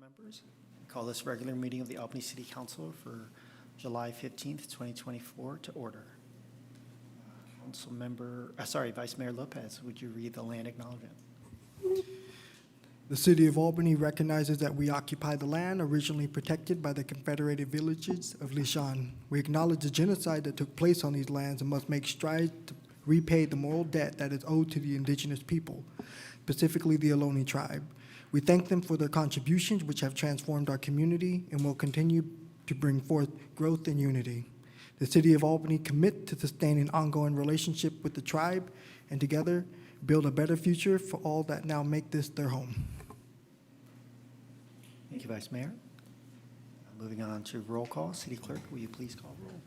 Members, I call this regular meeting of the Albany City Council for July 15th, 2024 to order. Vice Mayor Lopez, would you read the land acknowledgement? The City of Albany recognizes that we occupy the land originally protected by the Confederated villages of Lishan. We acknowledge the genocide that took place on these lands and must make strides to repay the moral debt that is owed to the indigenous people, specifically the Ohlone tribe. We thank them for their contributions, which have transformed our community and will continue to bring forth growth and unity. The City of Albany commits to sustaining ongoing relationship with the tribe and together build a better future for all that now make this their home. Thank you, Vice Mayor. Moving on to roll call. City Clerk, will you please call roll?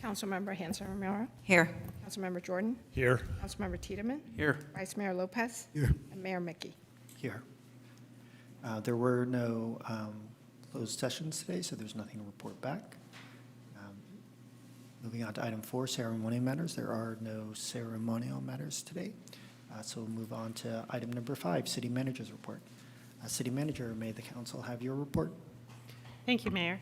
Councilmember Hanson Romero. Here. Councilmember Jordan. Here. Councilmember Tiedemann. Here. Vice Mayor Lopez. Here. And Mayor Mickey. Here. There were no closed sessions today, so there's nothing to report back. Moving on to item 4, ceremonial matters. There are no ceremonial matters today. So we'll move on to item number 5, City Manager's report. City Manager, may the council have your report? Thank you, Mayor.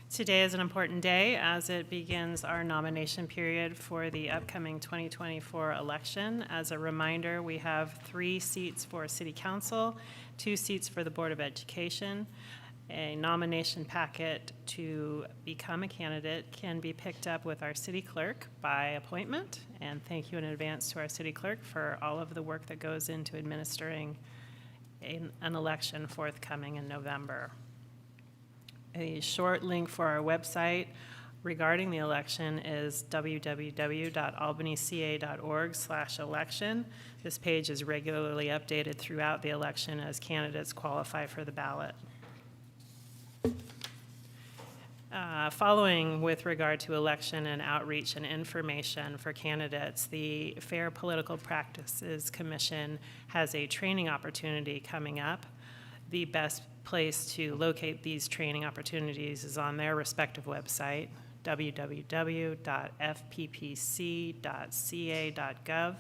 Today is an important day as it begins our nomination period for the upcoming 2024 election. As a reminder, we have 3 seats for City Council, 2 seats for the Board of Education. A nomination packet to become a candidate can be picked up with our city clerk by appointment. And thank you in advance to our city clerk for all of the work that goes into administering an election forthcoming in November. A short link for our website regarding the election is www.albanyca.org/election. This page is regularly updated throughout the election as candidates qualify for the ballot. Following with regard to election and outreach and information for candidates, the Fair Political Practices Commission has a training opportunity coming up. The best place to locate these training opportunities is on their respective website, www.fppc.ca.gov.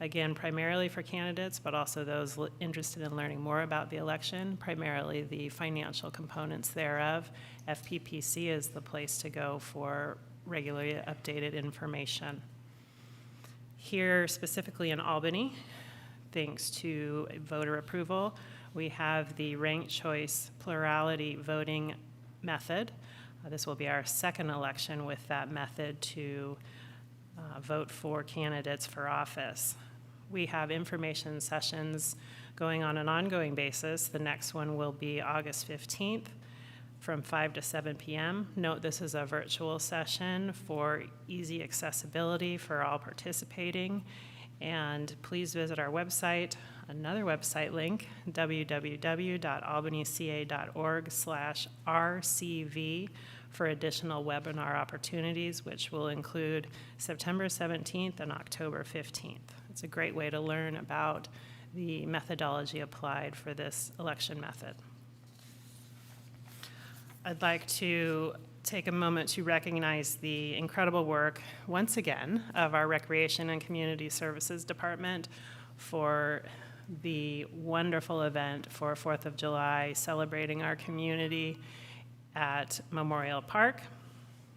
Again, primarily for candidates, but also those interested in learning more about the election, primarily the financial components thereof. FPPC is the place to go for regularly updated information. Here, specifically in Albany, thanks to voter approval, we have the ranked choice plurality voting method. This will be our second election with that method to vote for candidates for office. We have information sessions going on an ongoing basis. The next one will be August 15th from 5 to 7 p.m. Note this is a virtual session for easy accessibility for all participating. And please visit our website, another website link, www.albanyca.org/RCV for additional webinar opportunities, which will include September 17th and October 15th. It's a great way to learn about the methodology applied for this election method. I'd like to take a moment to recognize the incredible work, once again, of our Recreation and Community Services Department for the wonderful event for 4th of July, celebrating our community at Memorial Park.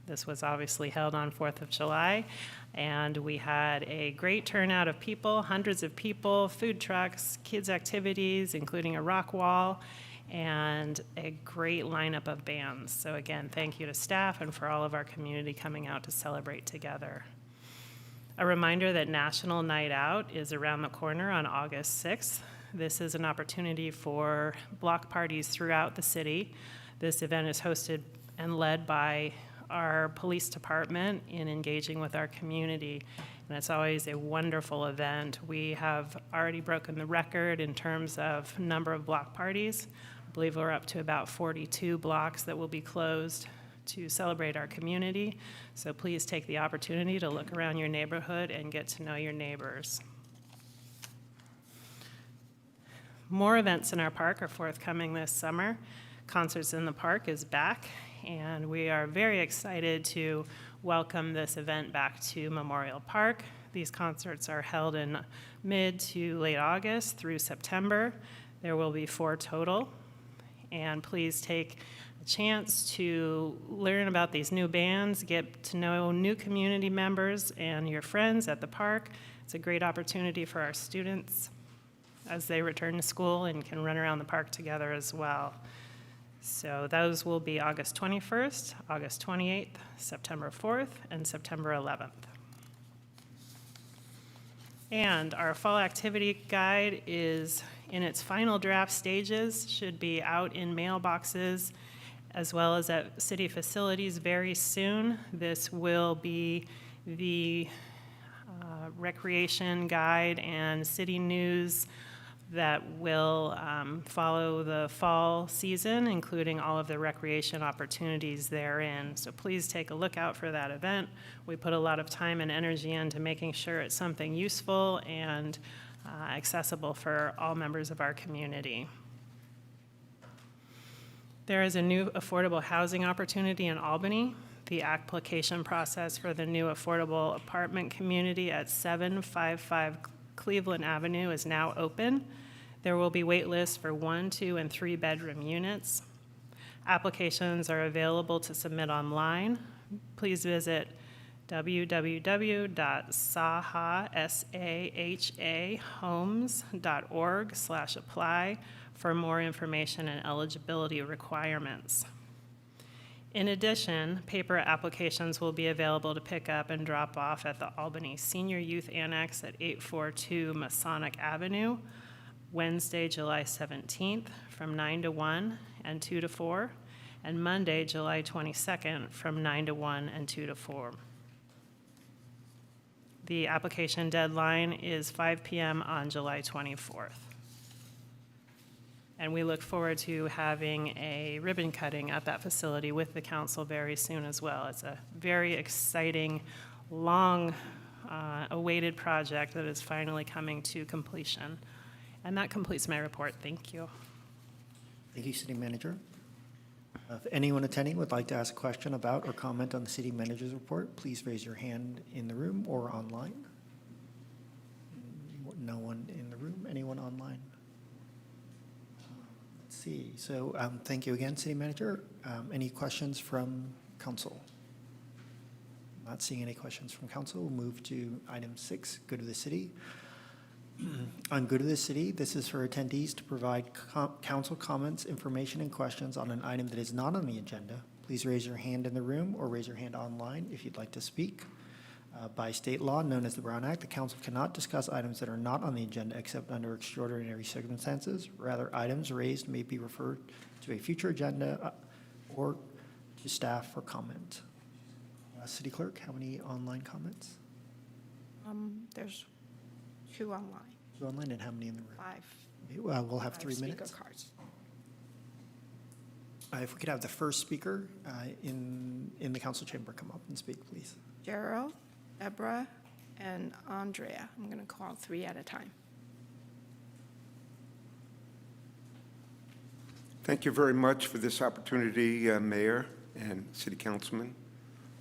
This was obviously held on 4th of July, and we had a great turnout of people, hundreds of people, food trucks, kids' activities, including a rock wall, and a great lineup of bands. So again, thank you to staff and for all of our community coming out to celebrate together. A reminder that National Night Out is around the corner on August 6th. This is an opportunity for block parties throughout the city. This event is hosted and led by our police department in engaging with our community, and it's always a wonderful event. We have already broken the record in terms of number of block parties. I believe we're up to about 42 blocks that will be closed to celebrate our community. So please take the opportunity to look around your neighborhood and get to know your neighbors. More events in our park are forthcoming this summer. Concerts in the Park is back, and we are very excited to welcome this event back to Memorial Park. These concerts are held in mid to late August through September. There will be 4 total. And please take a chance to learn about these new bands, get to know new community members and your friends at the park. It's a great opportunity for our students as they return to school and can run around the park together as well. So those will be August 21st, August 28th, September 4th, and September 11th. And our fall activity guide is in its final draft stages, should be out in mailboxes as well as at city facilities very soon. This will be the recreation guide and city news that will follow the fall season, including all of the recreation opportunities therein. So please take a look out for that event. We put a lot of time and energy into making sure it's something useful and accessible for all members of our community. There is a new affordable housing opportunity in Albany. The application process for the new affordable apartment community at 755 Cleveland Avenue is now open. There will be wait lists for 1, 2, and 3 bedroom units. Applications are available to submit online. Please visit www.sahahomes.org/apply for more information and eligibility requirements. In addition, paper applications will be available to pick up and drop off at the Albany Senior Youth Annex at 842 Masonic Avenue, Wednesday, July 17th from 9 to 1 and 2 to 4, and Monday, July 22nd from 9 to 1 and 2 to 4. The application deadline is 5 p.m. on July 24th. And we look forward to having a ribbon cutting at that facility with the council very soon as well. It's a very exciting, long awaited project that is finally coming to completion. And that completes my report. Thank you. Thank you, City Manager. If anyone attending would like to ask a question about or comment on the City Manager's report, please raise your hand in the room or online. No one in the room. Anyone online? Let's see. So thank you again, City Manager. Any questions from council? Not seeing any questions from council. We'll move to item 6, Good of the City. On Good of the City, this is for attendees to provide council comments, information, and questions on an item that is not on the agenda. Please raise your hand in the room or raise your hand online if you'd like to speak. By state law, known as the Brown Act, the council cannot discuss items that are not on the agenda except under extraordinary circumstances. Rather, items raised may be referred to a future agenda or to staff for comment. City Clerk, how many online comments? There's 2 online, 2 online, and how many in the room? 5. We'll have 3 speaker minutes. cards. If we could have the first speaker in the council chamber come up and speak, please. Gerald, Deborah, and Andrea. I'm going to call 3 at a time. Thank you very much for this opportunity, Mayor and City Councilman.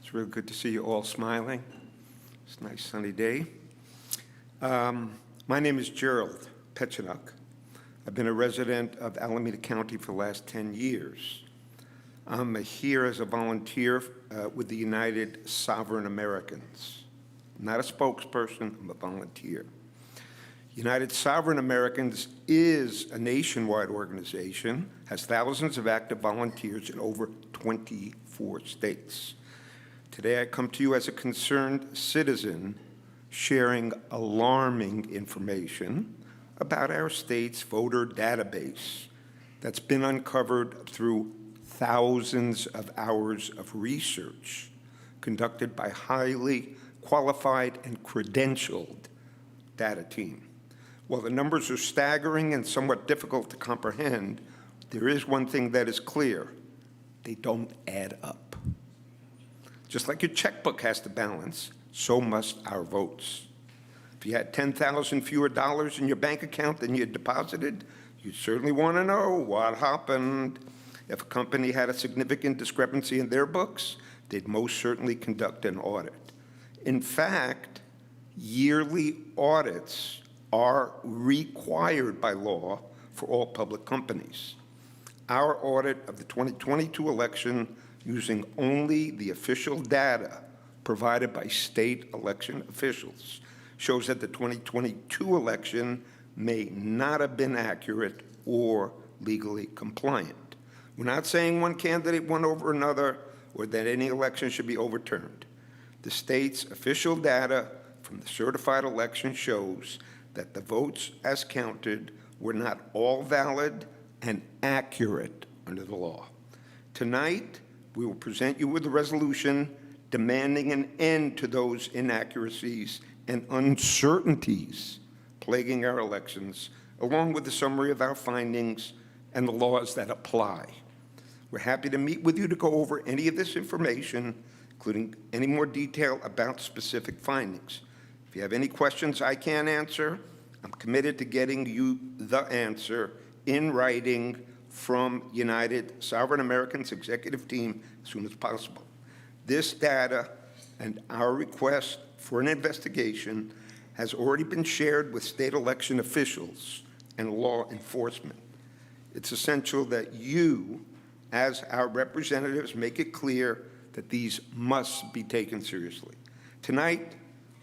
It's really good to see you all smiling. It's a nice sunny day. My name is Gerald Petchenuk. I've been a resident of Alameda County for the last 10 years. I'm here as a volunteer with the United Sovereign Americans. I'm not a spokesperson, I'm a volunteer. United Sovereign Americans is a nationwide organization, has thousands of active volunteers in over 24 states. Today I come to you as a concerned citizen sharing alarming information about our state's voter database that's been uncovered through thousands of hours of research conducted by highly qualified and credentialed data team. While the numbers are staggering and somewhat difficult to comprehend, there is one thing that is clear: they don't add up. Just like your checkbook has to balance, so must our votes. If you had 10,000 fewer dollars in your bank account than you had deposited, you'd certainly want to know what happened. If a company had a significant discrepancy in their books, they'd most certainly conduct an audit. In fact, Yearly audits are required by law for all public companies. Our audit of the 2022 election, using only the official data provided by state election officials, shows that the 2022 election may not have been accurate or legally compliant. We're not saying one candidate won over another or that any election should be overturned. The state's official data from the certified election shows that the votes as counted were not all valid and accurate under the law. Tonight, we will present you with a resolution demanding an end to those inaccuracies and uncertainties plaguing our elections, along with a summary of our findings and the laws that apply. We're happy to meet with you to go over any of this information, including any more detail about specific findings. If you have any questions I can't answer, I'm committed to getting you the answer in writing from United Sovereign Americans executive team as soon as possible. This data and our request for an investigation has already been shared with state election officials and law enforcement. It's essential that you, as our representatives, make it clear that these must be taken seriously. Tonight,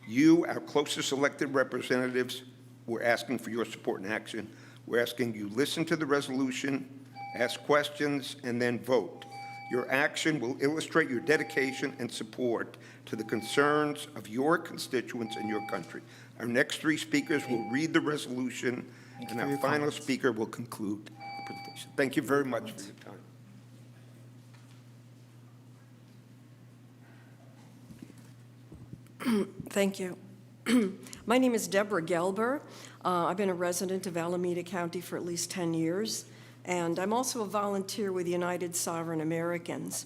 you, our closest elected representatives, we're asking for your support and action. We're asking you listen to the resolution, ask questions, and then vote. Your action will illustrate your dedication and support to the concerns of your constituents and your country. Our next three speakers will read the resolution, and our final speaker will conclude the presentation. Thank you very much for your time. Thank you. My name is Deborah Gelber. I've been a resident of Alameda County for at least 10 years, and I'm also a volunteer with United Sovereign Americans.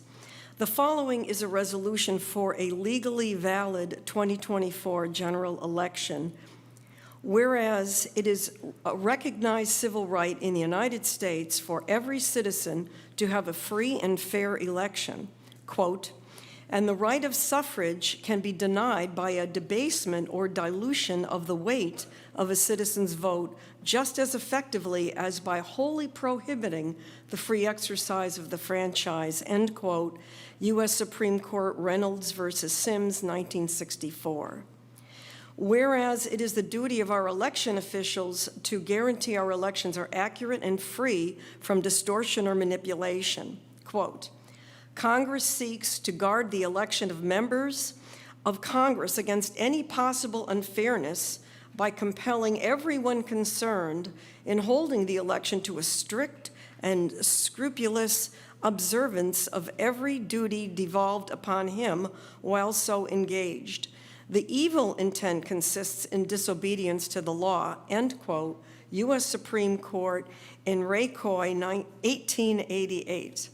The following is a resolution for a legally valid 2024 general election. Whereas it is a recognized civil right in the United States for every citizen to have a free and fair election, quote, and the right of suffrage can be denied by a debasement or dilution of the weight of a citizen's vote just as effectively as by wholly prohibiting the free exercise of the franchise, end quote, U.S. Supreme Court Reynolds versus Sims, 1964. Whereas it is the duty of our election officials to guarantee our elections are accurate and free from distortion or manipulation, quote, Congress seeks to guard the election of members of Congress against any possible unfairness by compelling everyone concerned in holding the election to a strict and scrupulous observance of every duty devolved upon him while so engaged. The evil intent consists in disobedience to the law, end quote, U.S. Supreme Court in Ray Coy, 1888.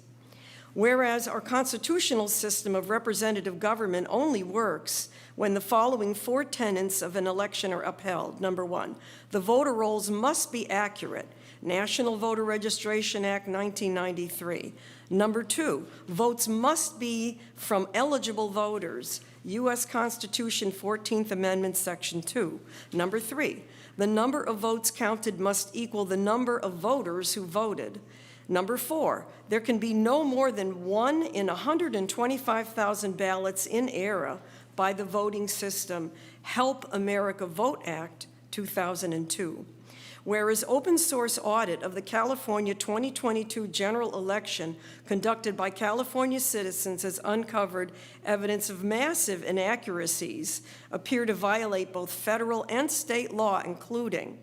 Whereas our constitutional system of representative government only works when the following four tenets of an election are upheld. Number one, the voter rolls must be accurate. National Voter Registration Act, 1993. Number two, votes must be from eligible voters. U.S. Constitution, 14th Amendment, Section 2. Number three, the number of votes counted must equal the number of voters who voted. Number four, there can be no more than 1 in 125,000 ballots in error by the voting system. Help America Vote Act, 2002. Whereas open source audit of the California 2022 general election conducted by California citizens has uncovered evidence of massive inaccuracies appear to violate both federal and state law, including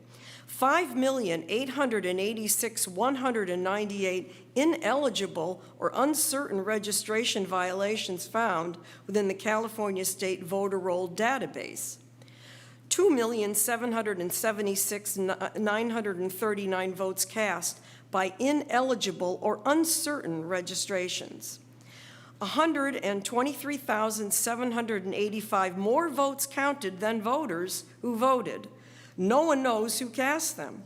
5,886,198 ineligible or uncertain registration violations found within the California State Voter Roll database. 2,776,939 votes cast by ineligible or uncertain registrations. 123,785 more votes counted than voters who voted. No one knows who cast them.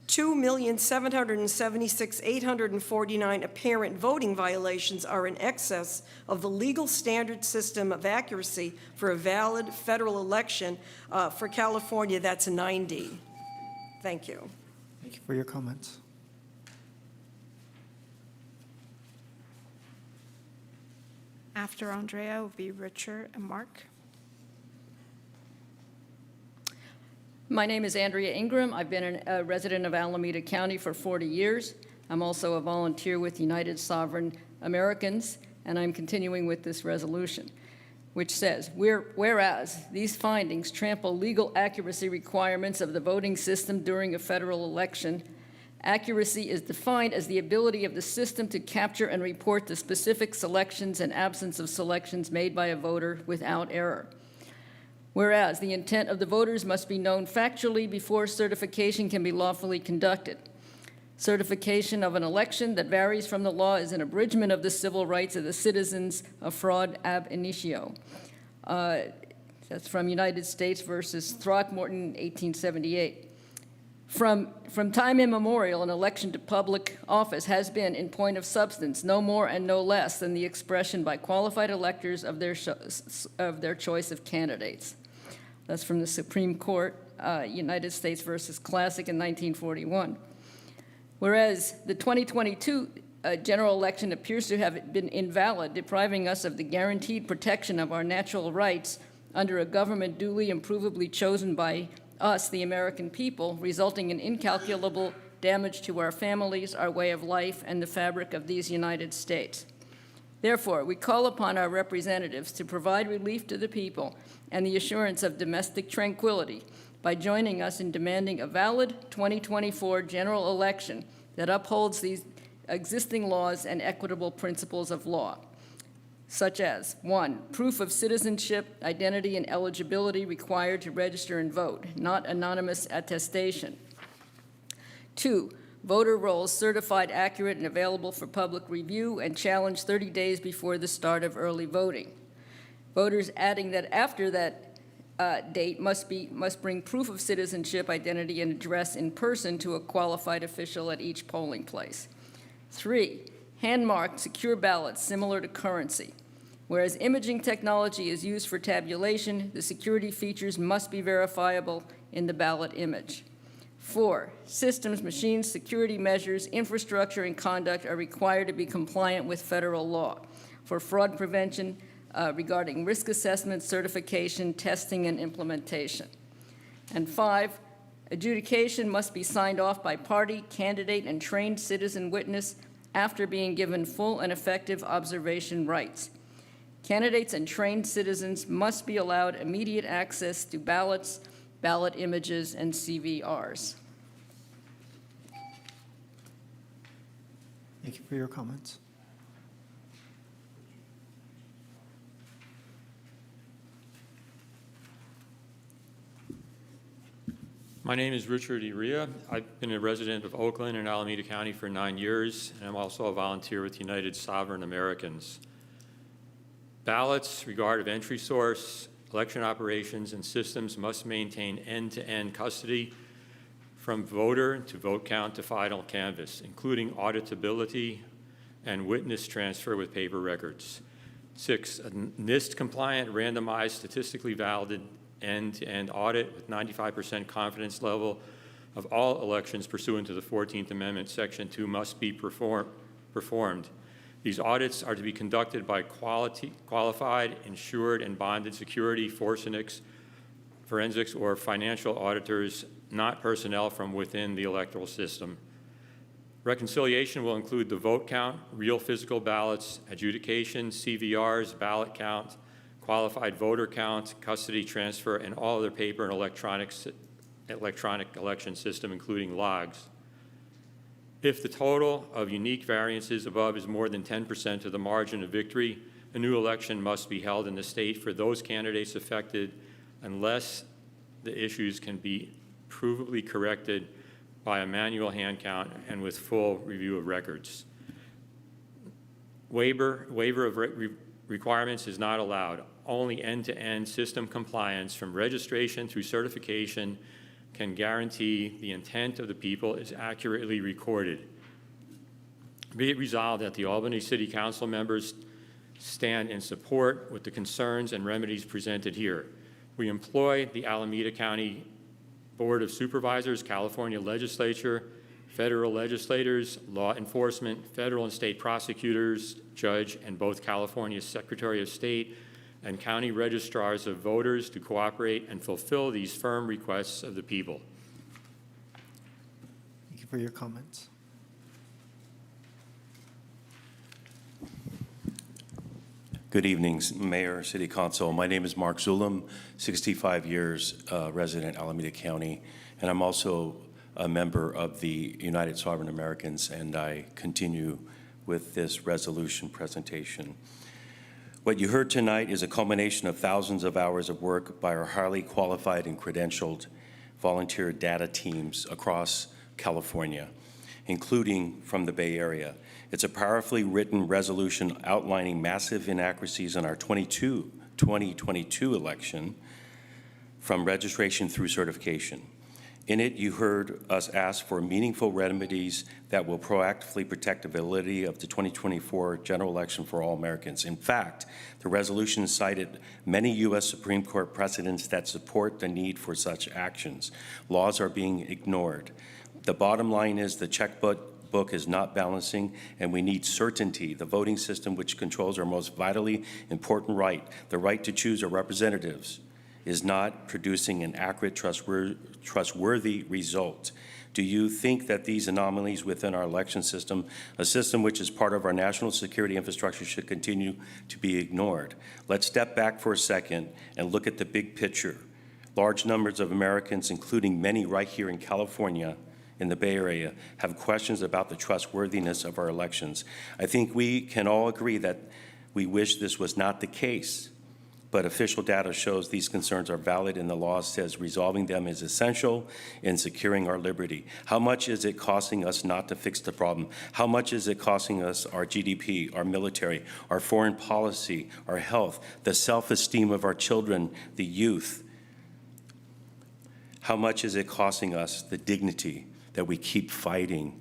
2,776,849 apparent voting violations are in excess of the legal standard system of accuracy for a valid federal election. For California, that's 90. Thank you. Thank you for your comments. After Andrea will be Richard and Mark. My name is Andrea Ingram. I've been a resident of Alameda County for 40 years. I'm also a volunteer with United Sovereign Americans, and I'm continuing with this resolution, which says, whereas these findings trample legal accuracy requirements of the voting system during a federal election, accuracy is defined as the ability of the system to capture and report the specific selections and absence of selections made by a voter without error. Whereas the intent of the voters must be known factually before certification can be lawfully conducted. Certification of an election that varies from the law is an abridgment of the civil rights of the citizens of fraud ab initio. That's from United States versus Throckmorton, 1878. From time immemorial, an election to public office has been, in point of substance, no more and no less than the expression by qualified electors of their choice of candidates. That's from the Supreme Court, United States versus Classic in 1941. Whereas the 2022 general election appears to have been invalid, depriving us of the guaranteed protection of our natural rights under a government duly and provably chosen by us, the American people, resulting in incalculable damage to our families, our way of life, and the fabric of these United States. Therefore, we call upon our representatives to provide relief to the people and the assurance of domestic tranquility by joining us in demanding a valid 2024 general election that upholds these existing laws and equitable principles of law, such as, 1, proof of citizenship, identity, and eligibility required to register and vote, not anonymous attestation. 2, voter rolls certified accurate and available for public review and challenged 30 days before the start of early voting. Voters adding that after that date must bring proof of citizenship, identity, and address in person to a qualified official at each polling place. 3, hand-marked secure ballots similar to currency. Whereas imaging technology is used for tabulation, the security features must be verifiable in the ballot image. 4, systems, machines, security measures, infrastructure, and conduct are required to be compliant with federal law for fraud prevention regarding risk assessment, certification, testing, and implementation. And 5, adjudication must be signed off by party, candidate, and trained citizen witness after being given full and effective observation rights. Candidates and trained citizens must be allowed immediate access to ballots, ballot images, and CVRs. Thank you for your comments. My name is Richard Iria. I've been a resident of Oakland and Alameda County for 9 years, and I'm also a volunteer with United Sovereign Americans. Ballots, regard of entry source, election operations, and systems must maintain end-to-end custody from voter to vote count to final canvass, including auditability and witness transfer with paper records. 6, a NIST-compliant, randomized, statistically valid end-to-end audit with 95% confidence level of all elections pursuant to the 14th Amendment, Section 2, must be performed. These audits are to be conducted by qualified, insured, and bonded security, forensics, or financial auditors, not personnel from within the electoral system. Reconciliation will include the vote count, real physical ballots, adjudication, CVRs, ballot count, qualified voter count, custody transfer, and all other paper and electronic election system, including logs. If the total of unique variances above is more than 10% of the margin of victory, a new election must be held in the state for those candidates affected unless the issues can be provably corrected by a manual hand count and with full review of records. Waiver of requirements is not allowed. Only end-to-end system compliance from registration through certification can guarantee the intent of the people is accurately recorded. Be it resolved that the Albany City Council members stand in support with the concerns and remedies presented here. We employ the Alameda County Board of Supervisors, California Legislature, federal legislators, law enforcement, federal and state prosecutors, judge, and both California's Secretary of State and county registrars of voters to cooperate and fulfill these firm requests of the people. Thank you for your comments. Good evening, Mayor, City Council. My name is Mark Zulum, 65 years resident Alameda County, and I'm also a member of the United Sovereign Americans, and I continue with this resolution presentation. What you heard tonight is a culmination of thousands of hours of work by our highly qualified and credentialed volunteer data teams across California, including from the Bay Area. It's a powerfully written resolution outlining massive inaccuracies in our 2022 election from registration through certification. In it, you heard us ask for meaningful remedies that will proactively protect the validity of the 2024 general election for all Americans. In fact, the resolution cited many U.S. Supreme Court precedents that support the need for such actions. Laws are being ignored. The bottom line is the checkbook is not balancing, and we need certainty. The voting system, which controls our most vitally important right, the right to choose our representatives, is not producing an accurate, trustworthy result. Do you think that these anomalies within our election system, a system which is part of our national security infrastructure, should continue to be ignored? Let's step back for a second and look at the big picture. Large numbers of Americans, including many right here in California, in the Bay Area, have questions about the trustworthiness of our elections. I think we can all agree that we wish this was not the case, but official data shows these concerns are valid, and the law says resolving them is essential in securing our liberty. How much is it costing us not to fix the problem? How much is it costing us our GDP, our military, our foreign policy, our health, the self-esteem of our children, the youth? How much is it costing us the dignity that we keep fighting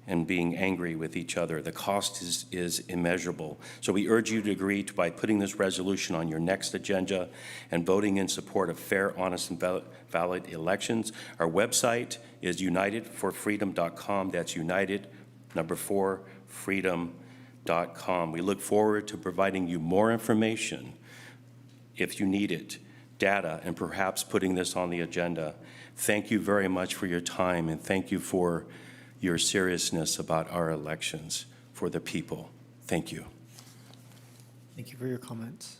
and being angry with each other? The cost is immeasurable. So we urge you to agree to, by putting this resolution on your next agenda and voting in support of fair, honest, and valid elections. Our website is unitedforfreedom.com. That's united4freedom.com. We look forward to providing you more information if you need it, data, and perhaps putting this on the agenda. Thank you very much for your time, and thank you for your seriousness about our elections for the people. Thank you. Thank you for your comments.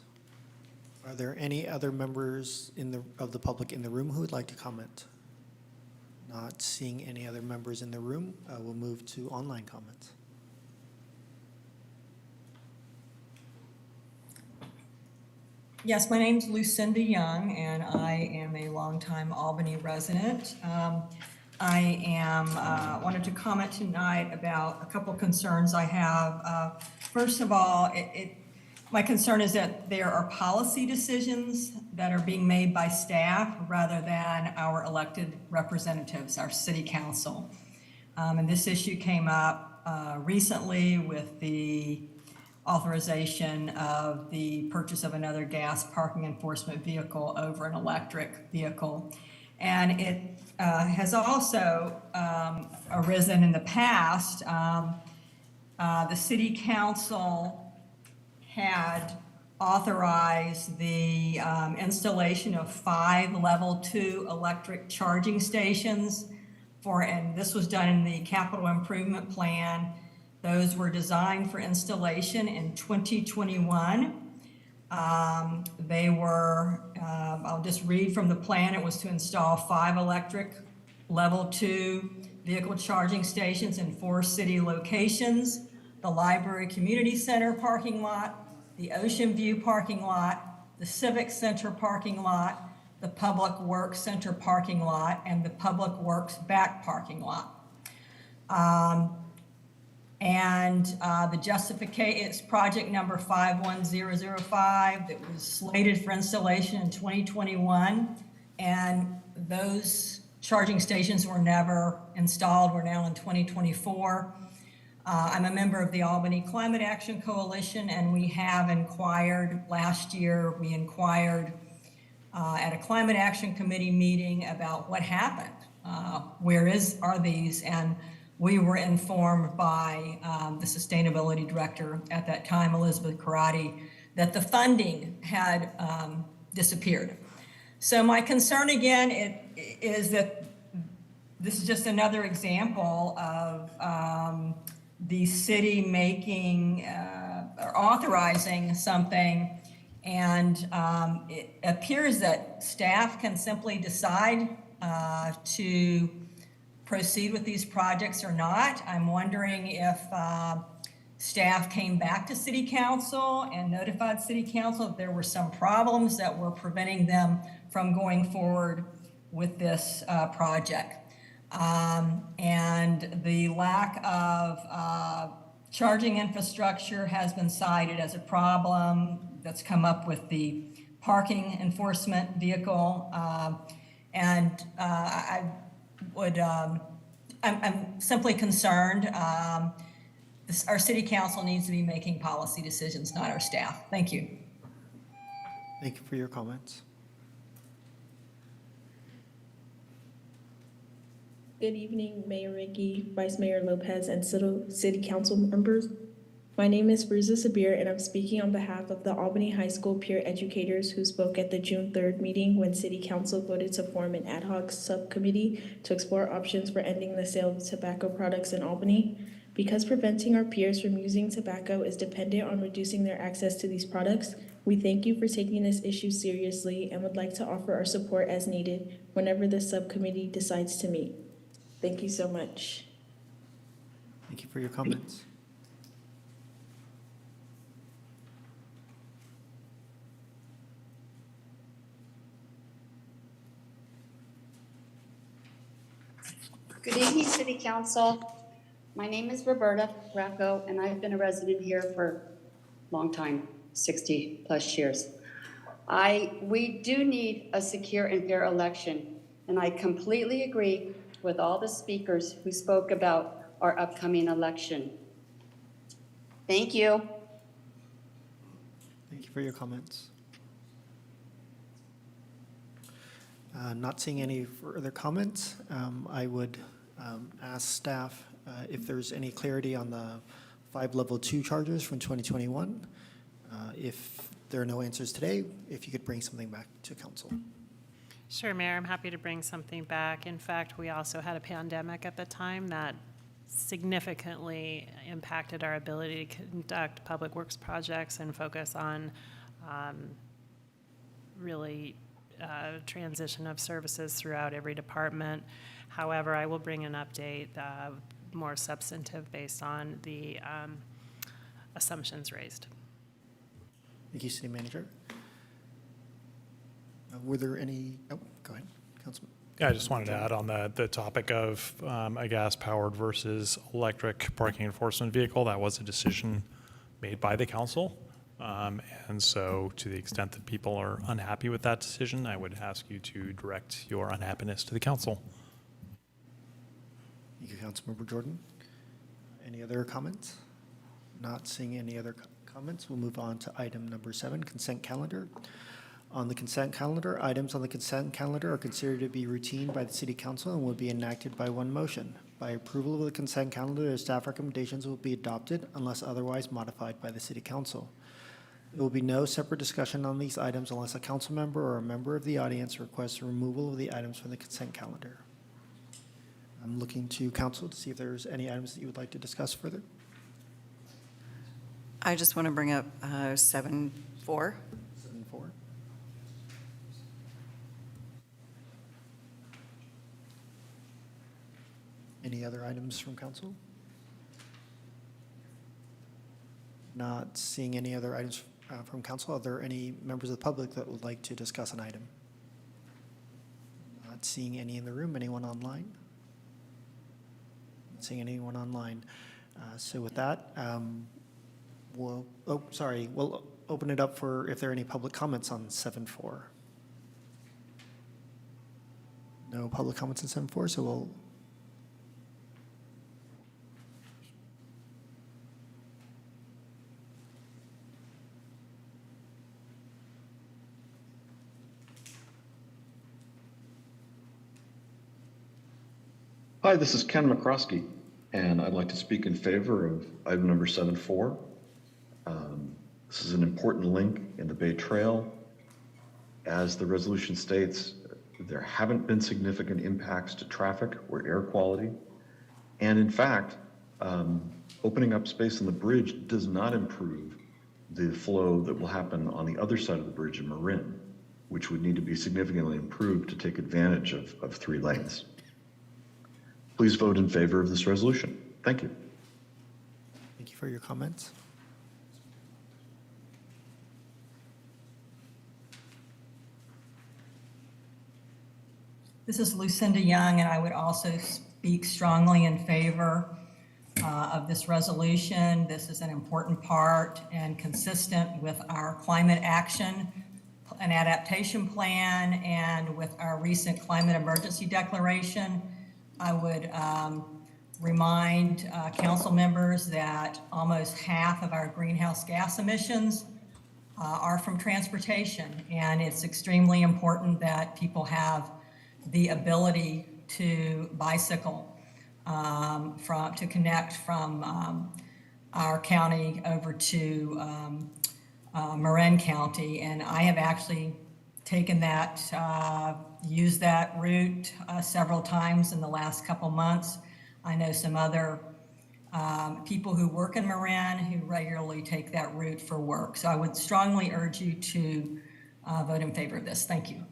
Are there any other members of the public in the room who would like to comment? Not seeing any other members in the room, we'll move to online comments. Yes, my name's Lucinda Young, and I am a longtime Albany resident. I wanted to comment tonight about a couple concerns I have. First of all, my concern is that there are policy decisions that are being made by staff rather than our elected representatives, our city council. And this issue came up recently with the authorization of the purchase of another gas parking enforcement vehicle over an electric vehicle. And it has also arisen in the past. The city council had authorized the installation of 5 level 2 electric charging stations and this was done in the capital improvement plan. Those were designed for installation in 2021. They were, I'll just read from the plan, it was to install 5 electric level 2 vehicle charging stations in 4 city locations: the Library Community Center parking lot, the Ocean View parking lot, the Civic Center parking lot, the Public Works Center parking lot, and the Public Works back parking lot. The justification, it's project number 51005 that was slated for installation in 2021. And those charging stations were never installed. We're now in 2024. I'm a member of the Albany Climate Action Coalition, and we have inquired, last year, we inquired at a Climate Action Committee meeting about what happened. Where are these? And we were informed by the sustainability director at that time, Elizabeth Karate, that the funding had disappeared. So my concern again is that this is just another example of the city making or authorizing something, and it appears that staff can simply decide to proceed with these projects or not. I'm wondering if staff came back to City Council and notified City Council that there were some problems that were preventing them from going forward with this project. And the lack of charging infrastructure has been cited as a problem that's come up with the parking enforcement vehicle. I'm simply concerned. Our city council needs to be making policy decisions, not our staff. Thank you. Thank you for your comments. Good evening, Mayor Ricky, Vice Mayor Lopez, and City Council members. My name is Riza Sabir, and I'm speaking on behalf of the Albany High School peer educators who spoke at the June 3rd meeting when City Council voted to form an ad hoc subcommittee to explore options for ending the sale of tobacco products in Albany. Because preventing our peers from using tobacco is dependent on reducing their access to these products, we thank you for taking this issue seriously and would like to offer our support as needed whenever the subcommittee decides to meet. Thank you so much. Thank you for your comments. Good evening, City Council. My name is Roberta Racco, and I've been a resident here for a long time, 60 plus years. We do need a secure and fair election, and I completely agree with all the speakers who spoke about our upcoming election. Thank you. Thank you for your comments. Not seeing any further comments, I would ask staff if there's any clarity on the 5 level 2 charges from 2021. If there are no answers today, if you could bring something back to council. Sure, Mayor, I'm happy to bring something back. In fact, we also had a pandemic at the time that significantly impacted our ability to conduct public works projects and focus on really transition of services throughout every department. However, I will bring an update more substantive based on the assumptions raised. Thank you, City Manager. Were there any, go ahead, Councilman. Yeah, I just wanted to add on the topic of a gas-powered versus electric parking enforcement vehicle. That was a decision made by the council. And so to the extent that people are unhappy with that decision, I would ask you to direct your unhappiness to the council. Thank you, Councilmember Jordan. Any other comments? Not seeing any other comments, we'll move on to item number 7, consent calendar. On the consent calendar, items on the consent calendar are considered to be routine by the City Council and will be enacted by one motion. By approval of the consent calendar, the staff recommendations will be adopted unless otherwise modified by the City Council. There will be no separate discussion on these items unless a council member or a member of the audience requests removal of the items from the consent calendar. I'm looking to council to see if there's any items that you would like to discuss further. I just want to bring up 7.4. 7.4. Any other items from council? Not seeing any other items from council. Are there any members of the public that would like to discuss an item? Not seeing any in the room. Anyone online? Not seeing anyone online. So with that, we'll open it up for if there are any public comments on 7.4. No public comments on 7.4, so we'll. Hi, this is Ken McCroskey, and I'd like to speak in favor of item number 7.4. This is an important link in the Bay Trail. As the resolution states, there haven't been significant impacts to traffic or air quality. And in fact, opening up space on the bridge does not improve the flow that will happen on the other side of the bridge in Marin, which would need to be significantly improved to take advantage of 3 lanes. Please vote in favor of this resolution. Thank you. Thank you for your comments. This is Lucinda Young, and I would also speak strongly in favor of this resolution. This is an important part and consistent with our climate action and adaptation plan and with our recent climate emergency declaration. I would remind council members that almost half of our greenhouse gas emissions are from transportation, and it's extremely important that people have the ability to bicycle to connect from our county over to Marin County. And I have actually taken that, used that route several times in the last couple months. I know some other people who work in Marin who regularly take that route for work. So I would strongly urge you to vote in favor of this. Thank you.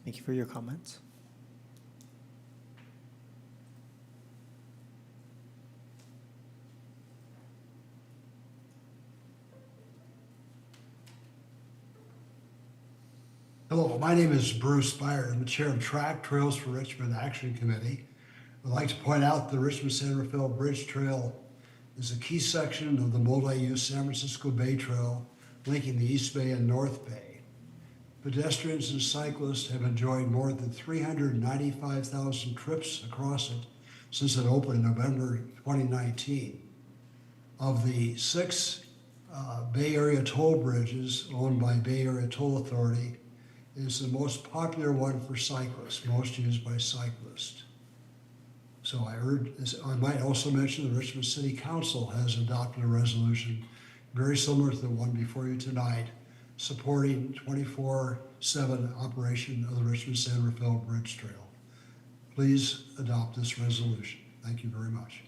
Thank you for your comments. Hello, my name is Bruce Byard. I'm the chair of Track Trails for Richmond Action Committee. I'd like to point out the Richmond-San Rafael Bridge Trail is a key section of the multi-use San Francisco Bay Trail linking the East Bay and North Bay. Pedestrians and cyclists have enjoyed more than 395,000 trips across it since it opened in November 2019. Of the 6 Bay Area toll bridges owned by Bay Area Toll Authority, it is the most popular one for cyclists, most used by cyclists. So I might also mention the Richmond City Council has adopted a resolution very similar to the one before you tonight, supporting 24/7 operation of the Richmond-San Rafael Bridge Trail. Please adopt this resolution. Thank you very much.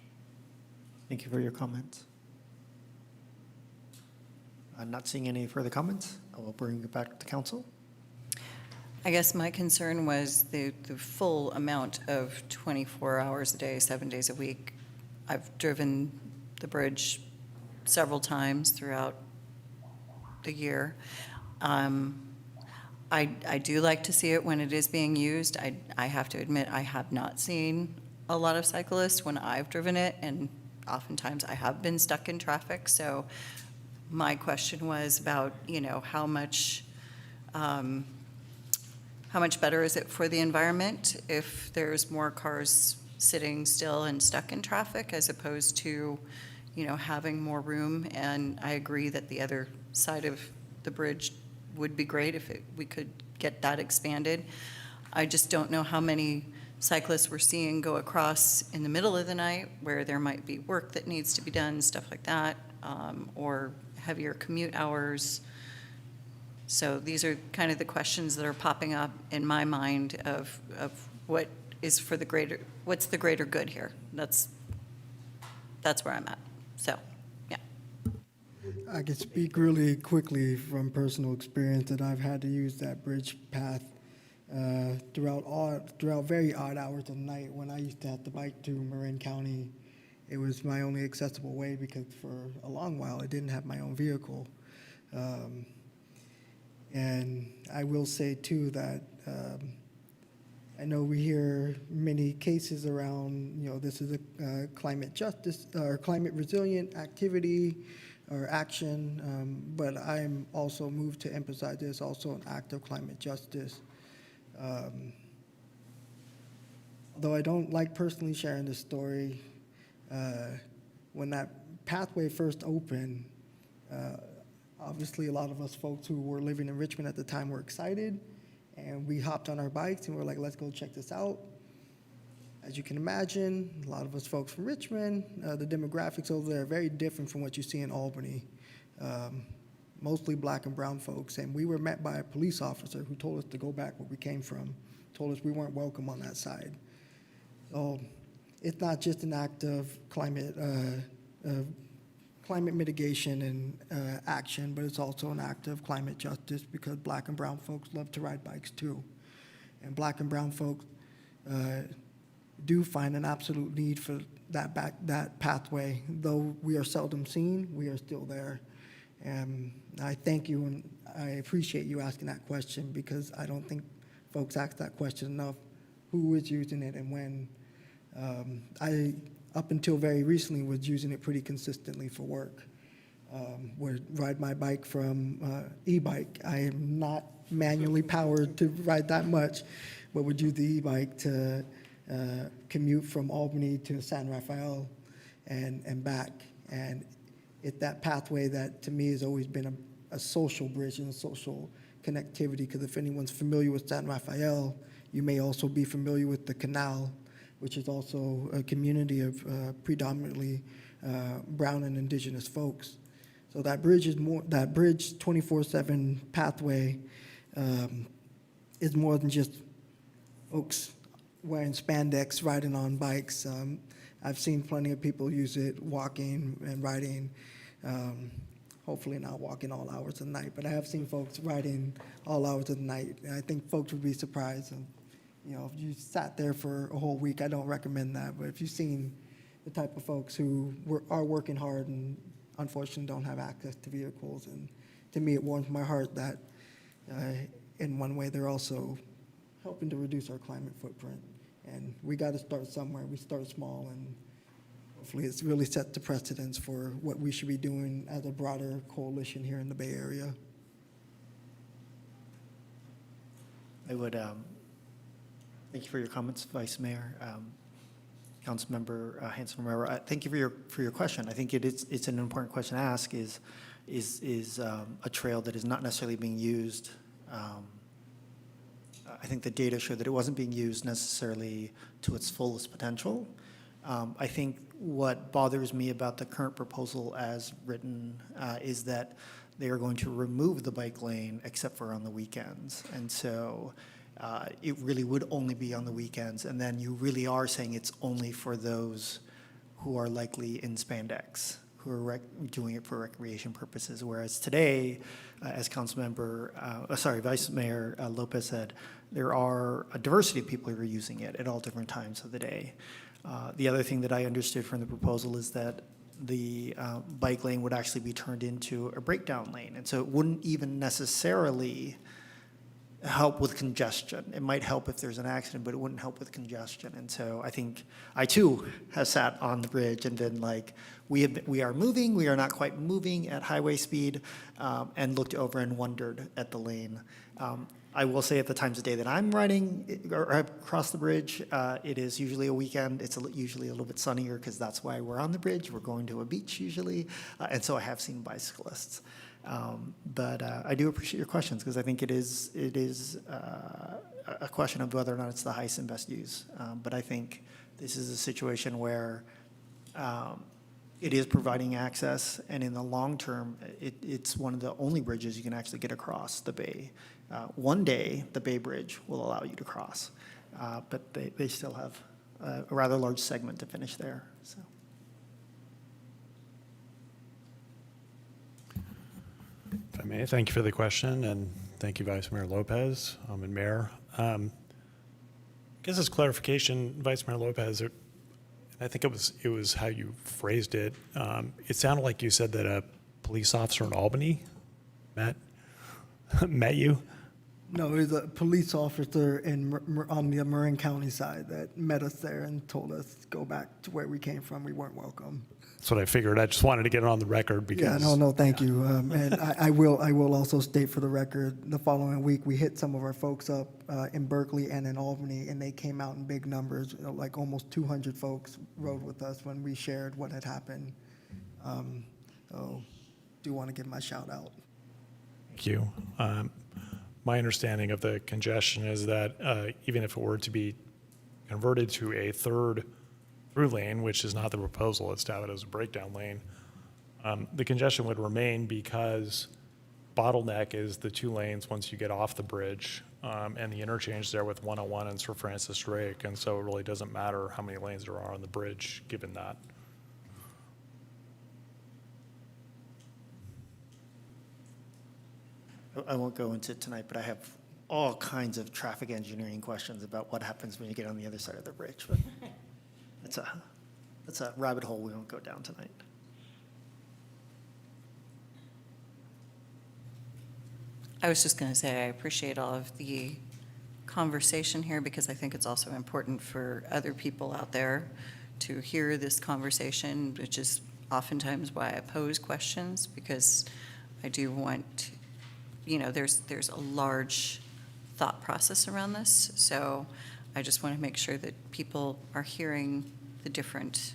Thank you for your comments. I'm not seeing any further comments. I will bring it back to council. I guess my concern was the full amount of 24 hours a day, 7 days a week. I've driven the bridge several times throughout the year. I do like to see it when it is being used. I have to admit, I have not seen a lot of cyclists when I've driven it, and oftentimes I have been stuck in traffic. So my question was about, how much better is it for the environment if there's more cars sitting still and stuck in traffic as opposed to, having more room? And I agree that the other side of the bridge would be great if we could get that expanded. I just don't know how many cyclists we're seeing go across in the middle of the night where there might be work that needs to be done, stuff like that, or heavier commute hours. So these are kind of the questions that are popping up in my mind of what is for the greater, what's the greater good here? That's where I'm at. So, yeah. I can speak really quickly from personal experience that I've had to use that bridge path throughout very odd hours of the night. When I used to have to bike to Marin County, it was my only accessible way because for a long while I didn't have my own vehicle. And I will say too that I know we hear many cases around, this is a climate justice or climate resilient activity or action, but I'm also moved to emphasize this also an act of climate justice. though I don't like personally sharing this story, when that pathway first opened, obviously a lot of us folks who were living in Richmond at the time were excited, and we hopped on our bikes and we're like, let's go check this out. As you can imagine, a lot of us folks from Richmond, the demographics over there are very different from what you see in Albany. Mostly black and brown folks, and we were met by a police officer who told us to go back where we came from, told us we weren't welcome on that side. So it's not just an act of climate mitigation and action, but it's also an act of climate justice, because black and brown folks love to ride bikes too. And black and brown folks do find an absolute need for that pathway. Though we are seldom seen, we are still there. And I thank you, and I appreciate you asking that question, because I don't think folks ask that question enough. Who is using it and when? I, up until very recently, was using it pretty consistently for work. Would ride my bike from e-bike. I am not manually powered to ride that much, but would use the e-bike to commute from Albany to San Rafael and back. And it's that pathway that, to me, has always been a social bridge and a social connectivity, because if anyone's familiar with San Rafael, you may also be familiar with the canal, which is also a community of predominantly brown and indigenous folks. So that bridge 24/7 pathway is more than just folks wearing spandex, riding on bikes. I've seen plenty of people use it walking and riding, hopefully not walking all hours of the night, but I have seen folks riding all hours of the night. And I think folks would be surprised. And, you know, if you sat there for a whole week, I don't recommend that. But if you've seen the type of folks who are working hard and unfortunately don't have access to vehicles, and to me it warms my heart that in one way they're also helping to reduce our climate footprint. And we got to start somewhere. We start small, and hopefully it's really set the precedence for what we should be doing as a broader coalition here in the Bay Area. I would thank you for your comments, Vice Mayor. Councilmember Hanson-Romero, thank you for your question. I think it's an important question to ask. Is a trail that is not necessarily being used? I think the data showed that it wasn't being used necessarily to its fullest potential. I think what bothers me about the current proposal as written is that they are going to remove the bike lane except for on the weekends. And so it really would only be on the weekends. And then you really are saying it's only for those who are likely in spandex, who are doing it for recreation purposes. Whereas today, as Vice Mayor Lopez said, there are a diversity of people who are using it at all different times of the day. The other thing that I understood from the proposal is that the bike lane would actually be turned into a breakdown lane. And so it wouldn't even necessarily help with congestion. It might help if there's an accident, but it wouldn't help with congestion. And so I think I too have sat on the bridge and been like, we are moving, we are not quite moving at highway speed, and looked over and wondered at the lane. I will say at the times of day that I'm riding or across the bridge, it is usually a weekend. It's usually a little bit sunnier because that's why we're on the bridge. We're going to a beach usually. And so I have seen bicyclists. But I do appreciate your questions, because I think it is a question of whether or not it's the highest and best use. But I think this is a situation where it is providing access, and in the long term, it's one of the only bridges you can actually get across the bay. One day, the Bay Bridge will allow you to cross, but they still have a rather large segment to finish there. So. If I may, thank you for the question, and thank you, Vice Mayor Lopez and Mayor. I guess as clarification, Vice Mayor Lopez, I think it was how you phrased it. It sounded like you said that a police officer in Albany met you. No, it was a police officer on the Marin County side that met us there and told us to go back to where we came from. We weren't welcome. That's what I figured. I just wanted to get it on the record because. Yeah, no, thank you. And I will also state for the record, the following week, we hit some of our folks up in Berkeley and in Albany, and they came out in big numbers, like almost 200 folks rode with us when we shared what had happened. So do want to give my shout out. Thank you. My understanding of the congestion is that even if it were to be converted to a third through lane, which is not the proposal, it's to have it as a breakdown lane, the congestion would remain because bottleneck is the 2 lanes once you get off the bridge and the interchange there with 101 and Sir Francis Drake. And so it really doesn't matter how many lanes there are on the bridge given that. I won't go into it tonight, but I have all kinds of traffic engineering questions about what happens when you get on the other side of the bridge. But that's a rabbit hole we won't go down tonight. I was just going to say I appreciate all of the conversation here because I think it's also important for other people out there to hear this conversation, which is oftentimes why I pose questions, because I do want, there's a large thought process around this. So I just want to make sure that people are hearing the different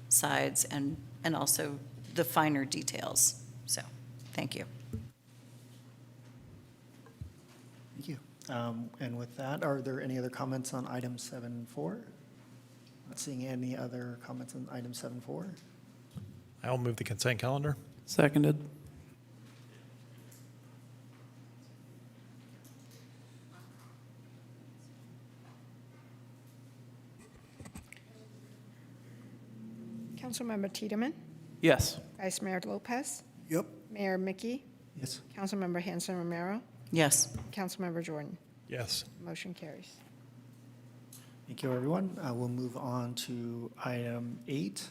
sides and also the finer details. So thank you. Thank you. And with that, are there any other comments on item 7.4? Not seeing any other comments on item 7.4. I'll move the consent calendar. Seconded. Councilmember Tiedemann, Yes. Vice Mayor Lopez, Yep. Mayor Mickey, Yes. Councilmember Hanson Romero, Yes. Councilmember Jordan. Yes. Motion carries. Thank you, everyone. We'll move on to item 8,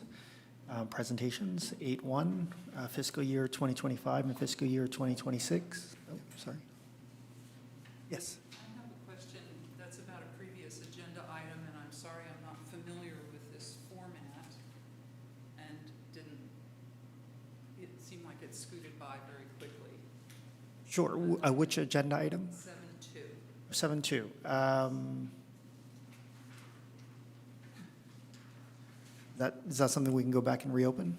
presentations. 8.1, fiscal year 2025 and fiscal year 2026. Oh, sorry. Yes. I have a question that's about a previous agenda item, and I'm sorry I'm not familiar with this format and it seemed like it scooted by very quickly. Sure. Which agenda item? 7.2. 7.2. Is that something we can go back and reopen?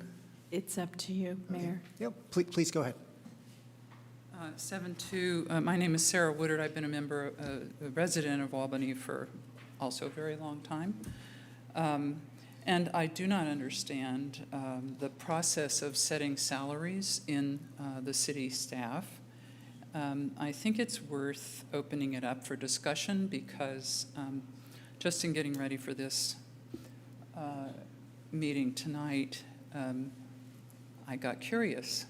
It's up to you, Mayor. Yep, please go ahead. 7.2, my name is Sarah Woodard. I've been a resident of Albany for also a very long time. And I do not understand the process of setting salaries in the city staff. I think it's worth opening it up for discussion because just in getting ready for this meeting tonight, I got curious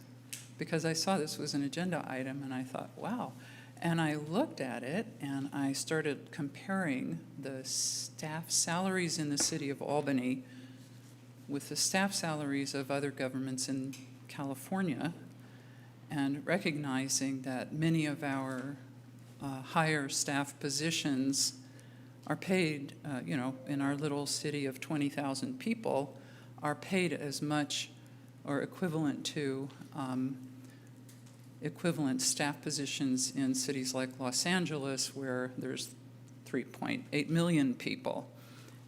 because I saw this was an agenda item and I thought, wow. And I looked at it and I started comparing the staff salaries in the city of Albany with the staff salaries of other governments in California, and recognizing that many of our higher staff positions are paid, in our little city of 20,000 people, are paid as much or equivalent to equivalent staff positions in cities like Los Angeles, where there's 3.8 million people.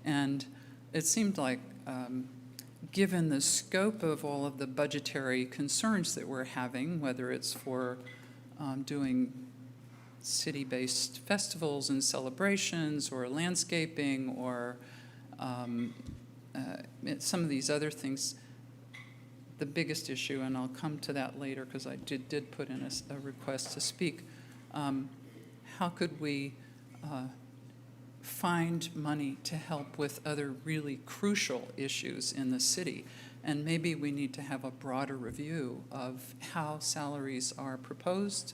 And it seemed like, given the scope of all of the budgetary concerns that we're having, whether it's for doing city-based festivals and celebrations or landscaping or some of these other things, the biggest issue, and I'll come to that later because I did put in a request to speak, how could we find money to help with other really crucial issues in the city? And maybe we need to have a broader review of how salaries are proposed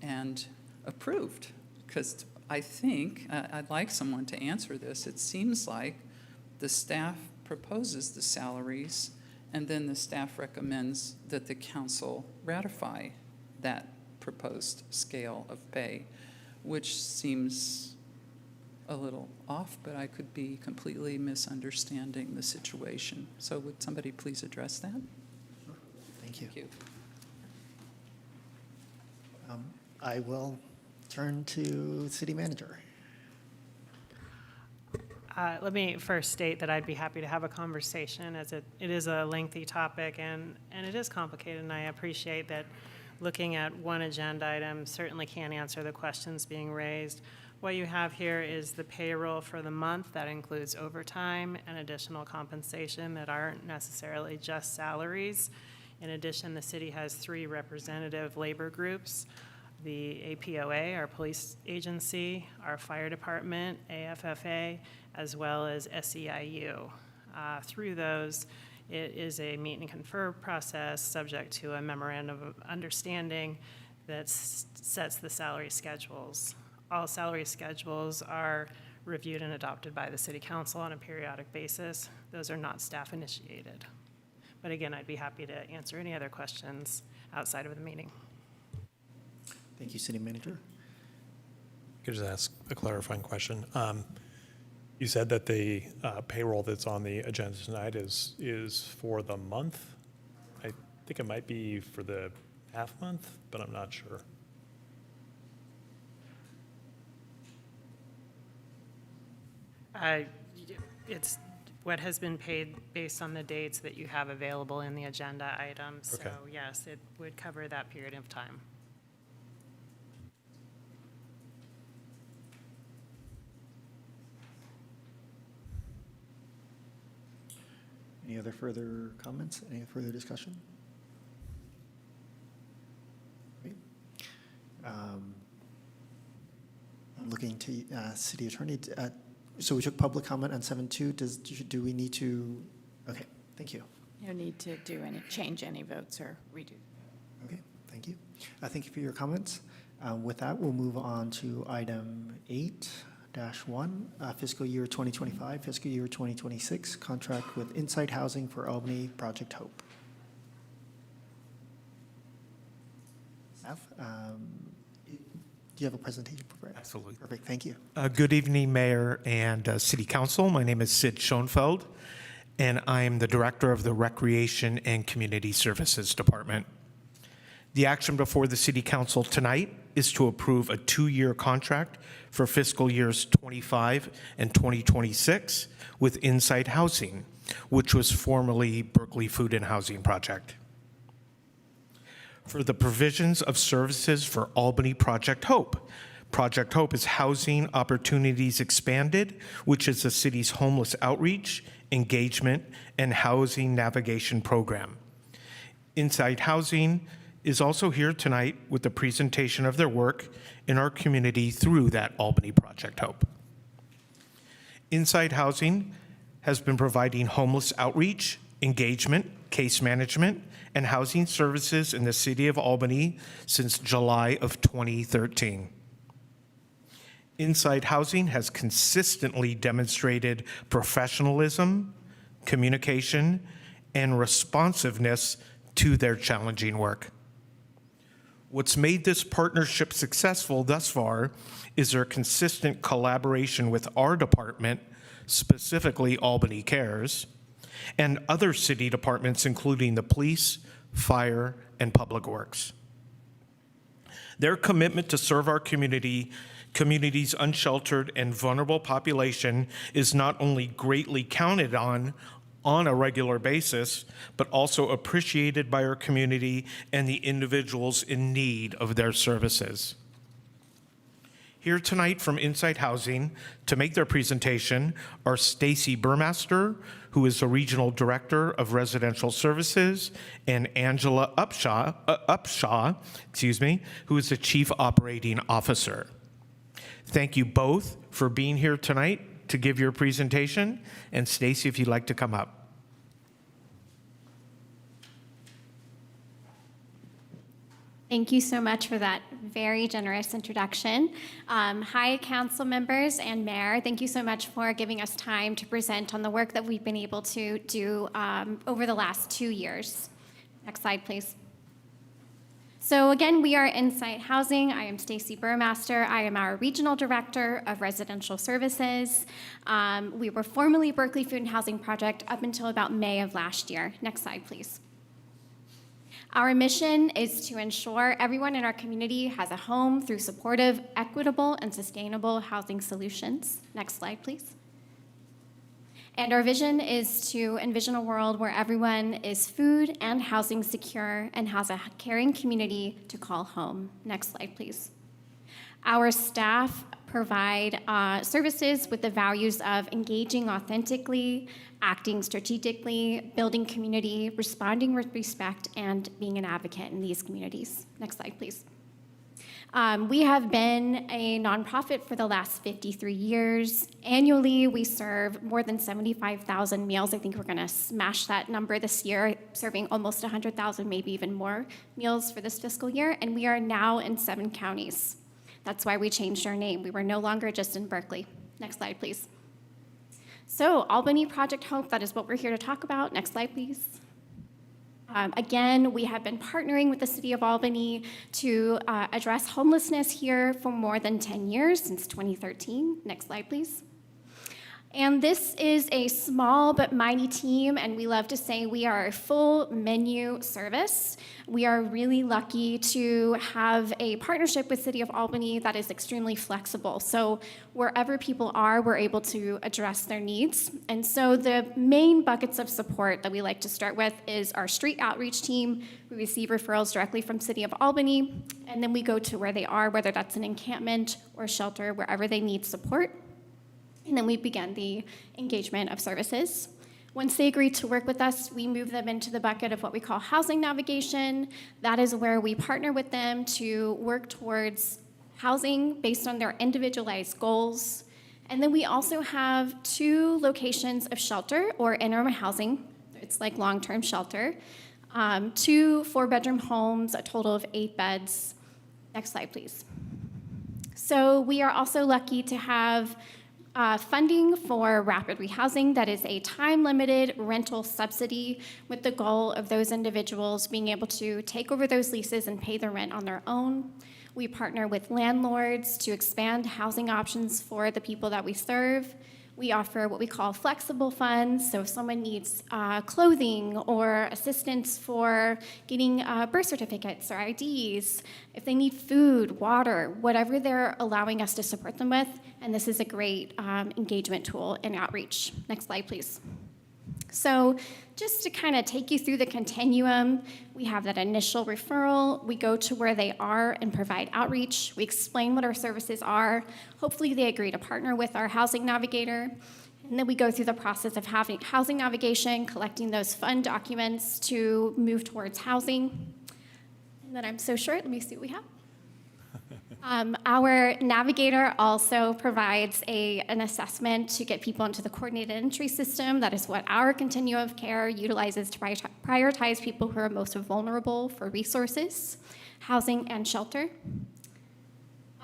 and approved, because I think, I'd like someone to answer this, it seems like the staff proposes the salaries and then the staff recommends that the council ratify that proposed scale of pay. which seems a little off, but I could be completely misunderstanding the situation. So would somebody please address that? Thank you. Thank you. I will turn to City Manager. Let me first state that I'd be happy to have a conversation, as it is a lengthy topic and it is complicated, and I appreciate that looking at one agenda item certainly can't answer the questions being raised. What you have here is the payroll for the month. That includes overtime and additional compensation that aren't necessarily just salaries. In addition, the city has 3 representative labor groups: the APOA, our police agency, our fire department, AFFA, as well as SEIU. Through those, it is a meet and confer process subject to a memorandum of understanding that sets the salary schedules. All salary schedules are reviewed and adopted by the City Council on a periodic basis. Those are not staff initiated. But again, I'd be happy to answer any other questions outside of the meeting. Thank you, City Manager. Could I just ask a clarifying question? You said that the payroll that's on the agenda tonight is for the month. I think it might be for the half month, but I'm not sure. It's what has been paid based on the dates that you have available in the agenda items. Okay. So yes, it would cover that period of time. Any other further comments? Any further discussion? Great. Looking to City Attorney. So we took public comment on 7.2. Do we need to? Okay, thank you. No need to change any votes or redo. Okay, thank you. Thank you for your comments. With that, we'll move on to item 8-1, fiscal year 2025, fiscal year 2026, contract with Insight Housing for Albany, Project Hope. Seth, do you have a presentation for Brett? Absolutely. Perfect, thank you. Good evening, Mayor and City Council. My name is Sid Schoenfeld, and I am the Director of the Recreation and Community Services Department. The action before the City Council tonight is to approve a 2-year contract for fiscal years 25 and 2026 with Insight Housing, which was formerly Berkeley Food and Housing Project, for the provisions of services for Albany Project Hope. Project Hope is Housing Opportunities Expanded, which is the city's homeless outreach, engagement, and housing navigation program. Insight Housing is also here tonight with the presentation of their work in our community through that Albany Project Hope. Insight Housing has been providing homeless outreach, engagement, case management, and housing services in the city of Albany since July of 2013. Insight Housing has consistently demonstrated professionalism, communication, and responsiveness to their challenging work. What's made this partnership successful thus far is their consistent collaboration with our department, specifically Albany Cares, and other city departments, including the police, fire, and public works. Their commitment to serve our community's unsheltered and vulnerable population is not only greatly counted on a regular basis, but also appreciated by our community and the individuals in need of their services. Here tonight from Insight Housing to make their presentation are Stacy Burmaster, who is the Regional Director of Residential Services, and Angela Upshaw, who is the Chief Operating Officer. Thank you both for being here tonight to give your presentation. And Stacy, if you'd like to come up. Thank you so much for that very generous introduction. Hi, council members and mayor. Thank you so much for giving us time to present on the work that we've been able to do over the last 2 years. Next slide, please. So again, we are Insight Housing. I am Stacy Burmaster. I am our Regional Director of Residential Services. We were formerly Berkeley Food and Housing Project up until about May of last year. Next slide, please. Our mission is to ensure everyone in our community has a home through supportive, equitable, and sustainable housing solutions. Next slide, please. And our vision is to envision a world where everyone is food and housing secure and has a caring community to call home. Next slide, please. Our staff provide services with the values of engaging authentically, acting strategically, building community, responding with respect, and being an advocate in these communities. Next slide, please. We have been a nonprofit for the last 53 years. Annually, we serve more than 75,000 meals. I think we're going to smash that number this year, serving almost 100,000, maybe even more meals for this fiscal year. And we are now in 7 counties. That's why we changed our name. We were no longer just in Berkeley. Next slide, please. So, Albany Project Hope, that is what we're here to talk about. Next slide, please. Again, we have been partnering with the City of Albany to address homelessness here for more than 10 years, since 2013. Next slide, please. And this is a small but mighty team, and we love to say we are a full menu service. We are really lucky to have a partnership with City of Albany that is extremely flexible. So wherever people are, we're able to address their needs. And so the main buckets of support that we like to start with is our street outreach team. We receive referrals directly from City of Albany, and then we go to where they are, whether that's an encampment or shelter, wherever they need support. And then we begin the engagement of services. Once they agree to work with us, we move them into the bucket of what we call housing navigation. That is where we partner with them to work towards housing based on their individualized goals. And then we also have 2 locations of shelter or interim housing. It's like long-term shelter. 2 4-bedroom homes, a total of 8 beds. Next slide, please. So we are also lucky to have funding for rapid rehousing. That is a time-limited rental subsidy with the goal of those individuals being able to take over those leases and pay the rent on their own. We partner with landlords to expand housing options for the people that we serve. We offer what we call flexible funds. So if someone needs clothing or assistance for getting birth certificates or IDs, if they need food, water, whatever they're allowing us to support them with, and this is a great engagement tool and outreach. Next slide, please. So just to kind of take you through the continuum, we have that initial referral. We go to where they are and provide outreach. We explain what our services are. Hopefully they agree to partner with our housing navigator. And then we go through the process of having housing navigation, collecting those fund documents to move towards housing. And then I'm so short, let me see what we have. Our navigator also provides an assessment to get people into the coordinated entry system. That is what our continuum of care utilizes to prioritize people who are most vulnerable for resources, housing, and shelter.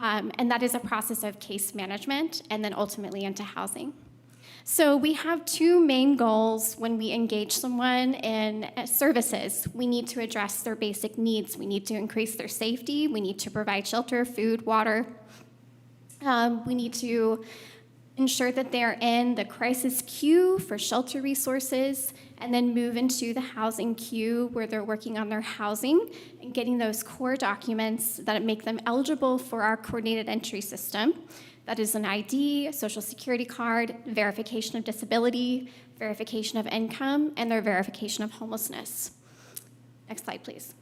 And that is a process of case management and then ultimately into housing. So we have 2 main goals when we engage someone in services. We need to address their basic needs. We need to increase their safety. We need to provide shelter, food, water. We need to ensure that they're in the crisis queue for shelter resources, and then move into the housing queue where they're working on their housing and getting those core documents that make them eligible for our coordinated entry system. That is an ID, a social security card, verification of disability, verification of income, and their verification of homelessness. Next slide, please.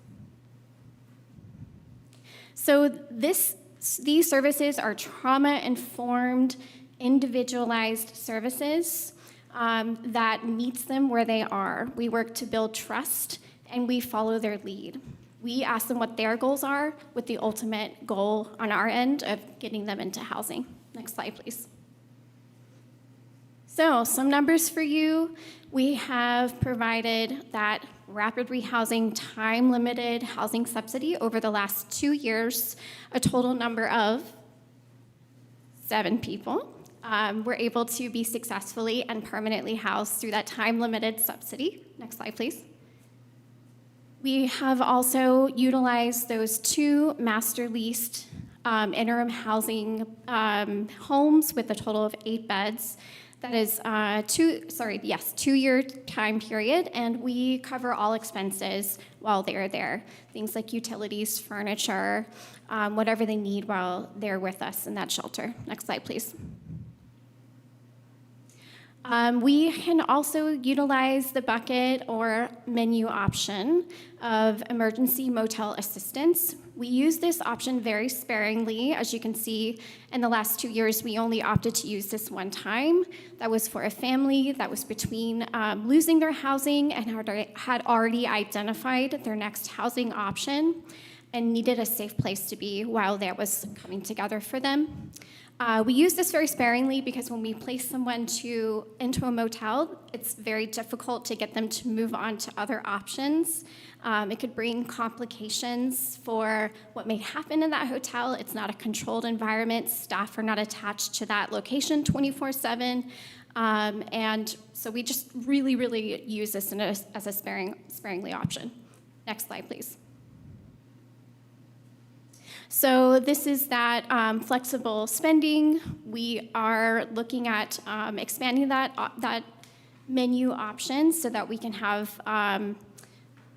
So these services are trauma-informed, individualized services that meets them where they are. We work to build trust, and we follow their lead. We ask them what their goals are with the ultimate goal on our end of getting them into housing. Next slide, please. So some numbers for you. We have provided that rapid rehousing time-limited housing subsidy over the last 2 years, a total number of 7 people were able to be successfully and permanently housed through that time-limited subsidy. Next slide, please. We have also utilized those 2 master leased interim housing homes with a total of 8 beds. That is 2-year time period, and we cover all expenses while they're there. Things like utilities, furniture, whatever they need while they're with us in that shelter. Next slide, please. We can also utilize the bucket or menu option of emergency motel assistance. We use this option very sparingly. As you can see, in the last 2 years, we only opted to use this one time. That was for a family that was between losing their housing and had already identified their next housing option and needed a safe place to be while that was coming together for them. We use this very sparingly because when we place someone into a motel, it's very difficult to get them to move on to other options. It could bring complications for what may happen in that hotel. It's not a controlled environment. Staff are not attached to that location 24/7. And so we just really use this as a sparingly option. Next slide, please. So this is that flexible spending. We are looking at expanding that menu option so that we can have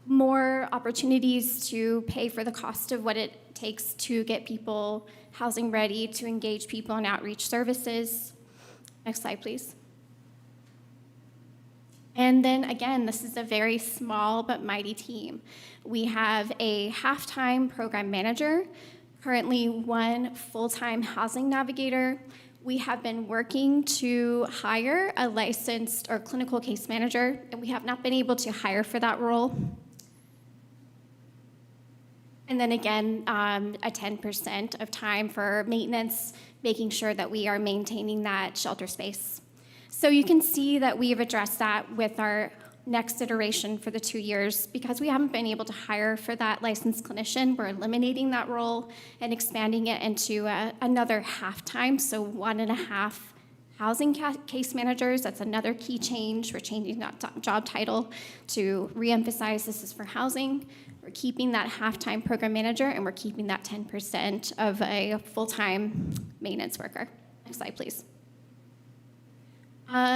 more opportunities to pay for the cost of what it takes to get people housing ready, to engage people in outreach services. Next slide, please. And then again, this is a very small but mighty team. We have a half-time program manager, currently 1 full-time housing navigator. We have been working to hire a licensed or clinical case manager, and we have not been able to hire for that role. And then again, a 10% of time for maintenance, making sure that we are maintaining that shelter space. So you can see that we have addressed that with our next iteration for the 2 years. Because we haven't been able to hire for that licensed clinician, we're eliminating that role and expanding it into another half-time, so 1.5 housing case managers. That's another key change. We're changing that job title to reemphasize this is for housing. We're keeping that half-time program manager, and we're keeping that 10% of a full-time maintenance worker. Next slide, please.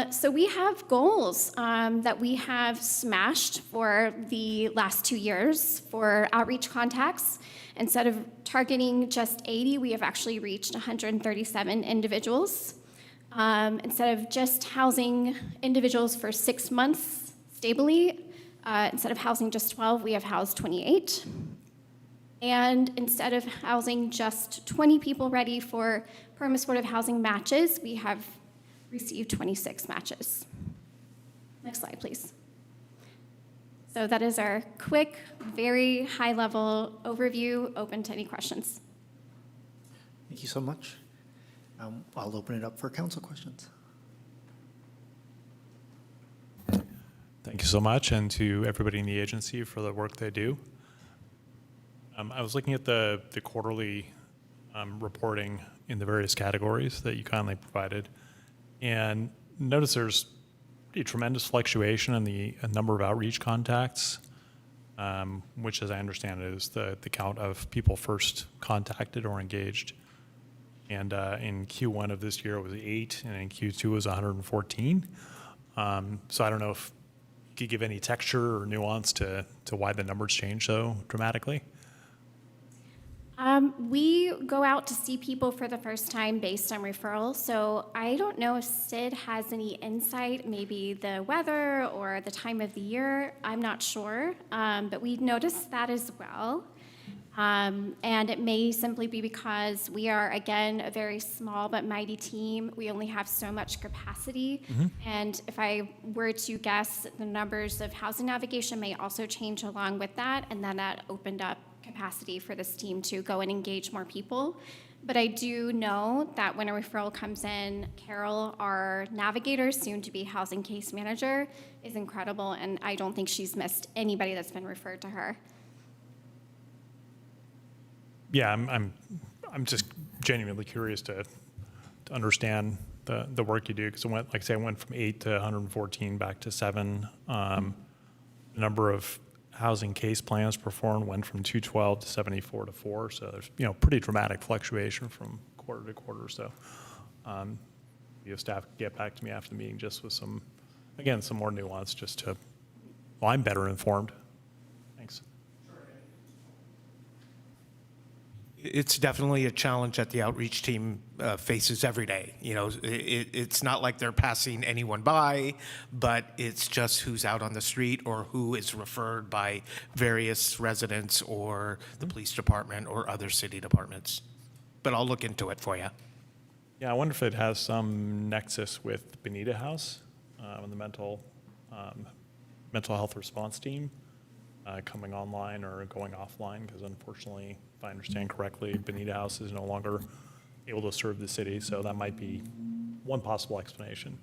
So we have goals that we have smashed for the last 2 years for outreach contacts. Instead of targeting just 80, we have actually reached 137 individuals. Instead of just housing individuals for 6 months stably, instead of housing just 12, we have housed 28. And instead of housing just 20 people ready for permanent supportive housing matches, we have received 26 matches. Next slide, please. So that is our quick, very high-level overview, open to any questions. Thank you so much. I'll open it up for council questions. Thank you so much, and to everybody in the agency for the work they do. I was looking at the quarterly reporting in the various categories that you kindly provided, and notice there's a tremendous fluctuation in the number of outreach contacts, which, as I understand it, is the count of people first contacted or engaged. And in Q1 of this year, it was 8, and in Q2 it was 114. So I don't know if you could give any texture or nuance to why the numbers change so dramatically. We go out to see people for the first time based on referrals, so I don't know if Sid has any insight, maybe the weather or the time of the year. I'm not sure, but we noticed that as well. And it may simply be because we are, again, a very small but mighty team. We only have so much capacity. And if I were to guess, the numbers of housing navigation may also change along with that, and then that opened up capacity for this team to go and engage more people. But I do know that when a referral comes in, Carol, our navigator, soon to be housing case manager, is incredible, and I don't think she's missed anybody that's been referred to her. Yeah, I'm just genuinely curious to understand the work you do, because it went, like I say, it went from 8 to 114 back to 7. The number of housing case plans performed went from 212 to 74 to 4. So there's, pretty dramatic fluctuation from quarter to quarter. So if staff could get back to me after the meeting just with some more nuance just to, well, I'm better informed. Thanks. It's definitely a challenge that the outreach team faces every day. It's not like they're passing anyone by, but it's just who's out on the street or who is referred by various residents or the police department or other city departments. But I'll look into it for you. Yeah, I wonder if it has some nexus with Bonita House and the mental health response team coming online or going offline, because unfortunately, if I understand correctly, Bonita House is no longer able to serve the city, so that might be one possible explanation.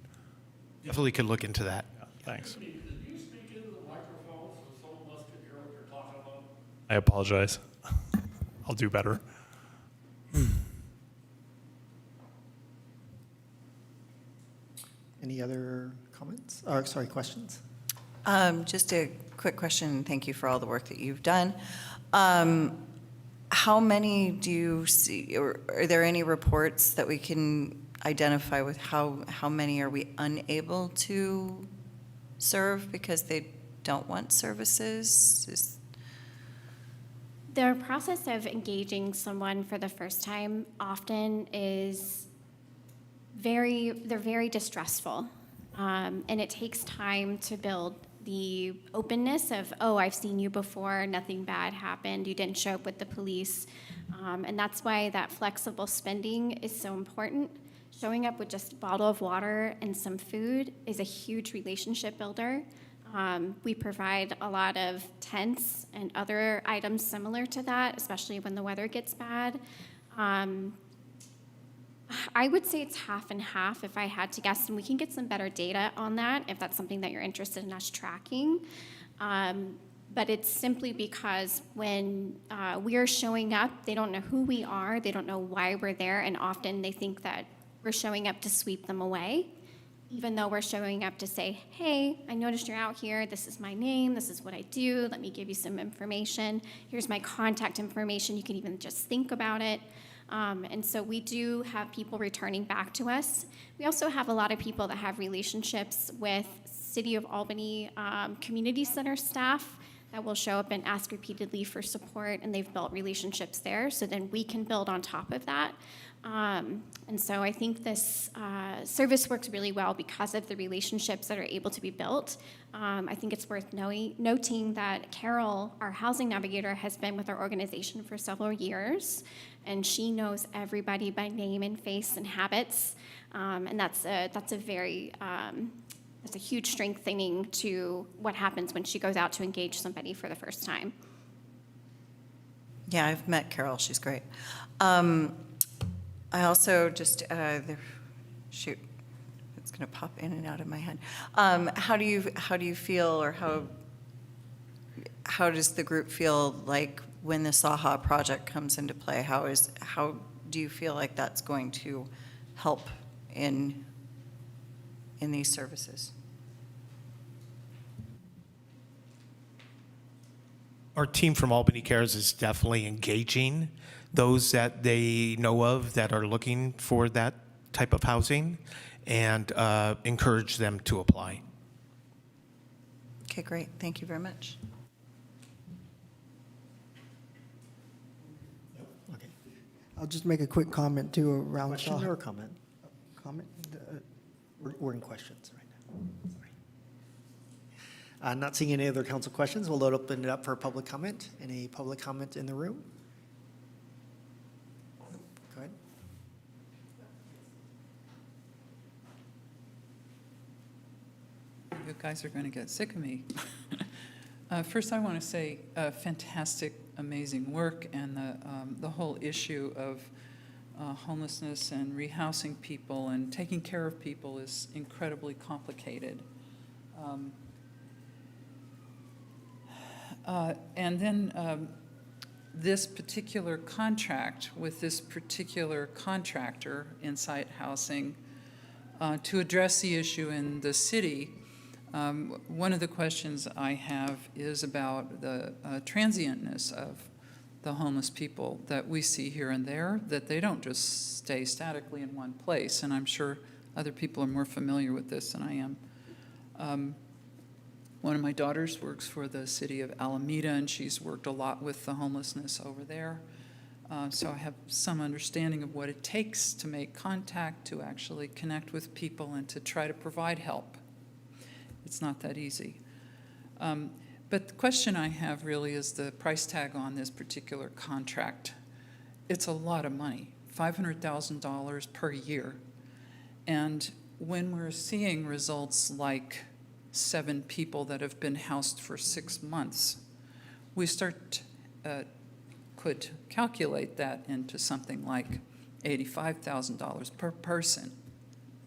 Definitely could look into that. Yeah, thanks. Could you speak into the microphone so some of us can hear what you're talking about? I apologize. I'll do better. Any other comments? Questions? Just a quick question. Thank you for all the work that you've done. How many do you see, or are there any reports that we can identify with how many are we unable to serve because they don't want services? The process of engaging someone for the first time often is they're very distressful. And it takes time to build the openness of, oh, I've seen you before, nothing bad happened, you didn't show up with the police. And that's why that flexible spending is so important. Showing up with just a bottle of water and some food is a huge relationship builder. We provide a lot of tents and other items similar to that, especially when the weather gets bad. I would say it's half and half if I had to guess, and we can get some better data on that if that's something that you're interested in us tracking. But it's simply because when we are showing up, they don't know who we are, they don't know why we're there, and often they think that we're showing up to sweep them away, even though we're showing up to say, hey, I noticed you're out here, this is my name, this is what I do, let me give you some information, here's my contact information, you can even just think about it. And so we do have people returning back to us. We also have a lot of people that have relationships with City of Albany community center staff that will show up and ask repeatedly for support, and they've built relationships there, so then we can build on top of that. And so I think this service works really well because of the relationships that are able to be built. I think it's worth noting that Carol, our housing navigator, has been with our organization for several years, and she knows everybody by name and face and habits, and that's a huge strengthening to what happens when she goes out to engage somebody for the first time. Yeah, I've met Carol. She's great. I also just, shoot, it's going to pop in and out of my head. How do you feel, or how does the group feel like when the SAHA project comes into play? How do you feel like that's going to help in these services? Our team from Albany Cares is definitely engaging those that they know of that are looking for that type of housing, and encourage them to apply. Okay, great. Thank you very much. Okay. I'll just make a quick comment too around Question SAHA. or comment? Comment? We're in questions right now. Sorry. Not seeing any other council questions, we'll open it up for public comment. Any public comment in the room? Go ahead. You guys are going to get sick of me. First, I want to say fantastic, amazing work, and the whole issue of homelessness and rehousing people and taking care of people is incredibly complicated. And then this particular contract with this particular contractor, Insight Housing, to address the issue in the city, One of the questions I have is about the transientness of the homeless people that we see here and there, that they don't just stay statically in one place, and I'm sure other people are more familiar with this than I am. One of my daughters works for the city of Alameda, and she's worked a lot with the homelessness over there. So I have some understanding of what it takes to make contact, to actually connect with people, and to try to provide help. It's not that easy. But the question I have really is the price tag on this particular contract. It's a lot of money, $500,000 per year. And when we're seeing results like 7 people that have been housed for 6 months, we could calculate that into something like $85,000 per person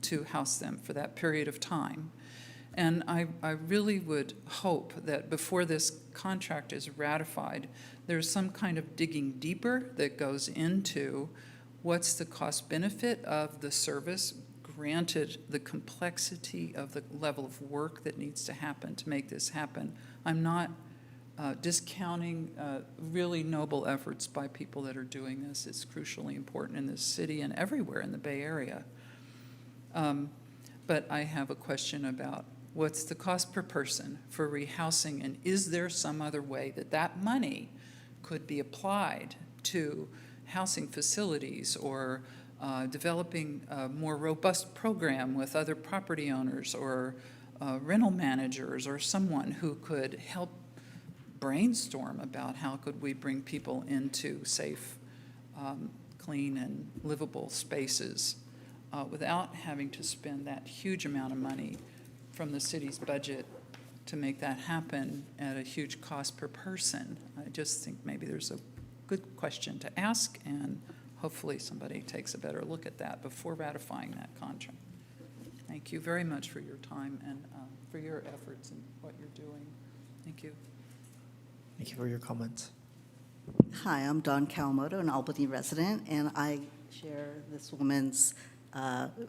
to house them for that period of time. And I really would hope that before this contract is ratified, there's some kind of digging deeper that goes into what's the cost benefit of the service, granted the complexity of the level of work that needs to happen to make this happen. I'm not discounting really noble efforts by people that are doing this. It's crucially important in this city and everywhere in the Bay Area. But I have a question about what's the cost per person for rehousing, and is there some other way that that money could be applied to housing facilities or developing a more robust program with other property owners or rental managers or someone who could help brainstorm about how could we bring people into safe, clean, and livable spaces without having to spend that huge amount of money from the city's budget to make that happen at a huge cost per person. I just think maybe there's a good question to ask, and hopefully somebody takes a better look at that before ratifying that contract. Thank you very much for your time and for your efforts and what you're doing. Thank you. Thank you for your comments. Hi, I'm Dawn Kawamoto, an Albany resident, and I share this woman's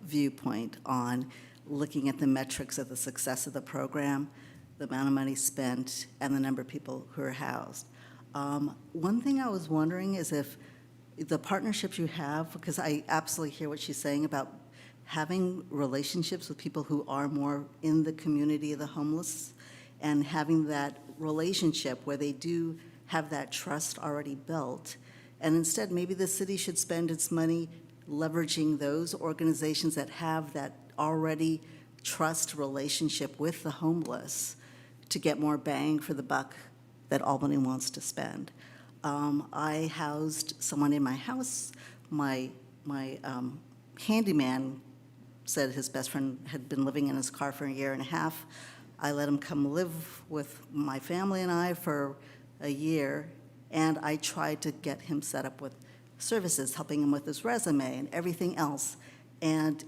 viewpoint on looking at the metrics of the success of the program, the amount of money spent, and the number of people who are housed. One thing I was wondering is if the partnerships you have, because I absolutely hear what she's saying about having relationships with people who are more in the community of the homeless and having that relationship where they do have that trust already built. And instead, maybe the city should spend its money leveraging those organizations that have that already trust relationship with the homeless to get more bang for the buck that Albany wants to spend. I housed someone in my house. My handyman said his best friend had been living in his car for 1.5 years. I let him come live with my family and I for a year, and I tried to get him set up with services, helping him with his resume and everything else. And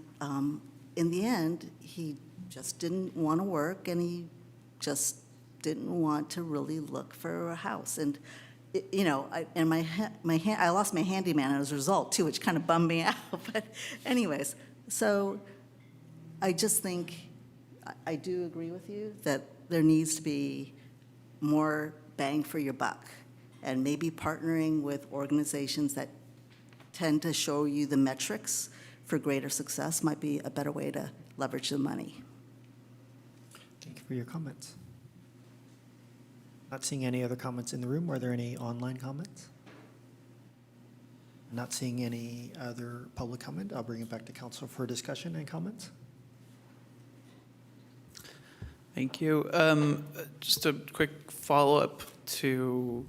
in the end, he just didn't want to work, and he just didn't want to really look for a house. And I lost my handyman as a result too, which kind of bummed me out. But anyways, so I just think I do agree with you that there needs to be more bang for your buck, and maybe partnering with organizations that tend to show you the metrics for greater success might be a better way to leverage the money. Thank you for your comments. Not seeing any other comments in the room. Are there any online comments? Not seeing any other public comment. I'll bring it back to council for discussion and comments. Thank you. Just a quick follow-up to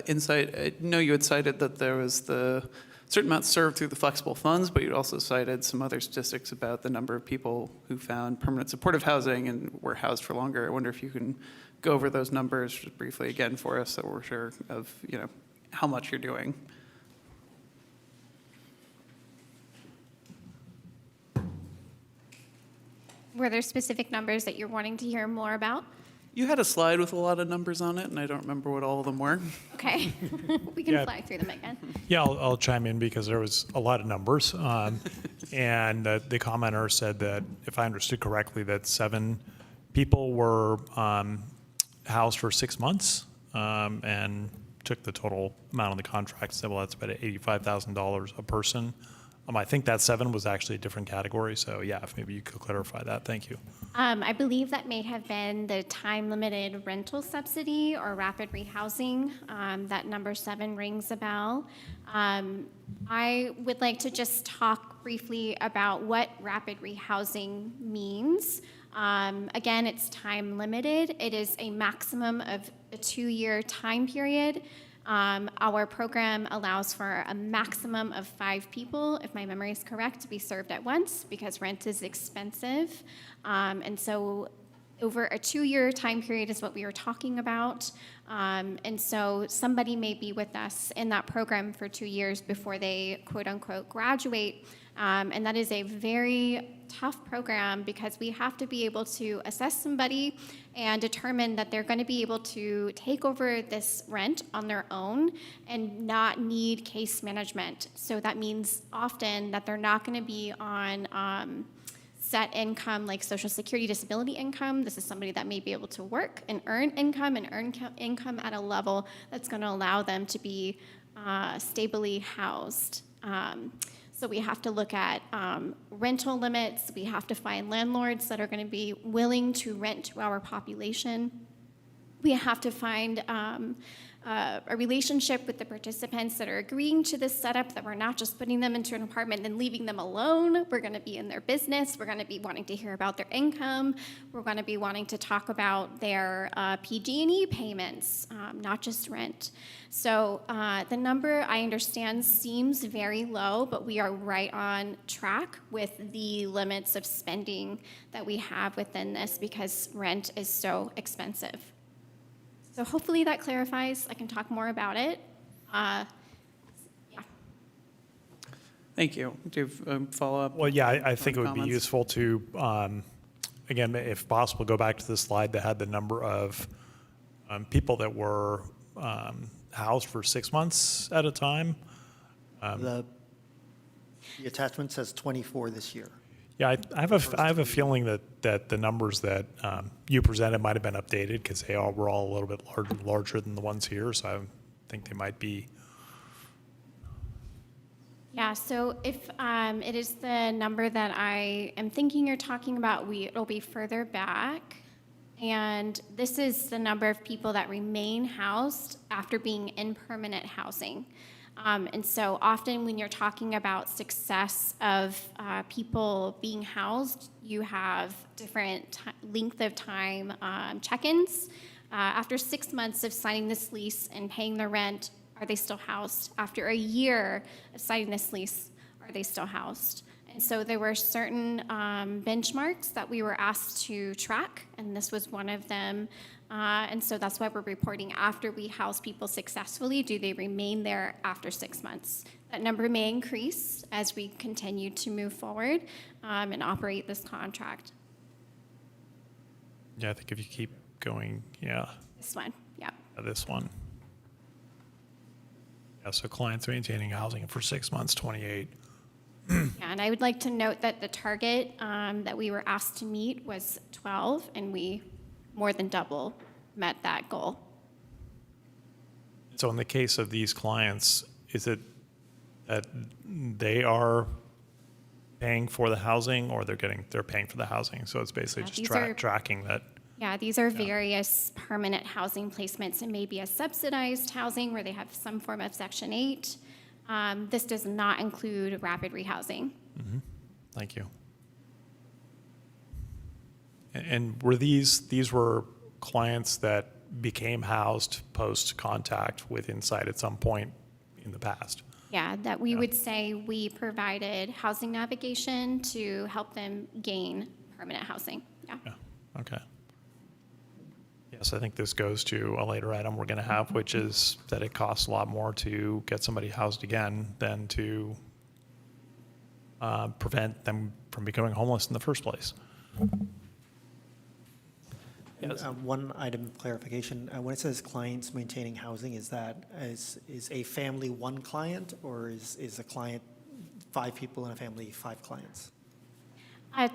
Insight. I know you had cited that there was the certain amount served through the flexible funds, but you'd also cited some other statistics about the number of people who found permanent supportive housing and were housed for longer. I wonder if you can go over those numbers just briefly again for us so we're sure of how much you're doing. Were there specific numbers that you're wanting to hear more about? You had a slide with a lot of numbers on it, and I don't remember what all of them were. Okay, we can fly through them again. Yeah, I'll chime in because there was a lot of numbers. And the commenter said that, if I understood correctly, that 7 people were housed for 6 months and took the total amount of the contract, said, well, that's about $85,000 a person. I think that 7 was actually a different category, so yeah, if maybe you could clarify that, thank you. I believe that may have been the time-limited rental subsidy or rapid rehousing. That number 7 rings a bell. I would like to just talk briefly about what rapid rehousing means. Again, it's time-limited. It is a maximum of a 2-year time period. Our program allows for a maximum of 5 people, if my memory is correct, to be served at once because rent is expensive. And so over a 2-year time period is what we are talking about. And so somebody may be with us in that program for 2 years before they quote unquote graduate. And that is a very tough program because we have to be able to assess somebody and determine that they're going to be able to take over this rent on their own and not need case management. So that means often that they're not going to be on set income like Social Security disability income. This is somebody that may be able to work and earn income income at a level that's going to allow them to be stably housed. So we have to look at rental limits. We have to find landlords that are going to be willing to rent to our population. We have to find a relationship with the participants that are agreeing to this setup, that we're not just putting them into an apartment and then leaving them alone. We're going to be in their business. We're going to be wanting to hear about their income. We're going to be wanting to talk about their PG&E payments, not just rent. So the number, I understand, seems very low, but we are right on track with the limits of spending that we have within this because rent is so expensive. So hopefully that clarifies. I can talk more about it. Yeah. Thank you. Do you have a follow-up? Well, yeah, I think it would be comments? useful to, again, if possible, go back to the slide that had the number of people that were housed for 6 months at a time. The attachment says 24 this year. Yeah, I have a feeling that the numbers that you presented might have been updated because they were all a little bit larger than the ones here. So I think they might be. Yeah, so if it is the number that I am thinking you're talking about, it'll be further back. And this is the number of people that remain housed after being in permanent housing. And so often when you're talking about success of people being housed, you have different length of time check-ins. After 6 months of signing this lease and paying the rent, are they still housed? After a year of signing this lease, are they still housed? And so there were certain benchmarks that we were asked to track, and this was one of them. And so that's why we're reporting after we house people successfully, do they remain there after 6 months? That number may increase as we continue to move forward and operate this contract. Yeah, I think if you keep going, yeah. This one, yeah. This one. Yeah, so clients maintaining housing for 6 months, 28. Yeah, and I would like to note that the target that we were asked to meet was 12, and we more than double met that goal. So in the case of these clients, is it that they are paying for the housing or they're paying for the housing? So it's basically just tracking that. Yeah, these are various permanent housing placements. It may be a subsidized housing where they have some form of Section 8. This does not include rapid rehousing. Mm-hmm. Thank you. And were these were clients that became housed post-contact with Insight at some point in the past? Yeah, that we would say we provided housing navigation to help them gain permanent housing. Yeah. Okay. Yes, I think this goes to a later item we're going to have, which is that it costs a lot more to get somebody housed again than to prevent them from becoming homeless in the first place. Yes. One item of clarification, when it says clients maintaining housing, is a family one client, or is a client 5 people in a family 5 clients?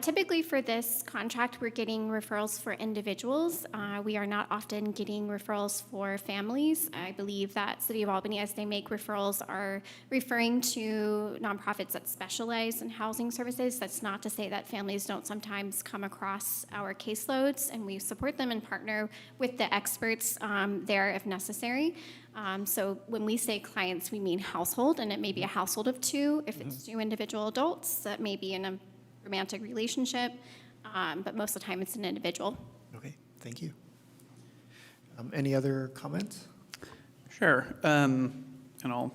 Typically for this contract, we're getting referrals for individuals. We are not often getting referrals for families. I believe that City of Albany, as they make referrals, are referring to nonprofits that specialize in housing services. That's not to say that families don't sometimes come across our caseloads, and we support them and partner with the experts there if necessary. So when we say clients, we mean household, and it may be a household of two. If it's two individual adults, that may be in a romantic relationship, but most of the time it's an individual. Okay, thank you. Any other comments? Sure. And I'll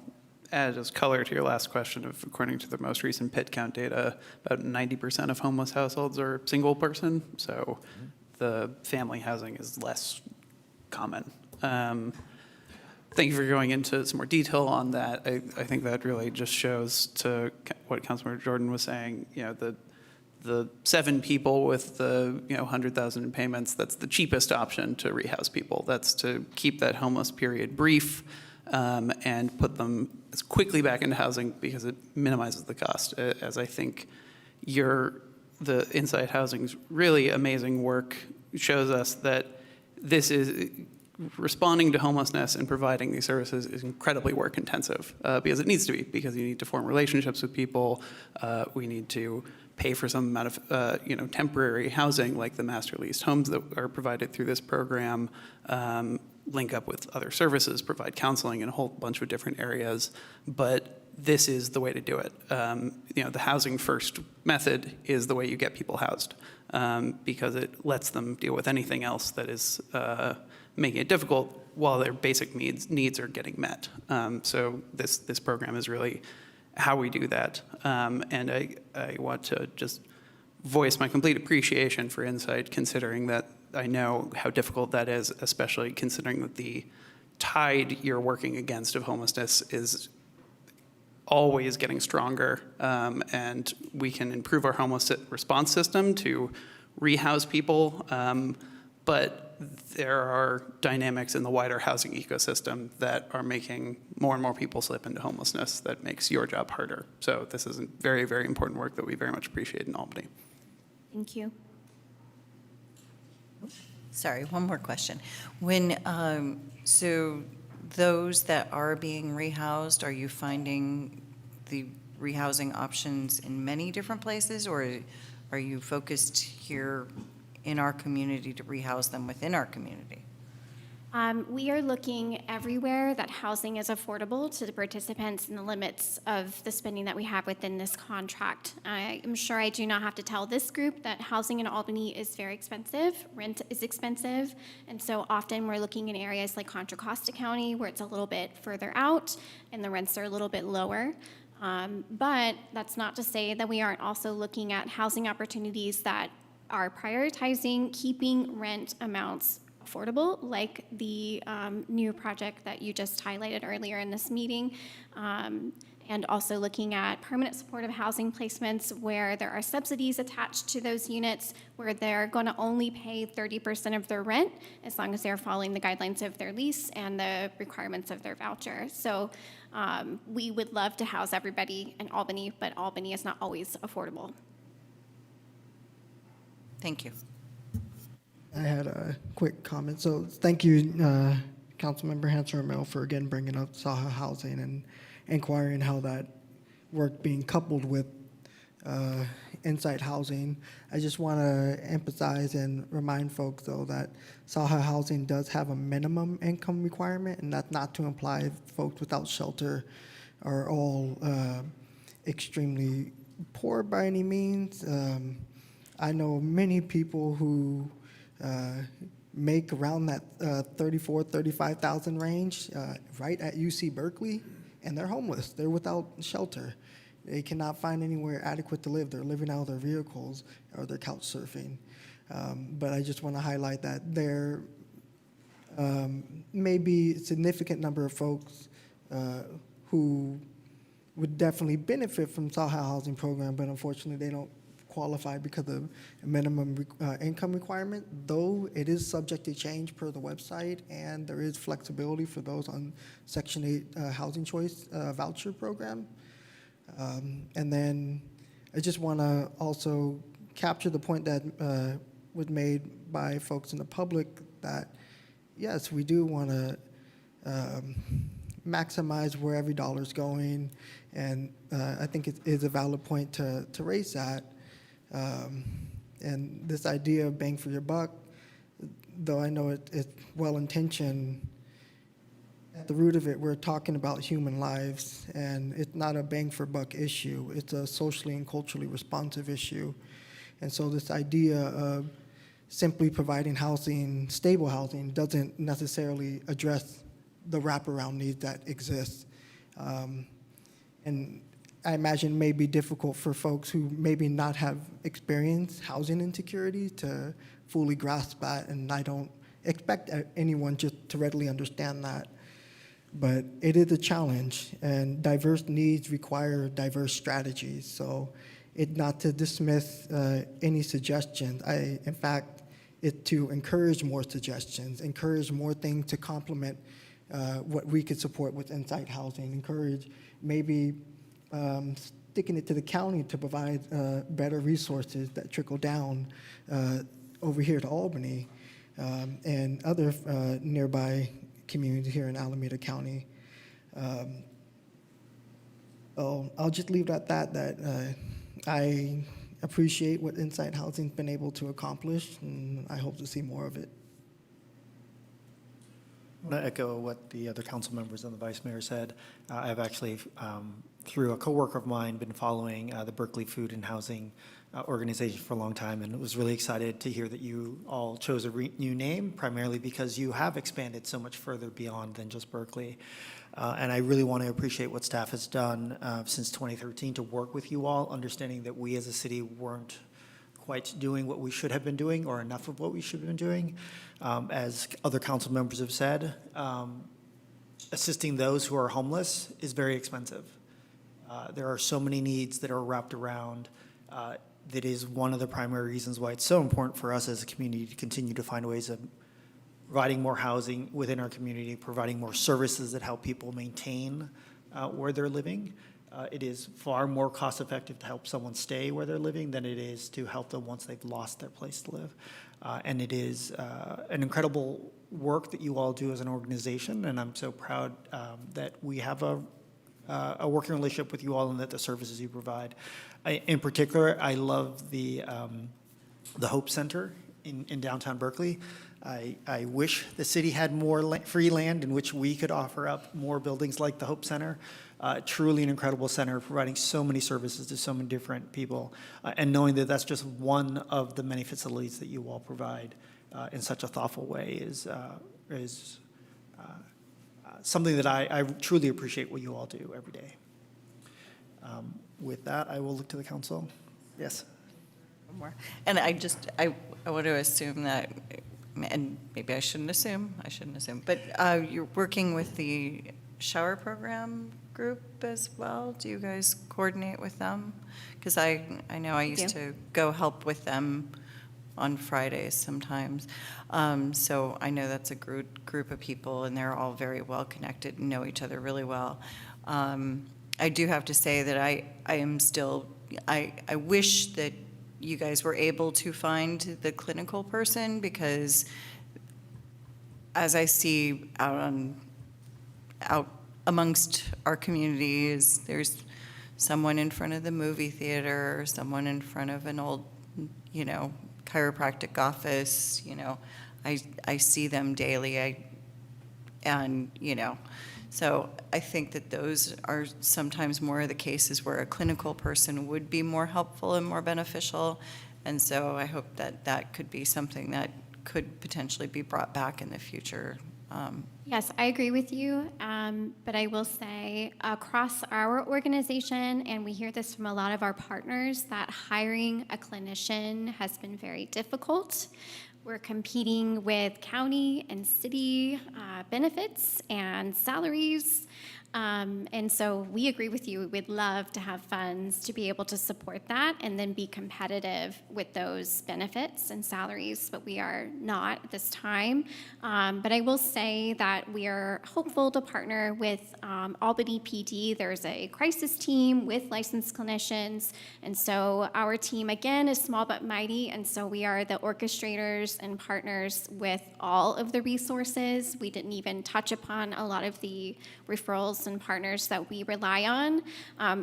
add as color to your last question of, according to the most recent PIT count data, about 90% of homeless households are single person, so the family housing is less common. Thank you for going into some more detail on that. I think that really just shows to what Councilmember Jordan was saying, the 7 people with the 100,000 in payments, that's the cheapest option to rehouse people. That's to keep that homeless period brief and put them as quickly back into housing because it minimizes the cost. As I think the Insight Housing's really amazing work shows us that this is responding to homelessness and providing these services is incredibly work intensive because it needs to be, because you need to form relationships with people. We need to pay for some amount of temporary housing like the master leased homes that are provided through this program, link up with other services, provide counseling in a whole bunch of different areas. But this is the way to do it. The housing first method is the way you get people housed because it lets them deal with anything else that is making it difficult while their basic needs are getting met. So this program is really how we do that. And I want to just voice my complete appreciation for Insight, considering that I know how difficult that is, especially considering that the tide you're working against of homelessness is always getting stronger. And we can improve our homeless response system to rehouse people, but there are dynamics in the wider housing ecosystem that are making more and more people slip into homelessness that makes your job harder. So this is very, very important work that we very much appreciate in Albany. Thank you. Sorry, one more question. So those that are being rehoused, are you finding the rehousing options in many different places, or are you focused here in our community to rehouse them within our community? We are looking everywhere that housing is affordable to the participants in the limits of the spending that we have within this contract. I am sure I do not have to tell this group that housing in Albany is very expensive, rent is expensive, and so often we're looking in areas like Contra Costa County where it's a little bit further out and the rents are a little bit lower. But that's not to say that we aren't also looking at housing opportunities that are prioritizing keeping rent amounts affordable, like the new project that you just highlighted earlier in this meeting, and also looking at permanent supportive housing placements where there are subsidies attached to those units where they're going to only pay 30% of their rent as long as they're following the guidelines of their lease and the requirements of their voucher. So we would love to house everybody in Albany, but Albany is not always affordable. Thank you. I had a quick comment. So thank you, Councilmember Hanson-Ramel, for again bringing up Saha Housing and inquiring how that work being coupled with Insight Housing. I just want to emphasize and remind folks, though, that Saha Housing does have a minimum income requirement, and that's not to imply folks without shelter are all extremely poor by any means. I know many people who make around that 35,000 range right at UC Berkeley, and they're homeless. They're without shelter. They cannot find anywhere adequate to live. They're living out of their vehicles or they're couch surfing. But I just want to highlight that there may be a significant number of folks who would definitely benefit from Saha Housing Program, but unfortunately they don't qualify because of a minimum income requirement, though it is subject to change per the website, and there is flexibility for those on Section 8 Housing Choice Voucher Program. And then I just want to also capture the point that was made by folks in the public that, yes, we do want to maximize where every dollar is going, and I think it is a valid point to raise that. And this idea of bang for your buck, though I know it's well-intentioned, at the root of it, we're talking about human lives, and it's not a bang for buck issue. It's a socially and culturally responsive issue. And so this idea of simply providing housing, stable housing, doesn't necessarily address the wraparound needs that exist. And I imagine it may be difficult for folks who maybe not have experienced housing insecurity to fully grasp that, and I don't expect anyone just to readily understand that. But it is a challenge, and diverse needs require diverse strategies. So it not to dismiss any suggestions. In fact, it's to encourage more suggestions, encourage more things to complement what we could support with Insight Housing, encourage maybe sticking it to the county to provide better resources that trickle down over here to Albany and other nearby communities here in Alameda County. I'll just leave it at that I appreciate what Insight Housing's been able to accomplish, and I hope to see more of it. I want to echo what the other council members and the vice mayor said. I've actually, through a coworker of mine, been following the Berkeley Food and Housing organization for a long time, and was really excited to hear that you all chose a new name, primarily because you have expanded so much further beyond than just Berkeley. And I really want to appreciate what staff has done since 2013 to work with you all, understanding that we as a city weren't quite doing what we should have been doing, or enough of what we should have been doing. As other council members have said, assisting those who are homeless is very expensive. There are so many needs that are wrapped around. That is one of the primary reasons why it's so important for us as a community to continue to find ways of providing more housing within our community, providing more services that help people maintain where they're living. It is far more cost-effective to help someone stay where they're living than it is to help them once they've lost their place to live. And it is an incredible work that you all do as an organization, and I'm so proud that we have a working relationship with you all and that the services you provide. In particular, I love the Hope Center in downtown Berkeley. I wish the city had more free land in which we could offer up more buildings like the Hope Center. Truly an incredible center, providing so many services to so many different people. And knowing that that's just one of the many facilities that you all provide in such a thoughtful way is something that I truly appreciate what you all do every day. With that, I will look to the council. Yes. One more. And I want to assume that, and maybe I shouldn't assume, but you're working with the shower program group as well? Do you guys coordinate with them? Because I know I used to go help with them on Fridays sometimes. So I know that's a group of people, and they're all very well connected and know each other really well. I do have to say that I am still, I wish that you guys were able to find the clinical person, because as I see out amongst our communities, there's someone in front of the movie theater, or someone in front of an old, chiropractic office. I see them daily. So I think that those are sometimes more of the cases where a clinical person would be more helpful and more beneficial. And so I hope that that could be something that could potentially be brought back in the future. Yes, I agree with you, but I will say across our organization, and we hear this from a lot of our partners, that hiring a clinician has been very difficult. We're competing with county and city benefits and salaries, And so we agree with you. We'd love to have funds to be able to support that and then be competitive with those benefits and salaries, but we are not at this time. But I will say that we are hopeful to partner with Albany PD. There's a crisis team with licensed clinicians. And so our team, again, is small but mighty. And so we are the orchestrators and partners with all of the resources. We didn't even touch upon a lot of the referrals and partners that we rely on,